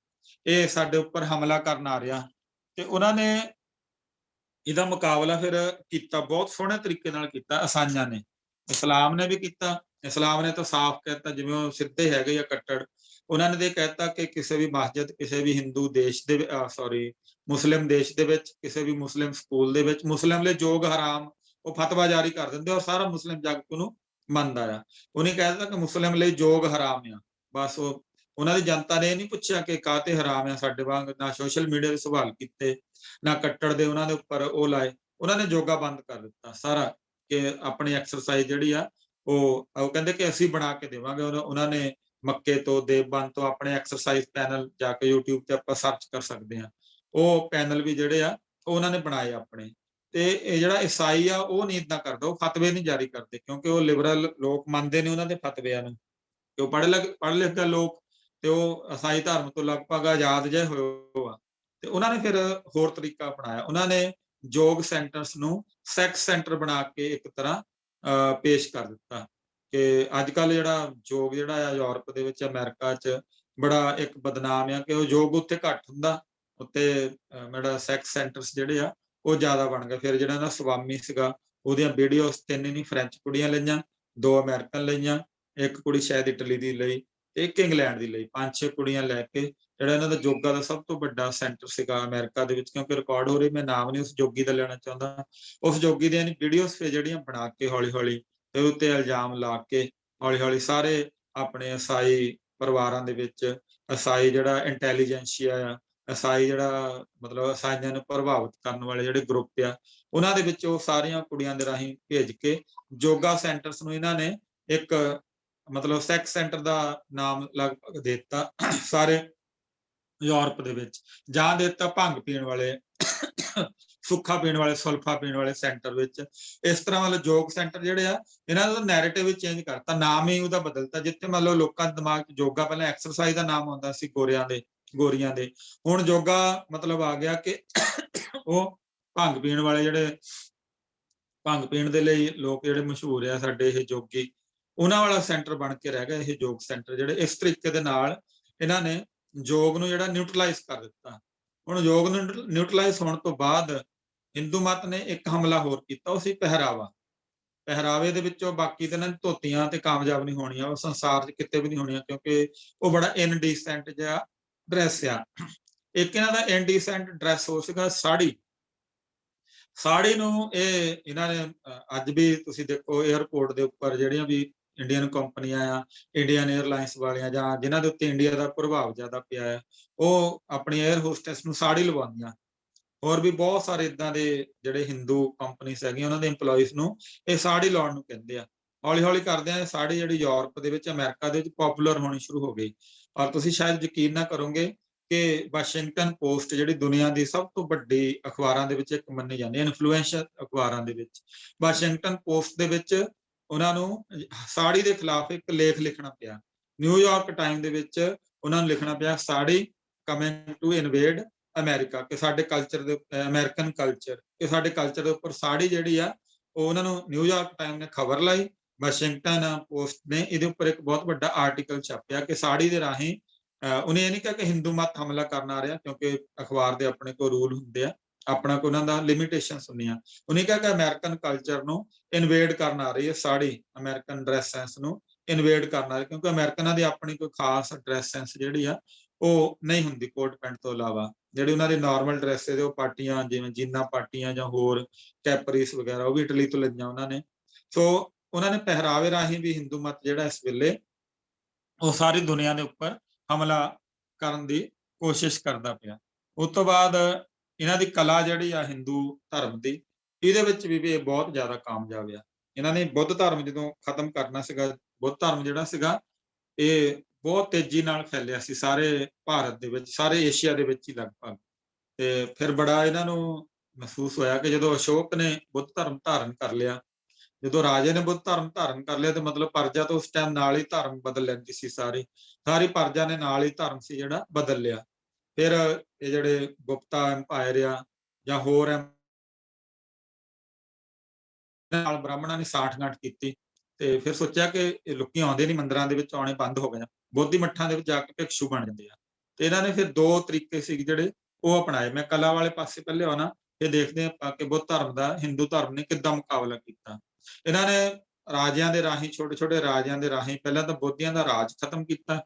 ਇਹ ਸਾਡੇ ਉੱਪਰ ਹਮਲਾ ਕਰਨ ਆ ਰਿਹਾ, ਤੇ ਉਹਨਾਂ ਨੇ ਇਹਦਾ ਮੁਕਾਬਲਾ ਫਿਰ ਕੀਤਾ, ਬਹੁਤ ਸੋਹਣੇ ਤਰੀਕੇ ਨਾਲ ਕੀਤਾ ਈਸਾਈਆਂ ਨੇ। ਇਸਲਾਮ ਨੇ ਵੀ ਕੀਤਾ। ਇਸਲਾਮ ਨੇ ਤਾਂ ਸਾਫ਼ ਕਹਿਤਾ, ਜਿਵੇਂ ਉਹ ਸਿੱਧੇ ਹੈਗੇ ਆ ਕੱਟੜ, ਉਹਨਾਂ ਨੇ ਇਹ ਕਹਿਤਾ ਕਿ ਕਿਸੇ ਵੀ ਮਸਜਿਦ, ਕਿਸੇ ਵੀ ਹਿੰਦੂ ਦੇਸ਼ ਦੇ ਮੁਸਲਿਮ ਦੇਸ਼ ਦੇ ਵਿੱਚ, ਕਿਸੇ ਵੀ ਮੁਸਲਿਮ ਸਕੂਲ ਦੇ ਵਿੱਚ ਮੁਸਲਿਮ ਲਈ ਯੋਗ ਹਰਾਮ, ਉਹ ਫਤਵਾ ਜਾਰੀ ਕਰ ਦਿੰਦੇ, ਔਰ ਸਾਰਾ ਮੁਸਲਿਮ ਜਗਤ ਉਹਨੂੰ ਮੰਨਦਾ ਆ। ਉਹਨੇ ਕਹਿ ਦਿੱਤਾ ਕਿ ਮੁਸਲਿਮ ਲਈ ਯੋਗ ਹਰਾਮ ਆ। ਬਸ ਉਹਨਾਂ ਦੀ ਜਨਤਾ ਨੇ ਇਹ ਨਹੀਂ ਪੁੱਛਿਆ ਕਿ ਕਾਹਤੇ ਹਰਾਮ ਆ, ਸਾਡੇ ਵਾਂਗ ਨਾ ਸੋਸ਼ਲ ਮੀਡੀਆ ਦੇ ਸਵਾਲ ਕੀਤੇ, ਨਾ ਕੱਟੜ ਦੇ ਉਹਨਾਂ ਦੇ ਉੱਪਰ ਉਹ ਲਾਏ। ਉਹਨਾਂ ਨੇ ਯੋਗਾ ਬੰਦ ਕਰ ਦਿੱਤਾ ਸਾਰਾ, ਕਿ ਆਪਣੀ ਐਕਸਰਸਾਈਜ਼ ਜਿਹੜੀ ਆ ਉਹ ਕਹਿੰਦੇ ਕਿ ਅਸੀਂ ਬਣਾ ਕੇ ਦੇਵਾਂਗੇ। ਉਹਨਾਂ ਨੇ ਮੱਕੇ ਤੋਂ, ਦੇਵਬੰਦ ਤੋਂ ਆਪਣੇ ਐਕਸਰਸਾਈਜ਼ ਪੈਨਲ ਜਾ ਕੇ YouTube ਤੇ ਆਪਾਂ ਸਰਚ ਕਰ ਸਕਦੇ ਹਾਂ, ਉਹ ਪੈਨਲ ਵੀ ਜਿਹੜੇ ਆ ਉਹ ਉਹਨਾਂ ਨੇ ਬਣਾਏ ਆਪਣੇ। ਤੇ ਇਹ ਜਿਹੜਾ ਈਸਾਈ ਆ ਉਹ ਨਹੀਂ ਏਦਾਂ ਕਰਦਾ, ਉਹ ਫਤਵੇ ਨਹੀਂ ਜਾਰੀ ਕਰਦੇ, ਕਿਉਂਕਿ ਉਹ ਲਿਬਰਲ ਲੋਕ ਮੰਨਦੇ ਨੇ ਉਹਨਾਂ ਦੇ ਫਤਵਿਆਂ ਨੂੰ, ਕਿ ਉਹ ਪੜ੍ਹ ਲਿਖ ਲੋਕ, ਤੇ ਉਹ ਈਸਾਈ ਧਰਮ ਤੋਂ ਲਗਭਗ ਆਜ਼ਾਦ ਜਿਹੇ ਹੋਏ ਆ। ਤੇ ਉਹਨਾਂ ਨੇ ਫਿਰ ਹੋਰ ਤਰੀਕਾ ਅਪਣਾਇਆ, ਉਹਨਾਂ ਨੇ ਯੋਗ ਸੈਂਟਰਸ ਨੂੰ ਸੈਕਸ ਸੈਂਟਰ ਬਣਾ ਕੇ ਇੱਕ ਤਰ੍ਹਾਂ ਪੇਸ਼ ਕਰ ਦਿੱਤਾ, ਕਿ ਅੱਜ ਕੱਲ੍ਹ ਜਿਹੜਾ ਯੋਗ ਜਿਹੜਾ ਆ ਯੂਰਪ ਦੇ ਵਿੱਚ, ਅਮਰੀਕਾ 'ਚ ਬੜਾ ਇੱਕ ਬਦਨਾਮ ਆ, ਕਿ ਉਹ ਯੋਗ ਉੱਥੇ ਘੱਟ ਹੁੰਦਾ, ਉੱਤੇ ਜਿਹੜਾ ਸੈਕਸ ਸੈਂਟਰਸ ਜਿਹੜੇ ਆ ਉਹ ਜ਼ਿਆਦਾ ਬਣ ਗਏ। ਫਿਰ ਜਿਹੜਾ ਇਹਦਾ ਸਵਾਮੀ ਸੀਗਾ, ਉਹਦੀਆਂ ਵੀਡੀਓਜ਼ 3 ਨਹੀਂ ਫਰੈਂਚ ਕੁੜੀਆਂ ਲਈਆਂ, 2 ਅਮਰੀਕਨ ਲਈਆਂ, 1 ਕੁੜੀ ਸ਼ਾਇਦ ਇਟਲੀ ਦੀ ਲਈ, ਤੇ 1 ਇੰਗਲੈਂਡ ਦੀ ਲਈ, 5-6 ਕੁੜੀਆਂ ਲੈ ਕੇ ਜਿਹੜਾ ਇਹਨਾਂ ਦਾ ਯੋਗਾ ਦਾ ਸਭ ਤੋਂ ਵੱਡਾ ਸੈਂਟਰ ਸੀਗਾ ਅਮਰੀਕਾ ਦੇ ਵਿੱਚ। ਕਿਉਂਕਿ ਰਿਕਾਰਡ ਹੋ ਰਹੀ, ਮੈਂ ਨਾਮ ਨਹੀਂ ਉਸ ਜੋਗੀ ਦਾ ਲੈਣਾ ਚਾਹੁੰਦਾ, ਉਸ ਜੋਗੀ ਦੀਆਂ ਵੀਡੀਓਜ਼ ਫਿਰ ਜਿਹੜੀਆਂ ਬਣਾ ਕੇ ਹੌਲੀ ਹੌਲੀ ਤੇ ਉੱਤੇ ਇਲਜ਼ਾਮ ਲਾ ਕੇ ਹੌਲੀ ਹੌਲੀ ਸਾਰੇ ਆਪਣੇ ਈਸਾਈ ਪਰਿਵਾਰਾਂ ਦੇ ਵਿੱਚ, ਈਸਾਈ ਜਿਹੜਾ ਇੰਟੈਲੀਜੈਂਸੀਆ ਆ, ਈਸਾਈ ਜਿਹੜਾ ਮਤਲਬ ਈਸਾਈਆਂ ਨੂੰ ਪ੍ਰਭਾਵਿਤ ਕਰਨ ਵਾਲੇ ਜਿਹੜੇ ਗਰੁੱਪ ਆ, ਉਹਨਾਂ ਦੇ ਵਿੱਚ ਉਹ ਸਾਰੀਆਂ ਕੁੜੀਆਂ ਦੇ ਰਾਹੀਂ ਭੇਜ ਕੇ ਯੋਗਾ ਸੈਂਟਰਸ ਨੂੰ ਇਹਨਾਂ ਨੇ ਇੱਕ ਮਤਲਬ ਸੈਕਸ ਸੈਂਟਰ ਦਾ ਨਾਮ ਲਗਭਗ ਦੇ ਦਿੱਤਾ ਸਾਰੇ ਯੂਰਪ ਦੇ ਵਿੱਚ, ਜਾਂ ਦੇ ਦਿੱਤਾ ਭੰਗ ਪੀਣ ਵਾਲੇ, ਸੁੱਖਾ ਪੀਣ ਵਾਲੇ, ਸੁਲਫਾ ਪੀਣ ਵਾਲੇ ਸੈਂਟਰ ਵਿੱਚ। ਇਸ ਤਰ੍ਹਾਂ ਮਤਲਬ ਯੋਗ ਸੈਂਟਰ ਜਿਹੜੇ ਆ, ਇਹਨਾਂ ਦਾ ਨੈਰੇਟਿਵ ਵੀ ਚੇਂਜ ਕਰਤਾ, ਨਾਮ ਹੀ ਉਹਦਾ ਬਦਲਤਾ। ਜਿੱਥੇ ਮਤਲਬ ਲੋਕਾਂ ਦੇ ਦਿਮਾਗ 'ਚ ਯੋਗਾ ਪਹਿਲਾਂ ਐਕਸਰਸਾਈਜ਼ ਦਾ ਨਾਮ ਆਉਂਦਾ ਸੀ ਗੋਰੀਆਂ ਦੇ, ਹੁਣ ਯੋਗਾ ਮਤਲਬ ਆ ਗਿਆ ਕਿ ਉਹ ਭੰਗ ਪੀਣ ਵਾਲੇ, ਜਿਹੜੇ ਭੰਗ ਪੀਣ ਦੇ ਲਈ ਲੋਕ ਜਿਹੜੇ ਮਸ਼ਹੂਰ ਆ ਸਾਡੇ ਇਹ ਜੋਗੀ, ਉਹਨਾਂ ਵਾਲਾ ਸੈਂਟਰ ਬਣ ਕੇ ਰਹਿ ਗਿਆ ਇਹ ਯੋਗ ਸੈਂਟਰ ਜਿਹੜੇ। ਇਸ ਤਰੀਕੇ ਦੇ ਨਾਲ ਇਹਨਾਂ ਨੇ ਯੋਗ ਨੂੰ ਜਿਹੜਾ ਨਿਊਟਰਲਾਈਜ਼ ਕਰ ਦਿੱਤਾ। ਹੁਣ ਯੋਗ ਨੂੰ ਨਿਊਟਰਲਾਈਜ਼ ਹੋਣ ਤੋਂ ਬਾਅਦ ਹਿੰਦੂ ਮਤ ਨੇ ਇੱਕ ਹਮਲਾ ਹੋਰ ਕੀਤਾ, ਉਹ ਸੀ ਪਹਿਰਾਵਾ। ਪਹਿਰਾਵੇ ਦੇ ਵਿੱਚੋਂ ਬਾਕੀ ਤਾਂ ਇਹਨਾਂ ਧੋਤੀਆਂ ਤੇ ਕਾਮਯਾਬ ਨਹੀਂ ਹੋਣੀਆਂ, ਉਹ ਸੰਸਾਰ 'ਚ ਕਿਤੇ ਵੀ ਨਹੀਂ ਹੋਣੀਆਂ, ਕਿਉਂਕਿ ਉਹ ਬੜਾ ਇਨਡੀਸੈਂਟ ਜਿਹਾ ਡਰੈਸ ਆ। ਇੱਕ ਇਹਨਾਂ ਦਾ ਇਨਡੀਸੈਂਟ ਡਰੈਸ ਹੋ ਸੀਗਾ ਸਾੜੀ। ਸਾੜੀ ਨੂੰ ਇਹਨਾਂ ਨੇ ਅੱਜ ਵੀ ਤੁਸੀਂ ਦੇਖੋ 에ਅਰਪੋਰਟ ਦੇ ਉੱਪਰ ਜਿਹੜੀਆਂ ਵੀ ਇੰਡੀਅਨ ਕੰਪਨੀਆਂ ਆ, ਇੰਡੀਅਨ 에ਅਰਲਾਈਨਸ ਵਾਲੀਆਂ, ਜਾਂ ਜਿਨ੍ਹਾਂ ਦੇ ਉੱਤੇ ਇੰਡੀਆ ਦਾ ਪ੍ਰਭਾਵ ਜ਼ਿਆਦਾ ਪਿਆ ਹੈ, ਉਹ ਆਪਣੀ 에ਅਰ ਹੋਸਟੈਸ ਨੂੰ ਸਾੜੀ ਲਵਾਉਂਦੀਆਂ। ਹੋਰ ਵੀ ਬਹੁਤ ਸਾਰੇ ਇਦਾਂ ਦੇ ਜਿਹੜੇ ਹਿੰਦੂ ਕੰਪਨੀਆਂ ਹੈਗੀਆਂ, ਉਹਨਾਂ ਦੇ EMPLOYEES ਨੂੰ ਇਹ ਸਾੜੀ ਲਾਉਣ ਨੂੰ ਕਹਿੰਦੇ ਆ। ਹੌਲੀ ਹੌਲੀ ਕਰਦੇ ਆ ਸਾੜੀ ਜਿਹੜੀ ਯੂਰਪ ਦੇ ਵਿੱਚ, ਅਮਰੀਕਾ ਦੇ ਵਿੱਚ ਪਪੂਲਰ ਹੋਣੀ ਸ਼ੁਰੂ ਹੋ ਗਈ। ਔਰ ਤੁਸੀਂ ਸ਼ਾਇਦ ਯਕੀਨ ਨਾ ਕਰੋਗੇ ਕਿ ਵਾਸ਼ਿੰਗਟਨ ਪੋਸਟ ਜਿਹੜੀ ਦੁਨੀਆ ਦੀ ਸਭ ਤੋਂ ਵੱਡੀ ਅਖਬਾਰਾਂ ਦੇ ਵਿੱਚ ਇੱਕ ਮੰਨੀ ਜਾਂਦੀ ਹੈ, ਇਨਫਲੂਐਂਸ਼ਲ ਅਖਬਾਰਾਂ ਦੇ ਵਿੱਚ, ਵਾਸ਼ਿੰਗਟਨ ਪੋਸਟ ਦੇ ਵਿੱਚ ਉਹਨਾਂ ਨੂੰ ਸਾੜੀ ਦੇ ਖਿਲਾਫ ਇੱਕ ਲੇਖ ਲਿਖਣਾ ਪਿਆ। ਨਿਊਯਾਰਕ ਟਾਈਮ ਦੇ ਵਿੱਚ ਉਹਨਾਂ ਨੂੰ ਲਿਖਣਾ ਪਿਆ, sari coming to invade America, ਕਿ ਸਾਡੇ ਕਲਚਰ ਦੇ ਅਮਰੀਕਨ ਕਲਚਰ, ਕਿ ਸਾਡੇ ਕਲਚਰ ਦੇ ਉੱਪਰ ਸਾੜੀ ਜਿਹੜੀ ਆ ਉਹ ਉਹਨਾਂ ਨੂੰ ਨਿਊਯਾਰਕ ਟਾਈਮ ਨੇ ਖਬਰ ਲਾਈ। ਵਾਸ਼ਿੰਗਟਨ ਪੋਸਟ ਨੇ ਇਹਦੇ ਉੱਪਰ ਇੱਕ ਬਹੁਤ ਵੱਡਾ ਆਰਟੀਕਲ ਛਾਪਿਆ ਕਿ ਸਾੜੀ ਦੇ ਰਾਹੀਂ ਉਹਨੇ ਇਹ ਨਹੀਂ ਕਿਹਾ ਕਿ ਹਿੰਦੂ ਮਤ ਹਮਲਾ ਕਰਨ ਆ ਰਿਹਾ, ਕਿਉਂਕਿ ਅਖਬਾਰ ਦੇ ਆਪਣੇ ਕੋਲ ਰੂਲ ਹੁੰਦੇ ਆ, ਆਪਣਾ ਕੋਈ ਉਹਨਾਂ ਦਾ ਲਿਮਿਟੇਸ਼ਨਸ ਹੁੰਦੀਆਂ। ਉਹਨੇ ਕਿਹਾ ਕਿ ਅਮਰੀਕਨ ਕਲਚਰ ਨੂੰ ਇਨਵੇਡ ਕਰਨ ਆ ਰਹੀ ਹੈ ਸਾੜੀ, ਅਮਰੀਕਨ ਡਰੈਸ ਸੈਂਸ ਨੂੰ ਇਨਵੇਡ ਕਰਨ ਆ ਰਹੀ, ਕਿਉਂਕਿ ਅਮਰੀਕਨਾਂ ਦੀ ਆਪਣੀ ਕੋਈ ਖਾਸ ਡਰੈਸ ਸੈਂਸ ਜਿਹੜੀ ਆ ਉਹ ਨਹੀਂ ਹੁੰਦੀ ਕੋਟ ਪੈਂਟ ਤੋਂ ਇਲਾਵਾ। ਜਿਹੜੀ ਉਹਨਾਂ ਦੀ ਨਾਰਮਲ ਡਰੈਸ ਹੈ ਉਹ ਪਾਟੀਆਂ, ਜਿਵੇਂ ਜੀਨਾਂ ਪਾਟੀਆਂ ਜਾਂ ਹੋਰ ਕੈਪਰੀਸ ਵਗੈਰਾ, ਉਹ ਵੀ ਇਟਲੀ ਤੋਂ ਲਈਆਂ ਉਹਨਾਂ ਨੇ। ਸੋ ਉਹਨਾਂ ਨੇ ਪਹਿਰਾਵੇ ਰਾਹੀਂ ਵੀ ਹਿੰਦੂ ਮਤ ਜਿਹੜਾ ਇਸ ਵੇਲੇ ਉਹ ਸਾਰੀ ਦੁਨੀਆ ਦੇ ਉੱਪਰ ਹਮਲਾ ਕਰਨ ਦੀ ਕੋਸ਼ਿਸ਼ ਕਰਦਾ ਪਿਆ। ਉਸ ਤੋਂ ਬਾਅਦ ਇਹਨਾਂ ਦੀ ਕਲਾ ਜਿਹੜੀ ਆ ਹਿੰਦੂ ਧਰਮ ਦੀ, ਇਹਦੇ ਵਿੱਚ ਵੀ ਇਹ ਬਹੁਤ ਜ਼ਿਆਦਾ ਕਾਮਯਾਬ ਆ। ਇਹਨਾਂ ਨੇ ਬੁੱਧ ਧਰਮ ਜਦੋਂ ਖਤਮ ਕਰਨਾ ਸੀਗਾ, ਬੁੱਧ ਧਰਮ ਜਿਹੜਾ ਸੀਗਾ ਇਹ ਬਹੁਤ ਤੇਜ਼ੀ ਨਾਲ ਫੈਲਿਆ ਸੀ ਸਾਰੇ ਭਾਰਤ ਦੇ ਵਿੱਚ, ਸਾਰੇ ਏਸ਼ੀਆ ਦੇ ਵਿੱਚ ਹੀ ਲਗਭਗ। ਤੇ ਫਿਰ ਬੜਾ ਇਹਨਾਂ ਨੂੰ ਮਹਿਸੂਸ ਹੋਇਆ ਕਿ ਜਦੋਂ ਅਸ਼ੋਕ ਨੇ ਬੁੱਧ ਧਰਮ ਧਾਰਨ ਕਰ ਲਿਆ, ਜਦੋਂ ਰਾਜੇ ਨੇ ਬੁੱਧ ਧਰਮ ਧਾਰਨ ਕਰ ਲਿਆ, ਤੇ ਮਤਲਬ ਪ੍ਰਜਾ ਤਾਂ ਉਸ ਟਾਈਮ ਨਾਲ ਹੀ ਧਰਮ ਬਦਲ ਲੈਂਦੀ ਸੀ, ਸਾਰੀ ਪ੍ਰਜਾ ਨੇ ਨਾਲ ਹੀ ਧਰਮ ਸੀ ਜਿਹੜਾ ਬਦਲ ਲਿਆ। ਫਿਰ ਇਹ ਜਿਹੜੇ ਗੁਪਤਾ ਐਮਪਾਇਰ ਆ ਜਾਂ ਹੋਰ ਨਾਲ ਬ੍ਰਾਹਮਣਾਂ ਨੇ ਸਾਠ-ਗਾਂਠ ਕੀਤੀ, ਤੇ ਫਿਰ ਸੋਚਿਆ ਕਿ ਇਹ ਲੋਕੀ ਆਉਂਦੇ ਨਹੀਂ, ਮੰਦਿਰਾਂ ਦੇ ਵਿੱਚ ਆਉਣੇ ਬੰਦ ਹੋ ਗਏ, ਬੋਧੀ ਮੱਠਾਂ ਦੇ ਵਿੱਚ ਜਾ ਕੇ ਭਿਕਸ਼ੂ ਬਣ ਜਾਂਦੇ ਆ। ਤੇ ਇਹਨਾਂ ਨੇ ਫਿਰ 2 ਤਰੀਕੇ ਸੀ ਜਿਹੜੇ ਉਹ ਅਪਣਾਏ। ਮੈਂ ਕਲਾ ਵਾਲੇ ਪਾਸੇ ਪਹਿਲੇ ਆਉਣਾ, ਇਹ ਦੇਖਦੇ ਆਪਾਂ ਕਿ ਬੁੱਧ ਧਰਮ ਦਾ ਹਿੰਦੂ ਧਰਮ ਨੇ ਕਿੱਦਾਂ ਮੁਕਾਬਲਾ ਕੀਤਾ। ਇਹਨਾਂ ਨੇ ਰਾਜਿਆਂ ਦੇ ਰਾਹੀਂ, ਛੋਟੇ ਛੋਟੇ ਰਾਜਿਆਂ ਦੇ ਰਾਹੀਂ ਪਹਿਲਾਂ ਤਾਂ ਬੋਧੀਆਂ ਦਾ ਰਾਜ ਖਤਮ ਕੀਤਾ।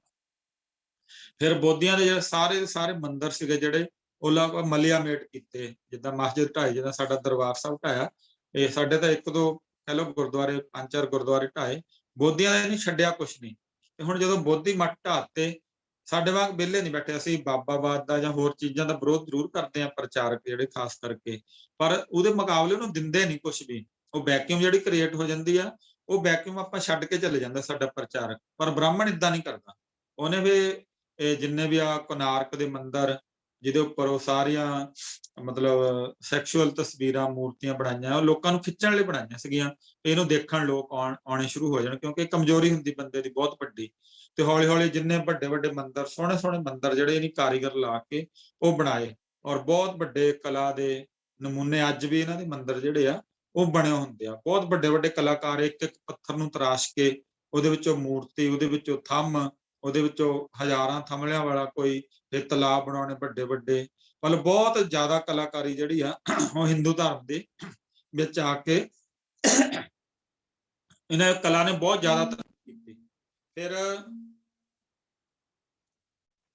ਫਿਰ ਬੋਧੀਆਂ ਦੇ ਜਿਹੜੇ ਸਾਰੇ ਦੇ ਸਾਰੇ ਮੰਦਿਰ ਸੀਗੇ ਜਿਹੜੇ, ਉਹ ਲਗਭਗ ਮਲੀਆਮੇਟ ਕੀਤੇ। ਜਿੱਦਾਂ ਮਸਜਿਦ ਢਾਈ, ਜਿੱਦਾਂ ਸਾਡਾ ਦਰਬਾਰ ਸਾਹਿਬ ਢਾਇਆ, ਇਹ ਸਾਡੇ ਤਾਂ ਇੱਕ ਦੋ ਕਹਿ ਲਓ ਗੁਰਦੁਆਰੇ, 5-4 ਗੁਰਦੁਆਰੇ ਢਾਏ, ਬੋਧੀਆਂ ਨੇ ਨਹੀਂ ਛੱਡਿਆ ਕੁਛ ਨਹੀਂ। ਤੇ ਹੁਣ ਜਦੋਂ ਬੋਧੀ ਮੱਠ ਢਾਤੇ, ਸਾਡੇ ਵਾਂਗ ਵਿਹਲੇ ਨਹੀਂ ਬੈਠੇ। ਅਸੀਂ ਬਾਬਾਵਾਦ ਦਾ ਜਾਂ ਹੋਰ ਚੀਜ਼ਾਂ ਦਾ ਵਿਰੋਧ ਜ਼ਰੂਰ ਕਰਦੇ ਹਾਂ, ਪ੍ਰਚਾਰਕ ਜਿਹੜੇ ਖਾਸ ਕਰਕੇ, ਪਰ ਉਹਦੇ ਮੁਕਾਬਲੇ ਉਹਨੂੰ ਦਿੰਦੇ ਨਹੀਂ ਕੁਛ ਵੀ। ਉਹ ਵੈਕਿਊਮ ਜਿਹੜੀ ਕ੍ਰੀਏਟ ਹੋ ਜਾਂਦੀ ਆ, ਉਹ ਵੈਕਿਊਮ ਆਪਾਂ ਛੱਡ ਕੇ ਚਲੇ ਜਾਂਦਾ ਸਾਡਾ ਪ੍ਰਚਾਰਕ। ਪਰ ਬ੍ਰਾਹਮਣ ਇਦਾਂ ਨਹੀਂ ਕਰਦਾ। ਉਹਨੇ ਵੀ ਇਹ ਜਿੰਨੇ ਵੀ ਆ ਕੋਨਾਰਕ ਦੇ ਮੰਦਿਰ, ਜਿਹਦੇ ਉੱਪਰ ਉਹ ਸਾਰੀਆਂ ਮਤਲਬ ਸੈਕਸ਼ੂਅਲ ਤਸਵੀਰਾਂ, ਮੂਰਤੀਆਂ ਬਣਾਈਆਂ, ਉਹ ਲੋਕਾਂ ਨੂੰ ਖਿੱਚਣ ਲਈ ਬਣਾਈਆਂ ਸੀਗੀਆਂ। ਇਹਨੂੰ ਦੇਖਣ ਲੋਕ ਆਉਣੇ ਸ਼ੁਰੂ ਹੋ ਜਾਣ, ਕਿਉਂਕਿ ਕਮਜ਼ੋਰੀ ਹੁੰਦੀ ਬੰਦੇ ਦੀ ਬਹੁਤ ਵੱਡੀ। ਤੇ ਹੌਲੀ ਹੌਲੀ ਜਿੰਨੇ ਵੱਡੇ ਵੱਡੇ ਮੰਦਿਰ, ਸੋਹਣੇ ਸੋਹਣੇ ਮੰਦਿਰ ਜਿਹੜੇ ਇਹਨੇ ਕਾਰੀਗਰ ਲਾ ਕੇ ਉਹ ਬਣਾਏ, ਔਰ ਬਹੁਤ ਵੱਡੇ ਕਲਾ ਦੇ ਨਮੂਨੇ ਅੱਜ ਵੀ ਇਹਨਾਂ ਦੇ ਮੰਦਿਰ ਜਿਹੜੇ ਆ ਉਹ ਬਣੇ ਹੁੰਦੇ ਆ। ਬਹੁਤ ਵੱਡੇ ਵੱਡੇ ਕਲਾਕਾਰ ਇੱਕ ਇੱਕ ਪੱਥਰ ਨੂੰ ਤਰਾਸ਼ ਕੇ ਉਹਦੇ ਵਿੱਚੋਂ ਮੂਰਤੀ, ਉਹਦੇ ਵਿੱਚੋਂ ਥੰਮ, ਉਹਦੇ ਵਿੱਚੋਂ ਹਜ਼ਾਰਾਂ ਥੰਮਲਿਆਂ ਵਾਲਾ ਕੋਈ ਤਲਾਬ ਬਣਾਉਣੇ ਵੱਡੇ ਵੱਡੇ। ਮਤਲਬ ਬਹੁਤ ਜ਼ਿਆਦਾ ਕਲਾਕਾਰੀ ਜਿਹੜੀ ਆ ਉਹ ਹਿੰਦੂ ਧਰਮ ਦੇ ਵਿੱਚ ਆ ਕੇ ਇਹਨਾਂ ਕਲਾ ਨੇ ਬਹੁਤ ਜ਼ਿਆਦਾ ਤਰੱਕੀ ਕੀਤੀ। ਫਿਰ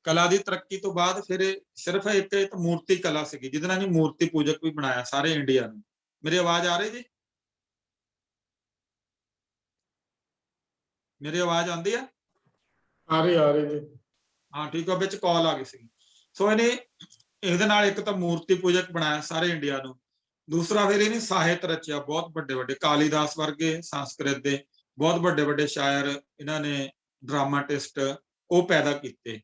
ਕਲਾ ਦੀ ਤਰੱਕੀ ਤੋਂ ਬਾਅਦ ਫਿਰ ਸਿਰਫ ਇੱਕ ਮੂਰਤੀ ਕਲਾ ਸੀਗੀ, ਜਿਹਦੇ ਨਾਲ ਮੂਰਤੀ ਪੂਜਕ ਵੀ ਬਣਾਇਆ ਸਾਰੇ ਇੰਡੀਆ ਨੂੰ। ਮੇਰੀ ਆਵਾਜ਼ ਆ ਰਹੀ ਜੀ? ਮੇਰੀ ਆਵਾਜ਼ ਆਉਂਦੀ ਆ? ਆ ਰਹੀ ਜੀ। ਹਾਂ ਠੀਕ ਆ, ਵਿੱਚ ਕਾਲ ਆ ਗਈ ਸੀ। ਸੋ ਇਹਨੇ ਇਹਦੇ ਨਾਲ ਇੱਕ ਤਾਂ ਮੂਰਤੀ ਪੂਜਕ ਬਣਾਇਆ ਸਾਰੇ ਇੰਡੀਆ ਨੂੰ, ਦੂਸਰਾ ਫਿਰ ਇਹਨੇ ਸਾਹਿਤ ਰਚਿਆ। ਬਹੁਤ ਵੱਡੇ ਵੱਡੇ ਕਾਲੀਦਾਸ ਵਰਗੇ ਸੰਸਕ੍ਰਿਤ ਦੇ ਬਹੁਤ ਵੱਡੇ ਵੱਡੇ ਸ਼ਾਇਰ, ਇਹਨਾਂ ਨੇ ਡਰਾਮਾਟਿਸਟ ਉਹ ਪੈਦਾ ਕੀਤੇ।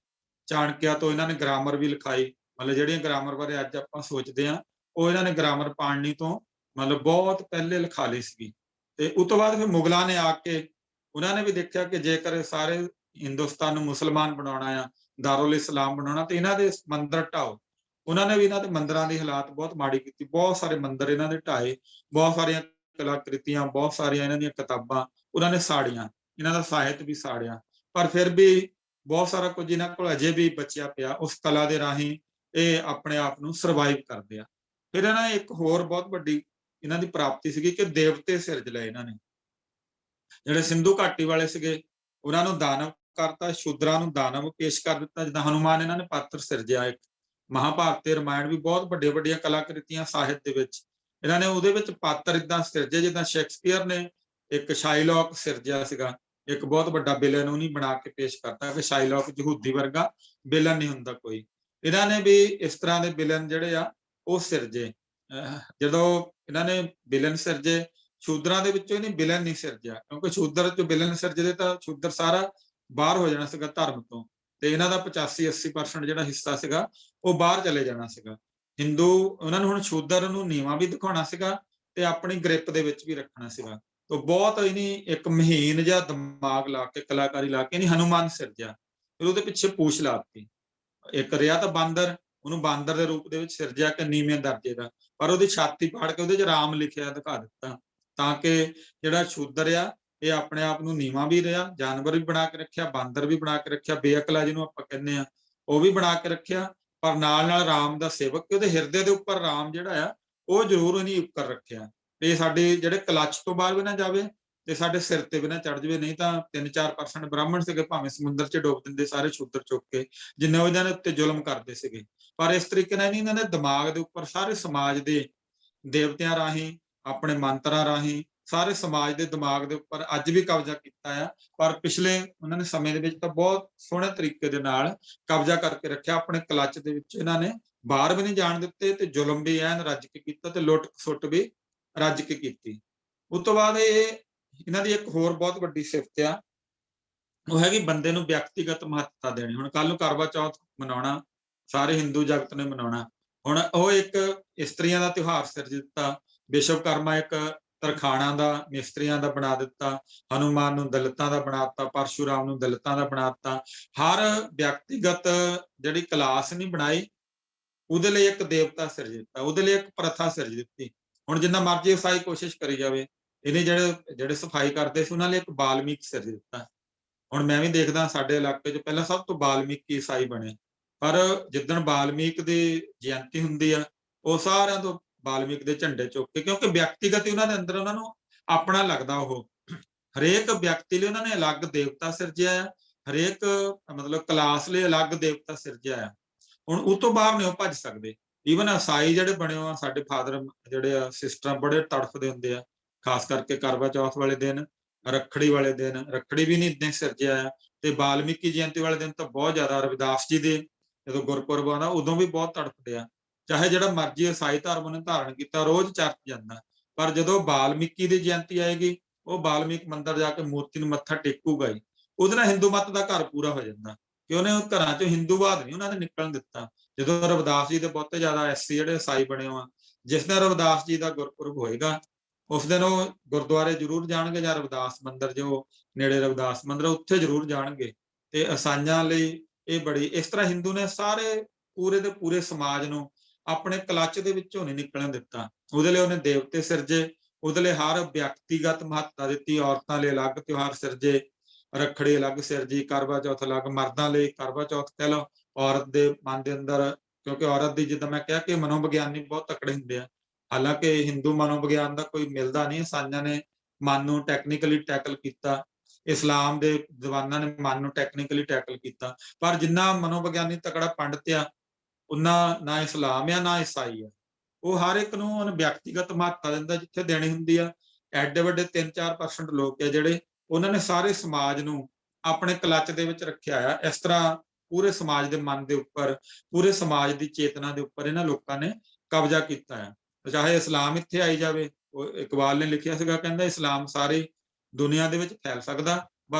ਚਾਣਕਿਆ ਤੋਂ ਇਹਨਾਂ ਨੇ ਗ੍ਰਾਮਰ ਵੀ ਲਿਖਾਈ। ਮਤਲਬ ਜਿਹੜੀਆਂ ਗ੍ਰਾਮਰ ਬਾਰੇ ਅੱਜ ਆਪਾਂ ਸੋਚਦੇ ਹਾਂ, ਉਹ ਇਹਨਾਂ ਨੇ ਗ੍ਰਾਮਰ ਪਾਣਨੀ ਤੋਂ ਮਤਲਬ ਬਹੁਤ ਪਹਿਲੇ ਲਿਖਾ ਲਈ ਸੀਗੀ। ਤੇ ਉਸ ਤੋਂ ਬਾਅਦ ਫਿਰ ਮੁਗਲਾਂ ਨੇ ਆ ਕੇ ਉਹਨਾਂ ਨੇ ਵੀ ਦੇਖਿਆ ਕਿ ਜੇਕਰ ਸਾਰੇ ਹਿੰਦੁਸਤਾਨ ਨੂੰ ਮੁਸਲਮਾਨ ਬਣਾਉਣਾ ਆ, ਦਾਰੁਲ ਇਸਲਾਮ ਬਣਾਉਣਾ, ਤੇ ਇਹਨਾਂ ਦੇ ਮੰਦਿਰ ਢਾਓ। ਉਹਨਾਂ ਨੇ ਵੀ ਇਹਨਾਂ ਦੇ ਮੰਦਿਰਾਂ ਦੀ ਹਾਲਾਤ ਬਹੁਤ ਮਾੜੀ ਕੀਤੀ। ਬਹੁਤ ਸਾਰੇ ਮੰਦਿਰ ਇਹਨਾਂ ਦੇ ਢਾਏ, ਬਹੁਤ ਸਾਰੀਆਂ ਕਲਾਕ੍ਰਿਤੀਆਂ, ਬਹੁਤ ਸਾਰੀਆਂ ਇਹਨਾਂ ਦੀਆਂ ਕਿਤਾਬਾਂ ਉਹਨਾਂ ਨੇ ਸਾੜੀਆਂ, ਇਹਨਾਂ ਦਾ ਸਾਹਿਤ ਵੀ ਸਾੜਿਆ। ਪਰ ਫਿਰ ਵੀ ਬਹੁਤ ਸਾਰਾ ਕੁਝ ਇਹਨਾਂ ਕੋਲ ਅਜੇ ਵੀ ਬਚਿਆ ਪਿਆ। ਉਸ ਕਲਾ ਦੇ ਰਾਹੀਂ ਇਹ ਆਪਣੇ ਆਪ ਨੂੰ ਸਰਵਾਈਵ ਕਰਦੇ ਆ। ਫਿਰ ਇਹਨਾਂ ਨੇ ਇੱਕ ਹੋਰ ਬਹੁਤ ਵੱਡੀ ਇਹਨਾਂ ਦੀ ਪ੍ਰਾਪਤੀ ਸੀਗੀ ਕਿ ਦੇਵਤੇ ਸਿਰਜ ਲਏ ਇਹਨਾਂ ਨੇ। ਜਿਹੜੇ ਸਿੰਧੂ ਘਾਟੀ ਵਾਲੇ ਸੀਗੇ, ਉਹਨਾਂ ਨੂੰ ਦਾਨਵ ਕਰਤਾ, ਸ਼ੂਦਰਾਂ ਨੂੰ ਦਾਨਵ ਪੇਸ਼ ਕਰ ਦਿੱਤਾ। ਜਿੱਦਾਂ ਹਨੂਮਾਨ ਇਹਨਾਂ ਨੇ ਪਾਤਰ ਸਿਰਜਿਆ। ਇੱਕ ਮਹਾਭਾਰਤ ਤੇ ਰਾਮਾਇਣ ਵੀ ਬਹੁਤ ਵੱਡੀਆਂ ਵੱਡੀਆਂ ਕਲਾਕ੍ਰਿਤੀਆਂ ਸਾਹਿਤ ਦੇ ਵਿੱਚ ਇਹਨਾਂ ਨੇ ਉਹਦੇ ਵਿੱਚ ਪਾਤਰ ਇਦਾਂ ਸਿਰਜੇ, ਜਿੱਦਾਂ ਸ਼ੇਕਸਪੀਅਰ ਨੇ ਇੱਕ ਸ਼ਾਇਲੌਕ ਸਿਰਜਿਆ ਸੀਗਾ। ਇੱਕ ਬਹੁਤ ਵੱਡਾ ਵਿਲਨ ਉਹਨੇ ਬਣਾ ਕੇ ਪੇਸ਼ ਕਰਤਾ ਕਿ ਸ਼ਾਇਲੌਕ ਯਹੂਦੀ ਵਰਗਾ ਵਿਲਨ ਨਹੀਂ ਹੁੰਦਾ ਕੋਈ। ਇਹਨਾਂ ਨੇ ਵੀ ਇਸ ਤਰ੍ਹਾਂ ਦੇ ਵਿਲਨ ਜਿਹੜੇ ਆ ਉਹ ਸਿਰਜੇ। ਜਦੋਂ ਇਹਨਾਂ ਨੇ ਵਿਲਨ ਸਿਰਜੇ, ਸ਼ੂਦਰਾਂ ਦੇ ਵਿੱਚੋਂ ਇਹਨੇ ਵਿਲਨ ਨਹੀਂ ਸਿਰਜਿਆ, ਕਿਉਂਕਿ ਸ਼ੂਦਰ ਚ ਵਿਲਨ ਸਿਰਜਦੇ ਤਾਂ ਸ਼ੂਦਰ ਸਾਰਾ ਬਾਹਰ ਹੋ ਜਾਣਾ ਸੀਗਾ ਧਰਮ ਤੋਂ, ਤੇ ਇਹਨਾਂ ਦਾ 85-80% ਜਿਹੜਾ ਹਿੱਸਾ ਸੀਗਾ ਉਹ ਬਾਹਰ ਚਲੇ ਜਾਣਾ ਸੀਗਾ। ਹਿੰਦੂ ਉਹਨਾਂ ਨੂੰ ਹੁਣ ਸ਼ੂਦਰ ਨੂੰ ਨੀਵਾਂ ਵੀ ਦਿਖਾਉਣਾ ਸੀਗਾ ਤੇ ਆਪਣੀ ਗ੍ਰਿਪ ਦੇ ਵਿੱਚ ਵੀ ਰੱਖਣਾ ਸੀਗਾ। ਤਾਂ ਬਹੁਤ ਇਹਨੇ ਇੱਕ ਮਹੀਨ ਜਿਹਾ ਦਿਮਾਗ ਲਾ ਕੇ, ਕਲਾਕਾਰੀ ਲਾ ਕੇ ਇਹਨੇ ਹਨੂਮਾਨ ਸਿਰਜਿਆ। ਫਿਰ ਉਹਦੇ ਪਿੱਛੇ ਪੂਛ ਲਾਤੀ। ਇੱਕ ਰਿਹਾ ਤਾਂ ਬਾਂਦਰ, ਉਹਨੂੰ ਬਾਂਦਰ ਦੇ ਰੂਪ ਦੇ ਵਿੱਚ ਸਿਰਜਿਆ ਕਿ ਨੀਵੇਂ ਦਰਜੇ ਦਾ, ਪਰ ਉਹਦੀ ਛਾਤੀ ਪਾੜ ਕੇ ਉਹਦੇ 'ਚ ਰਾਮ ਲਿਖਿਆ ਦਿਖਾ ਦਿੱਤਾ, ਤਾਂ ਕਿ ਜਿਹੜਾ ਸ਼ੂਦਰ ਆ ਇਹ ਆਪਣੇ ਆਪ ਨੂੰ ਨੀਵਾਂ ਵੀ ਰਿਹਾ, ਜਾਨਵਰ ਵੀ ਬਣਾ ਕੇ ਰੱਖਿਆ, ਬਾਂਦਰ ਵੀ ਬਣਾ ਕੇ ਰੱਖਿਆ, ਬੇਅਕਲਾ ਜਿਹਨੂੰ ਆਪਾਂ ਕਹਿੰਦੇ ਆ ਉਹ ਵੀ ਬਣਾ ਕੇ ਰੱਖਿਆ, ਪਰ ਨਾਲ ਨਾਲ ਰਾਮ ਦਾ ਸੇਵਕ, ਕਿ ਉਹਦੇ ਹਿਰਦੇ ਦੇ ਉੱਪਰ ਰਾਮ ਜਿਹੜਾ ਆ ਉਹ ਜ਼ਰੂਰ ਉਹਨੇ ਉੱਪਰ ਰੱਖਿਆ। ਤੇ ਸਾਡੇ ਜਿਹੜੇ ਕਲਚ ਤੋਂ ਬਾਹਰ ਵੀ ਨਾ ਜਾਵੇ ਤੇ ਸਾਡੇ ਸਿਰ ਤੇ ਵੀ ਨਾ ਚੜ ਜਾਵੇ। ਨਹੀਂ ਤਾਂ 3-4% ਬ੍ਰਾਹਮਣ ਸੀਗੇ, ਭਾਵੇਂ ਸਮੁੰਦਰ 'ਚ ਡੋਬ ਦਿੰਦੇ ਸਾਰੇ ਸ਼ੂਦਰ ਚੁੱਕ ਕੇ, ਜਿੰਨੇ ਉਹ ਇਹਨਾਂ ਦੇ ਉੱਤੇ ਜ਼ੁਲਮ ਕਰਦੇ ਸੀਗੇ। ਪਰ ਇਸ ਤਰੀਕੇ ਨਾਲ ਇਹਨਾਂ ਦੇ ਦਿਮਾਗ ਦੇ ਉੱਪਰ ਸਾਰੇ ਸਮਾਜ ਦੇ ਦੇਵਤਿਆਂ ਰਾਹੀਂ, ਆਪਣੇ ਮੰਤਰਾਂ ਰਾਹੀਂ ਸਾਰੇ ਸਮਾਜ ਦੇ ਦਿਮਾਗ ਦੇ ਉੱਪਰ ਅੱਜ ਵੀ ਕਬਜ਼ਾ ਕੀਤਾ ਆ। ਪਰ ਪਿਛਲੇ ਉਹਨਾਂ ਨੇ ਸਮੇਂ ਦੇ ਵਿੱਚ ਤਾਂ ਬਹੁਤ ਸੋਹਣੇ ਤਰੀਕੇ ਦੇ ਨਾਲ ਕਬਜ਼ਾ ਕਰਕੇ ਰੱਖਿਆ। ਆਪਣੇ ਕਲਚ ਦੇ ਵਿੱਚ ਇਹਨਾਂ ਨੇ ਬਾਹਰ ਵੀ ਨਹੀਂ ਜਾਣ ਦਿੱਤੇ, ਤੇ ਜ਼ੁਲਮ ਵੀ ਐਨ ਰੱਜ ਕੇ ਕੀਤਾ, ਤੇ ਲੁੱਟ ਸੁੱਟ ਵੀ ਰੱਜ ਕੇ ਕੀਤੀ। ਉਸ ਤੋਂ ਬਾਅਦ ਇਹਨਾਂ ਦੀ ਇੱਕ ਹੋਰ ਬਹੁਤ ਵੱਡੀ ਸਿਫਤ ਆ, ਉਹ ਹੈਗੀ ਬੰਦੇ ਨੂੰ ਵਿਅਕਤੀਗਤ ਮਹੱਤਤਾ ਦੇਣੀ। ਹੁਣ ਕੱਲ ਨੂੰ ਕਰਵਾ ਚੌਥ ਮਨਾਉਣਾ, ਸਾਰੇ ਹਿੰਦੂ ਜਗਤ ਨੇ ਮਨਾਉਣਾ। ਹੁਣ ਉਹ ਇੱਕ ਇਸਤਰੀਆਂ ਦਾ ਤਿਉਹਾਰ ਸਿਰਜ ਦਿੱਤਾ। ਵਿਸ਼ਵਕਰਮਾ ਇੱਕ ਤਰਖਾਣਾ ਦਾ, ਮਿਸਤਰੀਆਂ ਦਾ ਬਣਾ ਦਿੱਤਾ। ਹਨੂਮਾਨ ਨੂੰ ਦਲਿਤਾਂ ਦਾ ਬਣਾ ਦਿੱਤਾ, ਪਰਸ਼ੂਰਾਮ ਨੂੰ ਦਲਿਤਾਂ ਦਾ ਬਣਾ ਦਿੱਤਾ। ਹਰ ਵਿਅਕਤੀਗਤ ਜਿਹੜੀ ਕਲਾਸ ਨਹੀਂ ਬਣਾਈ, ਉਹਦੇ ਲਈ ਇੱਕ ਦੇਵਤਾ ਸਿਰਜ ਦਿੱਤਾ, ਉਹਦੇ ਲਈ ਇੱਕ ਪ੍ਰਥਾ ਸਿਰਜ ਦਿੱਤੀ। ਹੁਣ ਜਿੰਨਾ ਮਰਜ਼ੀ ਸਫਾਈ ਕੋਸ਼ਿਸ਼ ਕਰੀ ਜਾਵੇ, ਇਹਨੇ ਜਿਹੜੇ ਸਫਾਈ ਕਰਦੇ ਸੀ ਉਹਨਾਂ ਲਈ ਇੱਕ ਬਾਲਮੀਕ ਸਿਰਜ ਦਿੱਤਾ। ਹੁਣ ਮੈਂ ਵੀ ਦੇਖਦਾ ਸਾਡੇ ਇਲਾਕੇ 'ਚ ਪਹਿਲਾਂ ਸਭ ਤੋਂ ਬਾਲਮੀਕੀ ਈਸਾਈ ਬਣੇ, ਪਰ ਜਿੱਦਣ ਬਾਲਮੀਕ ਦੀ ਜਯੰਤੀ ਹੁੰਦੀ ਆ ਉਹ ਸਾਰਿਆਂ ਤੋਂ ਵਾਲਮੀਕ ਦੇ ਝੰਡੇ ਚੁੱਕ ਕੇ, ਕਿਉਂਕਿ ਵਿਅਕਤੀਗਤ ਹੀ ਉਹਨਾਂ ਦੇ ਅੰਦਰ ਉਹਨਾਂ ਨੂੰ ਆਪਣਾ ਲੱਗਦਾ। ਉਹ ਹਰੇਕ ਵਿਅਕਤੀ ਲਈ ਉਹਨਾਂ ਨੇ ਅਲੱਗ ਦੇਵਤਾ ਸਿਰਜਿਆ ਆ, ਹਰੇਕ ਮਤਲਬ ਕਲਾਸ ਲਈ ਅਲੱਗ ਦੇਵਤਾ ਸਿਰਜਿਆ ਆ। ਹੁਣ ਉਹ ਤੋਂ ਬਾਹਰ ਨਹੀਂ ਉਹ ਭੱਜ ਸਕਦੇ। ਈਵਨ ਈਸਾਈ ਜਿਹੜੇ ਬਣੇ ਹੋ ਆ ਸਾਡੇ ਫਾਦਰ ਜਿਹੜੇ ਆ ਸਿਸਟਰ ਬੜੇ ਤੜਫਦੇ ਹੁੰਦੇ ਆ, ਖਾਸ ਕਰਕੇ ਕਰਵਾ ਚੌਥ ਵਾਲੇ ਦਿਨ, ਰੱਖੜੀ ਵਾਲੇ ਦਿਨ। ਰੱਖੜੀ ਵੀ ਨਹੀਂ ਏਦਾਂ ਸਿਰਜਿਆ ਆ, ਤੇ ਵਾਲਮੀਕੀ ਜਯੰਤੀ ਵਾਲੇ ਦਿਨ ਤਾਂ ਬਹੁਤ ਜ਼ਿਆਦਾ। ਰਵਿਦਾਸ ਜੀ ਦੇ ਜਦੋਂ ਗੁਰਪੁਰਬ ਆਉਂਦਾ ਉਦੋਂ ਵੀ ਬਹੁਤ ਤੜਫਦੇ ਆ। ਚਾਹੇ ਜਿਹੜਾ ਮਰਜ਼ੀ ਈਸਾਈ ਧਰਮ ਨੇ ਧਾਰਨ ਕੀਤਾ, ਰੋਜ਼ ਚਰਚ ਜਾਂਦਾ, ਪਰ ਜਦੋਂ ਵਾਲਮੀਕੀ ਦੀ ਜਯੰਤੀ ਆਏਗੀ ਉਹ ਵਾਲਮੀਕ ਮੰਦਿਰ ਜਾ ਕੇ ਮੂਰਤੀ ਨੂੰ ਮੱਥਾ ਟੇਕੂਗਾ ਹੀ। ਉਹਦੇ ਨਾਲ ਹਿੰਦੂ ਮਤ ਦਾ ਘਰ ਪੂਰਾ ਹੋ ਜਾਂਦਾ, ਕਿ ਉਹਨੇ ਘਰਾਂ ਚੋਂ ਹਿੰਦੂਵਾਦ ਨਹੀਂ ਉਹਨਾਂ ਨੇ ਨਿਕਲਣ ਦਿੱਤਾ। ਜਦੋਂ ਰਵਿਦਾਸ ਜੀ ਦੇ ਬਹੁਤੇ ਜ਼ਿਆਦਾ ਐਸੀ ਜਿਹੜੇ ਈਸਾਈ ਬਣੇ ਹੋ ਆ, ਜਿਸ ਦਿਨ ਰਵਿਦਾਸ ਜੀ ਦਾ ਗੁਰਪੁਰਬ ਹੋਏਗਾ ਉਸ ਦਿਨ ਉਹ ਗੁਰਦੁਆਰੇ ਜ਼ਰੂਰ ਜਾਣਗੇ, ਜਾਂ ਰਵਿਦਾਸ ਮੰਦਿਰ ਜੋ ਨੇੜੇ ਰਵਿਦਾਸ ਮੰਦਿਰ ਉੱਥੇ ਜ਼ਰੂਰ ਜਾਣਗੇ। ਤੇ ਈਸਾਈਆਂ ਲਈ ਇਹ ਬੜੀ ਇਸ ਤਰ੍ਹਾਂ ਹਿੰਦੂ ਨੇ ਸਾਰੇ ਪੂਰੇ ਦੇ ਪੂਰੇ ਸਮਾਜ ਨੂੰ ਆਪਣੇ ਕਲਚ ਦੇ ਵਿੱਚੋਂ ਨਹੀਂ ਨਿਕਲਣ ਦਿੱਤਾ। ਉਹਦੇ ਲਈ ਉਹਨੇ ਦੇਵਤੇ ਸਿਰਜੇ, ਉਹਦੇ ਲਈ ਹਰ ਵਿਅਕਤੀਗਤ ਮਹੱਤਤਾ ਦਿੱਤੀ। ਔਰਤਾਂ ਲਈ ਅਲੱਗ ਤਿਉਹਾਰ ਸਿਰਜੇ, ਰੱਖੜੀ ਅਲੱਗ ਸਿਰਜੀ, ਕਰਵਾ ਚੌਥ ਅਲੱਗ। ਮਰਦਾਂ ਲਈ ਕਰਵਾ ਚੌਥ ਕਹਿ ਲਓ, ਔਰਤ ਦੇ ਮਨ ਦੇ ਅੰਦਰ, ਕਿਉਂਕਿ ਔਰਤ ਦੀ ਜਿੱਦਾਂ ਮੈਂ ਕਿਹਾ ਕਿ ਮਨੋਵਿਗਿਆਨੀ ਬਹੁਤ ਤਕੜੇ ਹੁੰਦੇ ਆ। ਹਾਲਾਂਕਿ ਹਿੰਦੂ ਮਨੋਵਿਗਿਆਨ ਦਾ ਕੋਈ ਮਿਲਦਾ ਨਹੀਂ। ਈਸਾਈਆਂ ਨੇ ਮਨ ਨੂੰ ਟੈਕਨੀਕਲੀ ਟੈਕਲ ਕੀਤਾ, ਇਸਲਾਮ ਦੇ ਦੀਵਾਨਾਂ ਨੇ ਮਨ ਨੂੰ ਟੈਕਨੀਕਲੀ ਟੈਕਲ ਕੀਤਾ। ਪਰ ਜਿੰਨਾ ਮਨੋਵਿਗਿਆਨੀ ਤਕੜਾ ਪੰਡਤ ਆ, ਉਹਨਾਂ ਨਾ ਇਸਲਾਮ ਆ ਨਾ ਈਸਾਈ ਆ। ਉਹ ਹਰ ਇੱਕ ਨੂੰ ਉਹਨੇ ਵਿਅਕਤੀਗਤ ਮਹੱਤਤਾ ਦਿੰਦਾ ਜਿੱਥੇ ਦੇਣੀ ਹੁੰਦੀ ਆ। ਐਡੇ ਵੱਡੇ 3-4% ਲੋਕ ਆ ਜਿਹੜੇ ਉਹਨਾਂ ਨੇ ਸਾਰੇ ਸਮਾਜ ਨੂੰ ਆਪਣੇ ਕਲਚ ਦੇ ਵਿੱਚ ਰੱਖਿਆ ਆ। ਇਸ ਤਰ੍ਹਾਂ ਪੂਰੇ ਸਮਾਜ ਦੇ ਮਨ ਦੇ ਉੱਪਰ, ਪੂਰੇ ਸਮਾਜ ਦੀ ਚੇਤਨਾ ਦੇ ਉੱਪਰ ਇਹਨਾਂ ਲੋਕਾਂ ਨੇ ਕਬਜ਼ਾ ਕੀਤਾ ਆ। ਚਾਹੇ ਇਸਲਾਮ ਇੱਥੇ ਆਈ ਜਾਵੇ, ਉਹ ਇਕਬਾਲ ਨੇ ਲਿਖਿਆ ਸੀਗਾ, ਕਹਿੰਦਾ ਇਸਲਾਮ ਸਾਰੀ ਦੁਨੀਆ ਦੇ ਵਿੱਚ ਫੈਲ ਸਕਦਾ,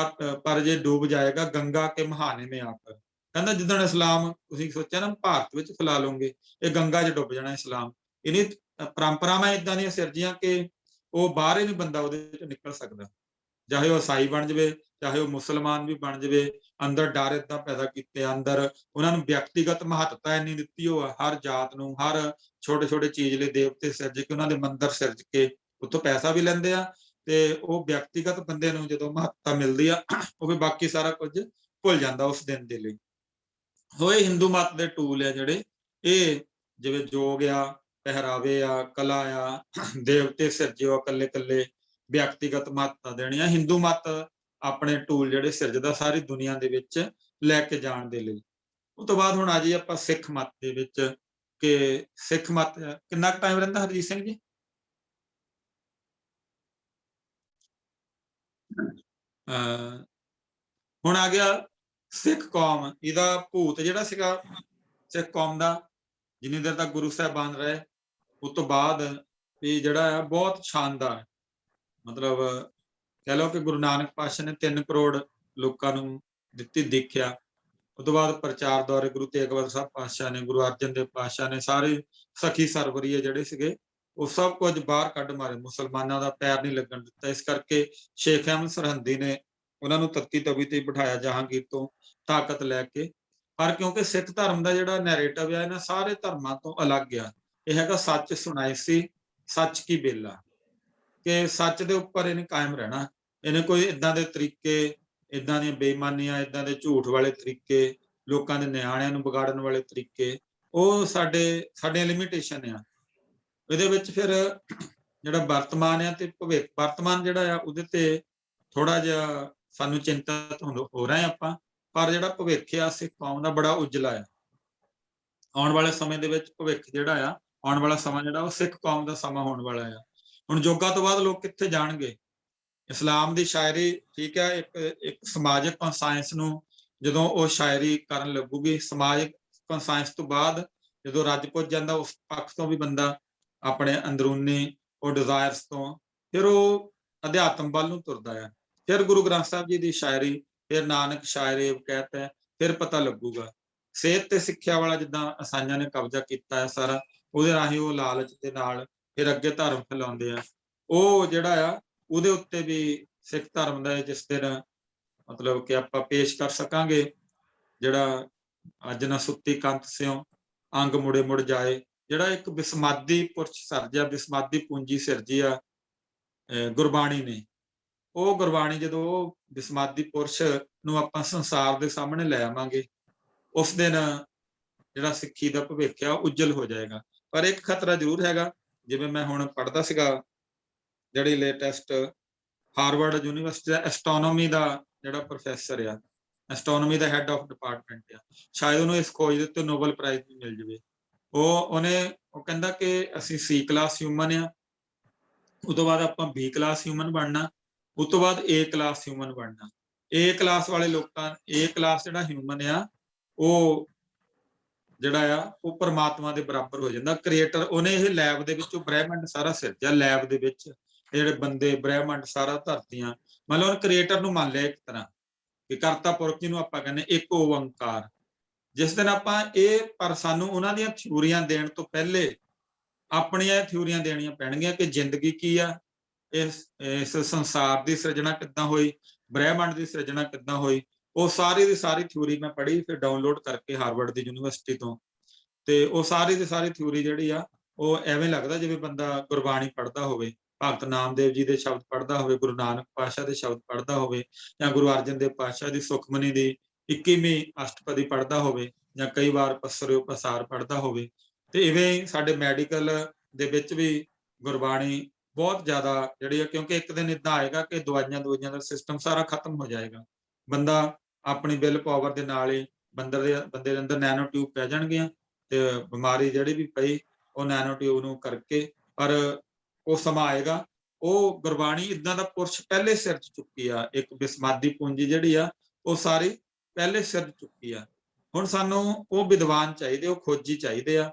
ਪਰ ਜੇ ਡੂਬ ਜਾਏਗਾ ਗੰਗਾ ਕੇ ਮੁਹਾਨੇ ਮੇ ਆਕਰ। ਕਹਿੰਦਾ ਜਿੱਦਣ ਇਸਲਾਮ ਤੁਸੀਂ ਸੋਚਿਆ ਨਾ ਭਾਰਤ ਵਿੱਚ ਫੈਲਾ ਲਓਗੇ, ਇਹ ਗੰਗਾ 'ਚ ਡੁੱਬ ਜਾਣਾ ਇਸਲਾਮ। ਇਹਨੇ ਪਰੰਪਰਾਵਾਂ ਏਦਾਂ ਦੀਆਂ ਸਿਰਜੀਆਂ ਕਿ ਉਹ ਬਾਹਰ ਹੀ ਨਹੀਂ ਬੰਦਾ ਉਹਦੇ 'ਚੋਂ ਨਿਕਲ ਸਕਦਾ। ਚਾਹੇ ਉਹ ਈਸਾਈ ਬਣ ਜਾਵੇ, ਚਾਹੇ ਉਹ ਮੁਸਲਮਾਨ ਵੀ ਬਣ ਜਾਵੇ, ਅੰਦਰ ਡਰ ਏਦਾਂ ਪੈਦਾ ਕੀਤੇ, ਅੰਦਰ ਉਹਨਾਂ ਨੂੰ ਵਿਅਕਤੀਗਤ ਮਹੱਤਤਾ ਇੰਨੀ ਦਿੱਤੀ ਉਹ ਹਰ ਜਾਤ ਨੂੰ, ਹਰ ਛੋਟੇ ਛੋਟੇ ਚੀਜ਼ ਲਈ ਦੇਵਤੇ ਸਿਰਜ ਕੇ, ਉਹਨਾਂ ਦੇ ਮੰਦਿਰ ਸਿਰਜ ਕੇ ਉੱਥੋਂ ਪੈਸਾ ਵੀ ਲੈਂਦੇ ਆ। ਤੇ ਉਹ ਵਿਅਕਤੀਗਤ ਬੰਦੇ ਨੂੰ ਜਦੋਂ ਮਹੱਤਤਾ ਮਿਲਦੀ ਆ, ਉਹ ਵੀ ਬਾਕੀ ਸਾਰਾ ਕੁਝ ਭੁੱਲ ਜਾਂਦਾ ਉਸ ਦਿਨ ਦੇ ਲਈ। ਹੋਏ ਹਿੰਦੂ ਮਤ ਦੇ ਟੂਲ ਆ ਜਿਹੜੇ, ਇਹ ਜਿਵੇਂ ਜੋਗ ਆ, ਪਹਿਰਾਵੇ ਆ, ਕਲਾ ਆ, ਦੇਵਤੇ ਸਿਰਜਿਓ ਇਕੱਲੇ ਇਕੱਲੇ, ਵਿਅਕਤੀਗਤ ਮਹੱਤਤਾ ਦੇਣੀ ਆ। ਹਿੰਦੂ ਮਤ ਆਪਣੇ ਟੂਲ ਜਿਹੜੇ ਸਿਰਜਦਾ ਸਾਰੀ ਦੁਨੀਆ ਦੇ ਵਿੱਚ ਲੈ ਕੇ ਜਾਣ ਦੇ ਲਈ। ਉਹ ਤੋਂ ਬਾਅਦ ਹੁਣ ਆ ਜੀ ਆਪਾਂ ਸਿੱਖ ਮਤ ਦੇ ਵਿੱਚ, ਕਿ ਸਿੱਖ ਮਤ ਕਿੰਨਾ ਕੁ ਟਾਈਮ ਰਹਿੰਦਾ ਹਰਜੀਤ ਸਿੰਘ ਜੀ? ਹੁਣ ਆ ਗਿਆ ਸਿੱਖ ਕੌਮ। ਇਹਦਾ ਭੂਤ ਜਿਹੜਾ ਸੀਗਾ ਸਿੱਖ ਕੌਮ ਦਾ, ਜਿੰਨੀ ਦੇਰ ਤੱਕ ਗੁਰੂ ਸਾਹਿਬਾਨ ਰਹੇ, ਉਸ ਤੋਂ ਬਾਅਦ ਇਹ ਜਿਹੜਾ ਆ ਬਹੁਤ ਸ਼ਾਨਦਾਰ, ਮਤਲਬ ਕਹਿ ਲਓ ਕਿ ਗੁਰੂ ਨਾਨਕ ਪਾਤਸ਼ਾਹ ਨੇ 3 ਕਰੋੜ ਲੋਕਾਂ ਨੂੰ ਦਿੱਤੀ ਦੀਖਿਆ। ਉਸ ਤੋਂ ਬਾਅਦ ਪ੍ਰਚਾਰ ਦੌਰੇ ਗੁਰੂ ਤੇਗ ਬਹਾਦਰ ਸਾਹਿਬ ਪਾਤਸ਼ਾਹ ਨੇ, ਗੁਰੂ ਅਰਜਨ ਦੇਵ ਪਾਤਸ਼ਾਹ ਨੇ, ਸਾਰੇ ਸਖੀ ਸਰਵਰੀਏ ਜਿਹੜੇ ਸੀਗੇ ਉਹ ਸਭ ਕੁਝ ਬਾਹਰ ਕੱਢ ਮਾਰੇ, ਮੁਸਲਮਾਨਾਂ ਦਾ ਪੈਰ ਨਹੀਂ ਲੱਗਣ ਦਿੱਤਾ। ਇਸ ਕਰਕੇ ਸ਼ੇਖ ਅਹਿਮਦ ਸਰਹੰਦੀ ਨੇ ਉਹਨਾਂ ਨੂੰ ਤੱਤੀ ਤਵੀ ਤੇ ਬਿਠਾਇਆ ਜਹਾਂਗੀਰ ਤੋਂ ਤਾਕਤ ਲੈ ਕੇ। ਪਰ ਕਿਉਂਕਿ ਸਿੱਖ ਧਰਮ ਦਾ ਜਿਹੜਾ ਨੈਰੇਟਿਵ ਆ ਇਹਨਾਂ ਸਾਰੇ ਧਰਮਾਂ ਤੋਂ ਅਲੱਗ ਆ। ਇਹ ਹੈਗਾ ਸੱਚ ਸੁਣਾਈ ਸੀ, ਸੱਚ ਕੀ ਬੇਲਾ, ਕਿ ਸੱਚ ਦੇ ਉੱਪਰ ਇਹਨੇ ਕਾਇਮ ਰਹਿਣਾ। ਇਹਨੇ ਕੋਈ ਇਦਾਂ ਦੇ ਤਰੀਕੇ, ਇਦਾਂ ਦੀਆਂ ਬੇਈਮਾਨੀਆਂ, ਇਦਾਂ ਦੇ ਝੂਠ ਵਾਲੇ ਤਰੀਕੇ, ਲੋਕਾਂ ਦੇ ਨਿਆਣਿਆਂ ਨੂੰ ਵਿਗਾੜਨ ਵਾਲੇ ਤਰੀਕੇ, ਉਹ ਸਾਡੀਆਂ ਲਿਮਿਟੇਸ਼ਨ ਆ। ਇਹਦੇ ਵਿੱਚ ਫਿਰ ਜਿਹੜਾ ਵਰਤਮਾਨ ਆ ਤੇ ਭਵਿੱਖ, ਵਰਤਮਾਨ ਜਿਹੜਾ ਆ ਉਹਦੇ ਤੇ ਥੋੜਾ ਜਿਹਾ ਸਾਨੂੰ ਚਿੰਤਤ ਹੋ ਰਹੇ ਆਪਾਂ, ਪਰ ਜਿਹੜਾ ਭਵਿੱਖ ਆ ਸਿੱਖ ਕੌਮ ਦਾ ਬੜਾ ਉਜਲਾ ਆ। ਆਉਣ ਵਾਲੇ ਸਮੇਂ ਦੇ ਵਿੱਚ ਭਵਿੱਖ ਜਿਹੜਾ ਆ, ਆਉਣ ਵਾਲਾ ਸਮਾਂ ਜਿਹੜਾ ਉਹ ਸਿੱਖ ਕੌਮ ਦਾ ਸਮਾਂ ਹੋਣ ਵਾਲਾ ਆ। ਹੁਣ ਯੋਗਾ ਤੋਂ ਬਾਅਦ ਲੋਕ ਕਿੱਥੇ ਜਾਣਗੇ? ਇਸਲਾਮ ਦੀ ਸ਼ਾਇਰੀ ਠੀਕ ਹੈ, ਇੱਕ ਸਮਾਜਿਕ ਕੌਨਸਾਇੰਸ ਨੂੰ ਜਦੋਂ ਉਹ ਸ਼ਾਇਰੀ ਕਰਨ ਲੱਗੂਗੀ, ਸਮਾਜਿਕ ਕੌਨਸਾਇੰਸ ਤੋਂ ਬਾਅਦ ਜਦੋਂ ਰੱਜ ਪੁੱਜ ਜਾਂਦਾ ਉਸ ਪੱਖ ਤੋਂ ਵੀ ਬੰਦਾ ਆਪਣੇ ਅੰਦਰੂਨੀ ਉਹ ਡਿਜ਼ਾਇਰਸ ਤੋਂ, ਫਿਰ ਉਹ ਅਧਿਆਤਮ ਵੱਲ ਨੂੰ ਤੁਰਦਾ ਆ। ਫਿਰ ਗੁਰੂ ਗ੍ਰੰਥ ਸਾਹਿਬ ਜੀ ਦੀ ਸ਼ਾਇਰੀ, ਫਿਰ ਨਾਨਕ ਸ਼ਾਇਰੇ ਕਹਿਤ ਹੈ, ਫਿਰ ਪਤਾ ਲੱਗੂਗਾ। ਸਿਹਤ ਤੇ ਸਿੱਖਿਆ ਵਾਲਾ ਜਿੱਦਾਂ ਈਸਾਈਆਂ ਨੇ ਕਬਜ਼ਾ ਕੀਤਾ ਹੈ ਸਾਰਾ, ਉਹਦੇ ਰਾਹੀਂ ਉਹ ਲਾਲਚ ਦੇ ਨਾਲ ਫਿਰ ਅੱਗੇ ਧਰਮ ਫੈਲਾਉਂਦੇ ਆ। ਉਹ ਜਿਹੜਾ ਆ ਉਹਦੇ ਉੱਤੇ ਵੀ ਸਿੱਖ ਧਰਮ ਦਾ ਜਿਸ ਦਿਨ ਮਤਲਬ ਕਿ ਆਪਾਂ ਪੇਸ਼ ਕਰ ਸਕਾਂਗੇ, ਜਿਹੜਾ ਅੱਜ ਨਾ ਸੁੱਤੀ ਕੰਤ ਸਿਓ ਅੰਗ ਮੁੜੇ ਮੁੜ ਜਾਏ, ਜਿਹੜਾ ਇੱਕ ਵਿਸਮਾਦੀ ਪੁਰਸ਼ ਸਿਰਜਿਆ, ਵਿਸਮਾਦੀ ਪੂੰਜੀ ਸਿਰਜੀ ਆ ਗੁਰਬਾਣੀ ਨੇ। ਉਹ ਗੁਰਬਾਣੀ ਜਦੋਂ ਉਹ ਵਿਸਮਾਦੀ ਪੁਰਸ਼ ਨੂੰ ਆਪਾਂ ਸੰਸਾਰ ਦੇ ਸਾਹਮਣੇ ਲੈ ਆਵਾਂਗੇ, ਉਸ ਦਿਨ ਜਿਹੜਾ ਸਿੱਖੀ ਦਾ ਭਵਿੱਖ ਆ ਉਜਲ ਹੋ ਜਾਏਗਾ। ਪਰ ਇੱਕ ਖਤਰਾ ਜ਼ਰੂਰ ਹੈਗਾ, ਜਿਵੇਂ ਮੈਂ ਹੁਣ ਪੜ੍ਹਦਾ ਸੀਗਾ, ਜਿਹੜੀ ਲੇਟੈਸਟ ਹਾਰਵਰਡ ਯੂਨੀਵਰਸਿਟੀ ਦਾ ਐਸਟ੍ਰੋਨੋਮੀ ਦਾ ਜਿਹੜਾ ਪ੍ਰੋਫੈਸਰ ਆ, astronomy the head of department ਆ, ਸ਼ਾਇਦ ਉਹਨੂੰ ਇਸ ਖੋਜ ਦੇ ਉੱਤੇ ਨੋਬਲ ਪ੍ਰਾਈਜ਼ ਵੀ ਮਿਲ ਜਾਵੇ। ਉਹ ਕਹਿੰਦਾ ਕਿ ਅਸੀਂ C ਕਲਾਸ ਹਿਊਮਨ ਆ, ਉਹ ਤੋਂ ਬਾਅਦ ਆਪਾਂ B ਕਲਾਸ ਹਿਊਮਨ ਬਣਨਾ, ਉਸ ਤੋਂ ਬਾਅਦ A ਕਲਾਸ ਹਿਊਮਨ ਬਣਨਾ। A ਕਲਾਸ ਵਾਲੇ ਲੋਕਾਂ, A ਕਲਾਸ ਜਿਹੜਾ ਹਿਊਮਨ ਆ, ਉਹ ਜਿਹੜਾ ਆ ਉਹ ਪਰਮਾਤਮਾ ਦੇ ਬਰਾਬਰ ਹੋ ਜਾਂਦਾ। ਕ੍ਰੀਏਟਰ ਉਹਨੇ ਇਹ ਲੈਬ ਦੇ ਵਿੱਚੋਂ ਬ੍ਰਹਿਮੰਡ ਸਾਰਾ ਸਿਰਜਿਆ, ਲੈਬ ਦੇ ਵਿੱਚ ਜਿਹੜੇ ਬੰਦੇ, ਬ੍ਰਹਿਮੰਡ, ਸਾਰਾ ਧਰਤੀਆਂ, ਮਤਲਬ ਉਹਨੇ ਕ੍ਰੀਏਟਰ ਨੂੰ ਮੰਨ ਲਿਆ ਇੱਕ ਤਰ੍ਹਾਂ ਕਿ ਕਰਤਾ ਪੁਰਖ, ਜਿਹਨੂੰ ਆਪਾਂ ਕਹਿੰਦੇ ਇੱਕ ਓੰਕਾਰ। ਜਿਸ ਦਿਨ ਆਪਾਂ ਪਰ ਸਾਨੂੰ ਉਹਨਾਂ ਦੀਆਂ ਥਿਊਰੀਆਂ ਦੇਣ ਤੋਂ ਪਹਿਲੇ ਆਪਣੀਆਂ ਥਿਊਰੀਆਂ ਦੇਣੀਆਂ ਪੈਣਗੀਆਂ ਕਿ ਜ਼ਿੰਦਗੀ ਕੀ ਆ, ਇਸ ਸੰਸਾਰ ਦੀ ਸਿਰਜਣਾ ਕਿੱਦਾਂ ਹੋਈ, ਬ੍ਰਹਿਮੰਡ ਦੀ ਸਿਰਜਣਾ ਕਿੱਦਾਂ ਹੋਈ। ਉਹ ਸਾਰੀ ਦੀ ਸਾਰੀ ਥਿਊਰੀ ਮੈਂ ਪੜ੍ਹੀ, ਫਿਰ ਡਾਊਨਲੋਡ ਕਰਕੇ ਹਾਰਵਰਡ ਦੀ ਯੂਨੀਵਰਸਿਟੀ ਤੋਂ। ਤੇ ਉਹ ਸਾਰੀ ਦੀ ਸਾਰੀ ਥਿਊਰੀ ਜਿਹੜੀ ਆ, ਉਹ ਐਵੇਂ ਲੱਗਦਾ ਜਿਵੇਂ ਬੰਦਾ ਗੁਰਬਾਣੀ ਪੜ੍ਹਦਾ ਹੋਵੇ, ਭਗਤ ਨਾਮਦੇਵ ਜੀ ਦੇ ਸ਼ਬਦ ਪੜ੍ਹਦਾ ਹੋਵੇ, ਗੁਰੂ ਨਾਨਕ ਪਾਤਸ਼ਾਹ ਦੇ ਸ਼ਬਦ ਪੜ੍ਹਦਾ ਹੋਵੇ, ਜਾਂ ਗੁਰੂ ਅਰਜਨ ਦੇਵ ਪਾਤਸ਼ਾਹ ਦੀ ਸੁਖਮਨੀ ਦੀ 21ਵੀਂ ਅਸ਼ਟਪਦੀ ਪੜ੍ਹਦਾ ਹੋਵੇ, ਜਾਂ ਕਈ ਵਾਰ ਪਸਰਿਓ ਪਸਾਰ ਪੜ੍ਹਦਾ ਹੋਵੇ। ਤੇ ਇਵੇਂ ਸਾਡੇ ਮੈਡੀਕਲ ਦੇ ਵਿੱਚ ਵੀ ਗੁਰਬਾਣੀ ਬਹੁਤ ਜ਼ਿਆਦਾ ਜਿਹੜੀ ਆ, ਕਿਉਂਕਿ ਇੱਕ ਦਿਨ ਏਦਾਂ ਆਏਗਾ ਕਿ ਦਵਾਈਆਂ ਦਾ ਸਿਸਟਮ ਸਾਰਾ ਖਤਮ ਹੋ ਜਾਏਗਾ। ਬੰਦਾ ਆਪਣੀ ਬਿਲ ਪਾਵਰ ਦੇ ਨਾਲ ਹੀ ਬੰਦੇ ਦੇ ਅੰਦਰ ਨੈਨੋ ਟਿਊਬ ਪੈ ਜਾਣਗੀਆਂ, ਤੇ ਬਿਮਾਰੀ ਜਿਹੜੀ ਵੀ ਪਈ ਉਹ ਨੈਨੋ ਟਿਊਬ ਨੂੰ ਕਰਕੇ। ਪਰ ਉਹ ਸਮਾਂ ਆਏਗਾ, ਉਹ ਗੁਰਬਾਣੀ ਇਦਾਂ ਦਾ ਪੁਰਸ਼ ਪਹਿਲੇ ਸਿਰਜ ਚੁੱਕੀ ਆ, ਇੱਕ ਬਿਸਮਾਦੀ ਪੂੰਜੀ ਜਿਹੜੀ ਆ ਉਹ ਸਾਰੀ ਪਹਿਲੇ ਸਿਰਜ ਚੁੱਕੀ ਆ। ਹੁਣ ਸਾਨੂੰ ਉਹ ਵਿਦਵਾਨ ਚਾਹੀਦੇ, ਉਹ ਖੋਜੀ ਚਾਹੀਦੇ ਆ,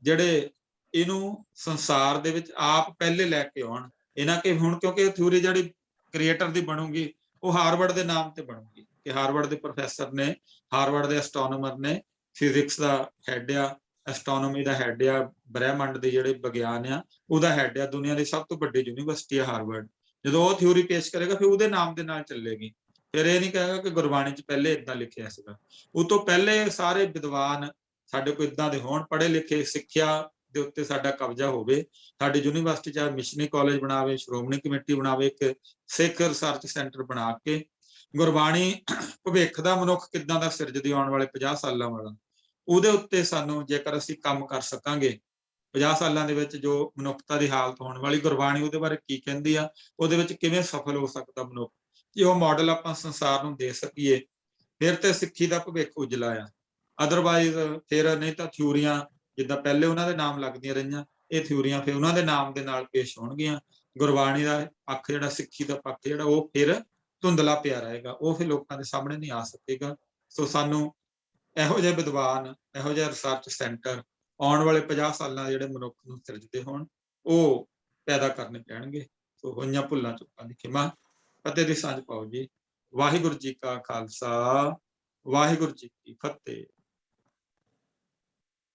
ਜਿਹੜੇ ਇਹਨੂੰ ਸੰਸਾਰ ਦੇ ਵਿੱਚ ਆਪ ਪਹਿਲੇ ਲੈ ਕੇ ਆਉਣ। ਇਹਨਾਂ ਕਿ ਹੁਣ ਕਿਉਂਕਿ ਥਿਊਰੀ ਜਿਹੜੀ ਕ੍ਰੀਏਟਰ ਦੀ ਬਣੂਗੀ, ਉਹ ਹਾਰਵਰਡ ਦੇ ਨਾਮ ਤੇ ਬਣੂਗੀ ਕਿ ਹਾਰਵਰਡ ਦੇ ਪ੍ਰੋਫੈਸਰ ਨੇ, ਹਾਰਵਰਡ ਦੇ ਐਸਟ੍ਰੋਨੋਮਰ ਨੇ, ਫਿਜ਼ਿਕਸ ਦਾ ਹੈਡ ਆ, ਐਸਟ੍ਰੋਨੋਮੀ ਦਾ ਹੈਡ ਆ, ਬ੍ਰਹਿਮੰਡ ਦੇ ਜਿਹੜੇ ਵਿਗਿਆਨ ਆ ਉਹਦਾ ਹੈਡ ਆ, ਦੁਨੀਆ ਦੀ ਸਭ ਤੋਂ ਵੱਡੀ ਯੂਨੀਵਰਸਿਟੀ ਆ ਹਾਰਵਰਡ। ਜਦੋਂ ਉਹ ਥਿਊਰੀ ਪੇਸ਼ ਕਰੇਗਾ, ਫਿਰ ਉਹਦੇ ਨਾਮ ਦੇ ਨਾਲ ਚੱਲੇਗੀ। ਫਿਰ ਇਹ ਨਹੀਂ ਕਹੇਗਾ ਕਿ ਗੁਰਬਾਣੀ 'ਚ ਪਹਿਲੇ ਏਦਾਂ ਲਿਖਿਆ ਸੀਗਾ। ਉਹ ਤੋਂ ਪਹਿਲੇ ਸਾਰੇ ਵਿਦਵਾਨ ਸਾਡੇ ਕੋਲ ਏਦਾਂ ਦੇ ਹੋਣ, ਪੜ੍ਹੇ ਲਿਖੇ, ਸਿੱਖਿਆ ਦੇ ਉੱਤੇ ਸਾਡਾ ਕਬਜ਼ਾ ਹੋਵੇ। ਸਾਡੀ ਯੂਨੀਵਰਸਿਟੀ ਚਾਹੇ ਮਿਸ਼ਨਰੀ ਕਾਲਜ ਬਣਾਵੇ, ਸ਼੍ਰੋਮਣੀ ਕਮੇਟੀ ਬਣਾਵੇ, ਇੱਕ ਸਿੱਖ ਰਿਸਰਚ ਸੈਂਟਰ ਬਣਾ ਕੇ ਗੁਰਬਾਣੀ ਭਵਿੱਖ ਦਾ ਮਨੁੱਖ ਕਿੱਦਾਂ ਦਾ ਸਿਰਜਦੀ ਆਉਣ ਵਾਲੇ 50 ਸਾਲਾਂ ਵਾਲਾ, ਉਹਦੇ ਉੱਤੇ ਸਾਨੂੰ ਜੇਕਰ ਅਸੀਂ ਕੰਮ ਕਰ ਸਕਾਂਗੇ, 50 ਸਾਲਾਂ ਦੇ ਵਿੱਚ ਜੋ ਮਨੁੱਖਤਾ ਦੀ ਹਾਲਤ ਹੋਣ ਵਾਲੀ, ਗੁਰਬਾਣੀ ਉਹਦੇ ਬਾਰੇ ਕੀ ਕਹਿੰਦੀ ਆ, ਉਹਦੇ ਵਿੱਚ ਕਿਵੇਂ ਸਫਲ ਹੋ ਸਕਦਾ ਮਨੁੱਖ, ਜੇ ਉਹ ਮਾਡਲ ਆਪਾਂ ਸੰਸਾਰ ਨੂੰ ਦੇ ਸਕੀਏ, ਫਿਰ ਤੇ ਸਿੱਖੀ ਦਾ ਭਵਿੱਖ ਉਜਲਾ ਆ। ਅਦਰਵਾਈਜ਼ ਫਿਰ ਨਹੀਂ ਤਾਂ ਥਿਊਰੀਆਂ ਜਿੱਦਾਂ ਪਹਿਲੇ ਉਹਨਾਂ ਦੇ ਨਾਮ ਲੱਗਦੀਆਂ ਰਹੀਆਂ, ਇਹ ਥਿਊਰੀਆਂ ਫਿਰ ਉਹਨਾਂ ਦੇ ਨਾਮ ਦੇ ਨਾਲ ਪੇਸ਼ ਹੋਣਗੀਆਂ। ਗੁਰਬਾਣੀ ਦਾ ਪੱਖ ਜਿਹੜਾ, ਸਿੱਖੀ ਦਾ ਪੱਖ ਜਿਹੜਾ, ਉਹ ਫਿਰ ਧੁੰਦਲਾ ਪਿਆ ਰਹੇਗਾ, ਉਹ ਫਿਰ ਲੋਕਾਂ ਦੇ ਸਾਹਮਣੇ ਨਹੀਂ ਆ ਸਕੇਗਾ। ਸੋ ਸਾਨੂੰ ਇਹੋ ਜਿਹੇ ਵਿਦਵਾਨ, ਇਹੋ ਜਿਹਾ ਰਿਸਰਚ ਸੈਂਟਰ ਆਉਣ ਵਾਲੇ 50 ਸਾਲਾਂ ਜਿਹੜੇ ਮਨੁੱਖ ਨੂੰ ਸਿਰਜਦੇ ਹੋਣ, ਉਹ ਪੈਦਾ ਕਰਨੇ ਪੈਣਗੇ। ਸੋ ਹੋਈਆਂ ਭੁੱਲਾਂ ਚੁੱਕਾਂ ਦੀ ਖਿਮਾ, ਫਤਿਹ ਦੀ ਸਾਂਝ ਪਾਓ ਜੀ। ਵਾਹਿਗੁਰੂ ਜੀ ਕਾ ਖਾਲਸਾ, ਵਾਹਿਗੁਰੂ ਜੀ ਕੀ ਫਤਿਹ।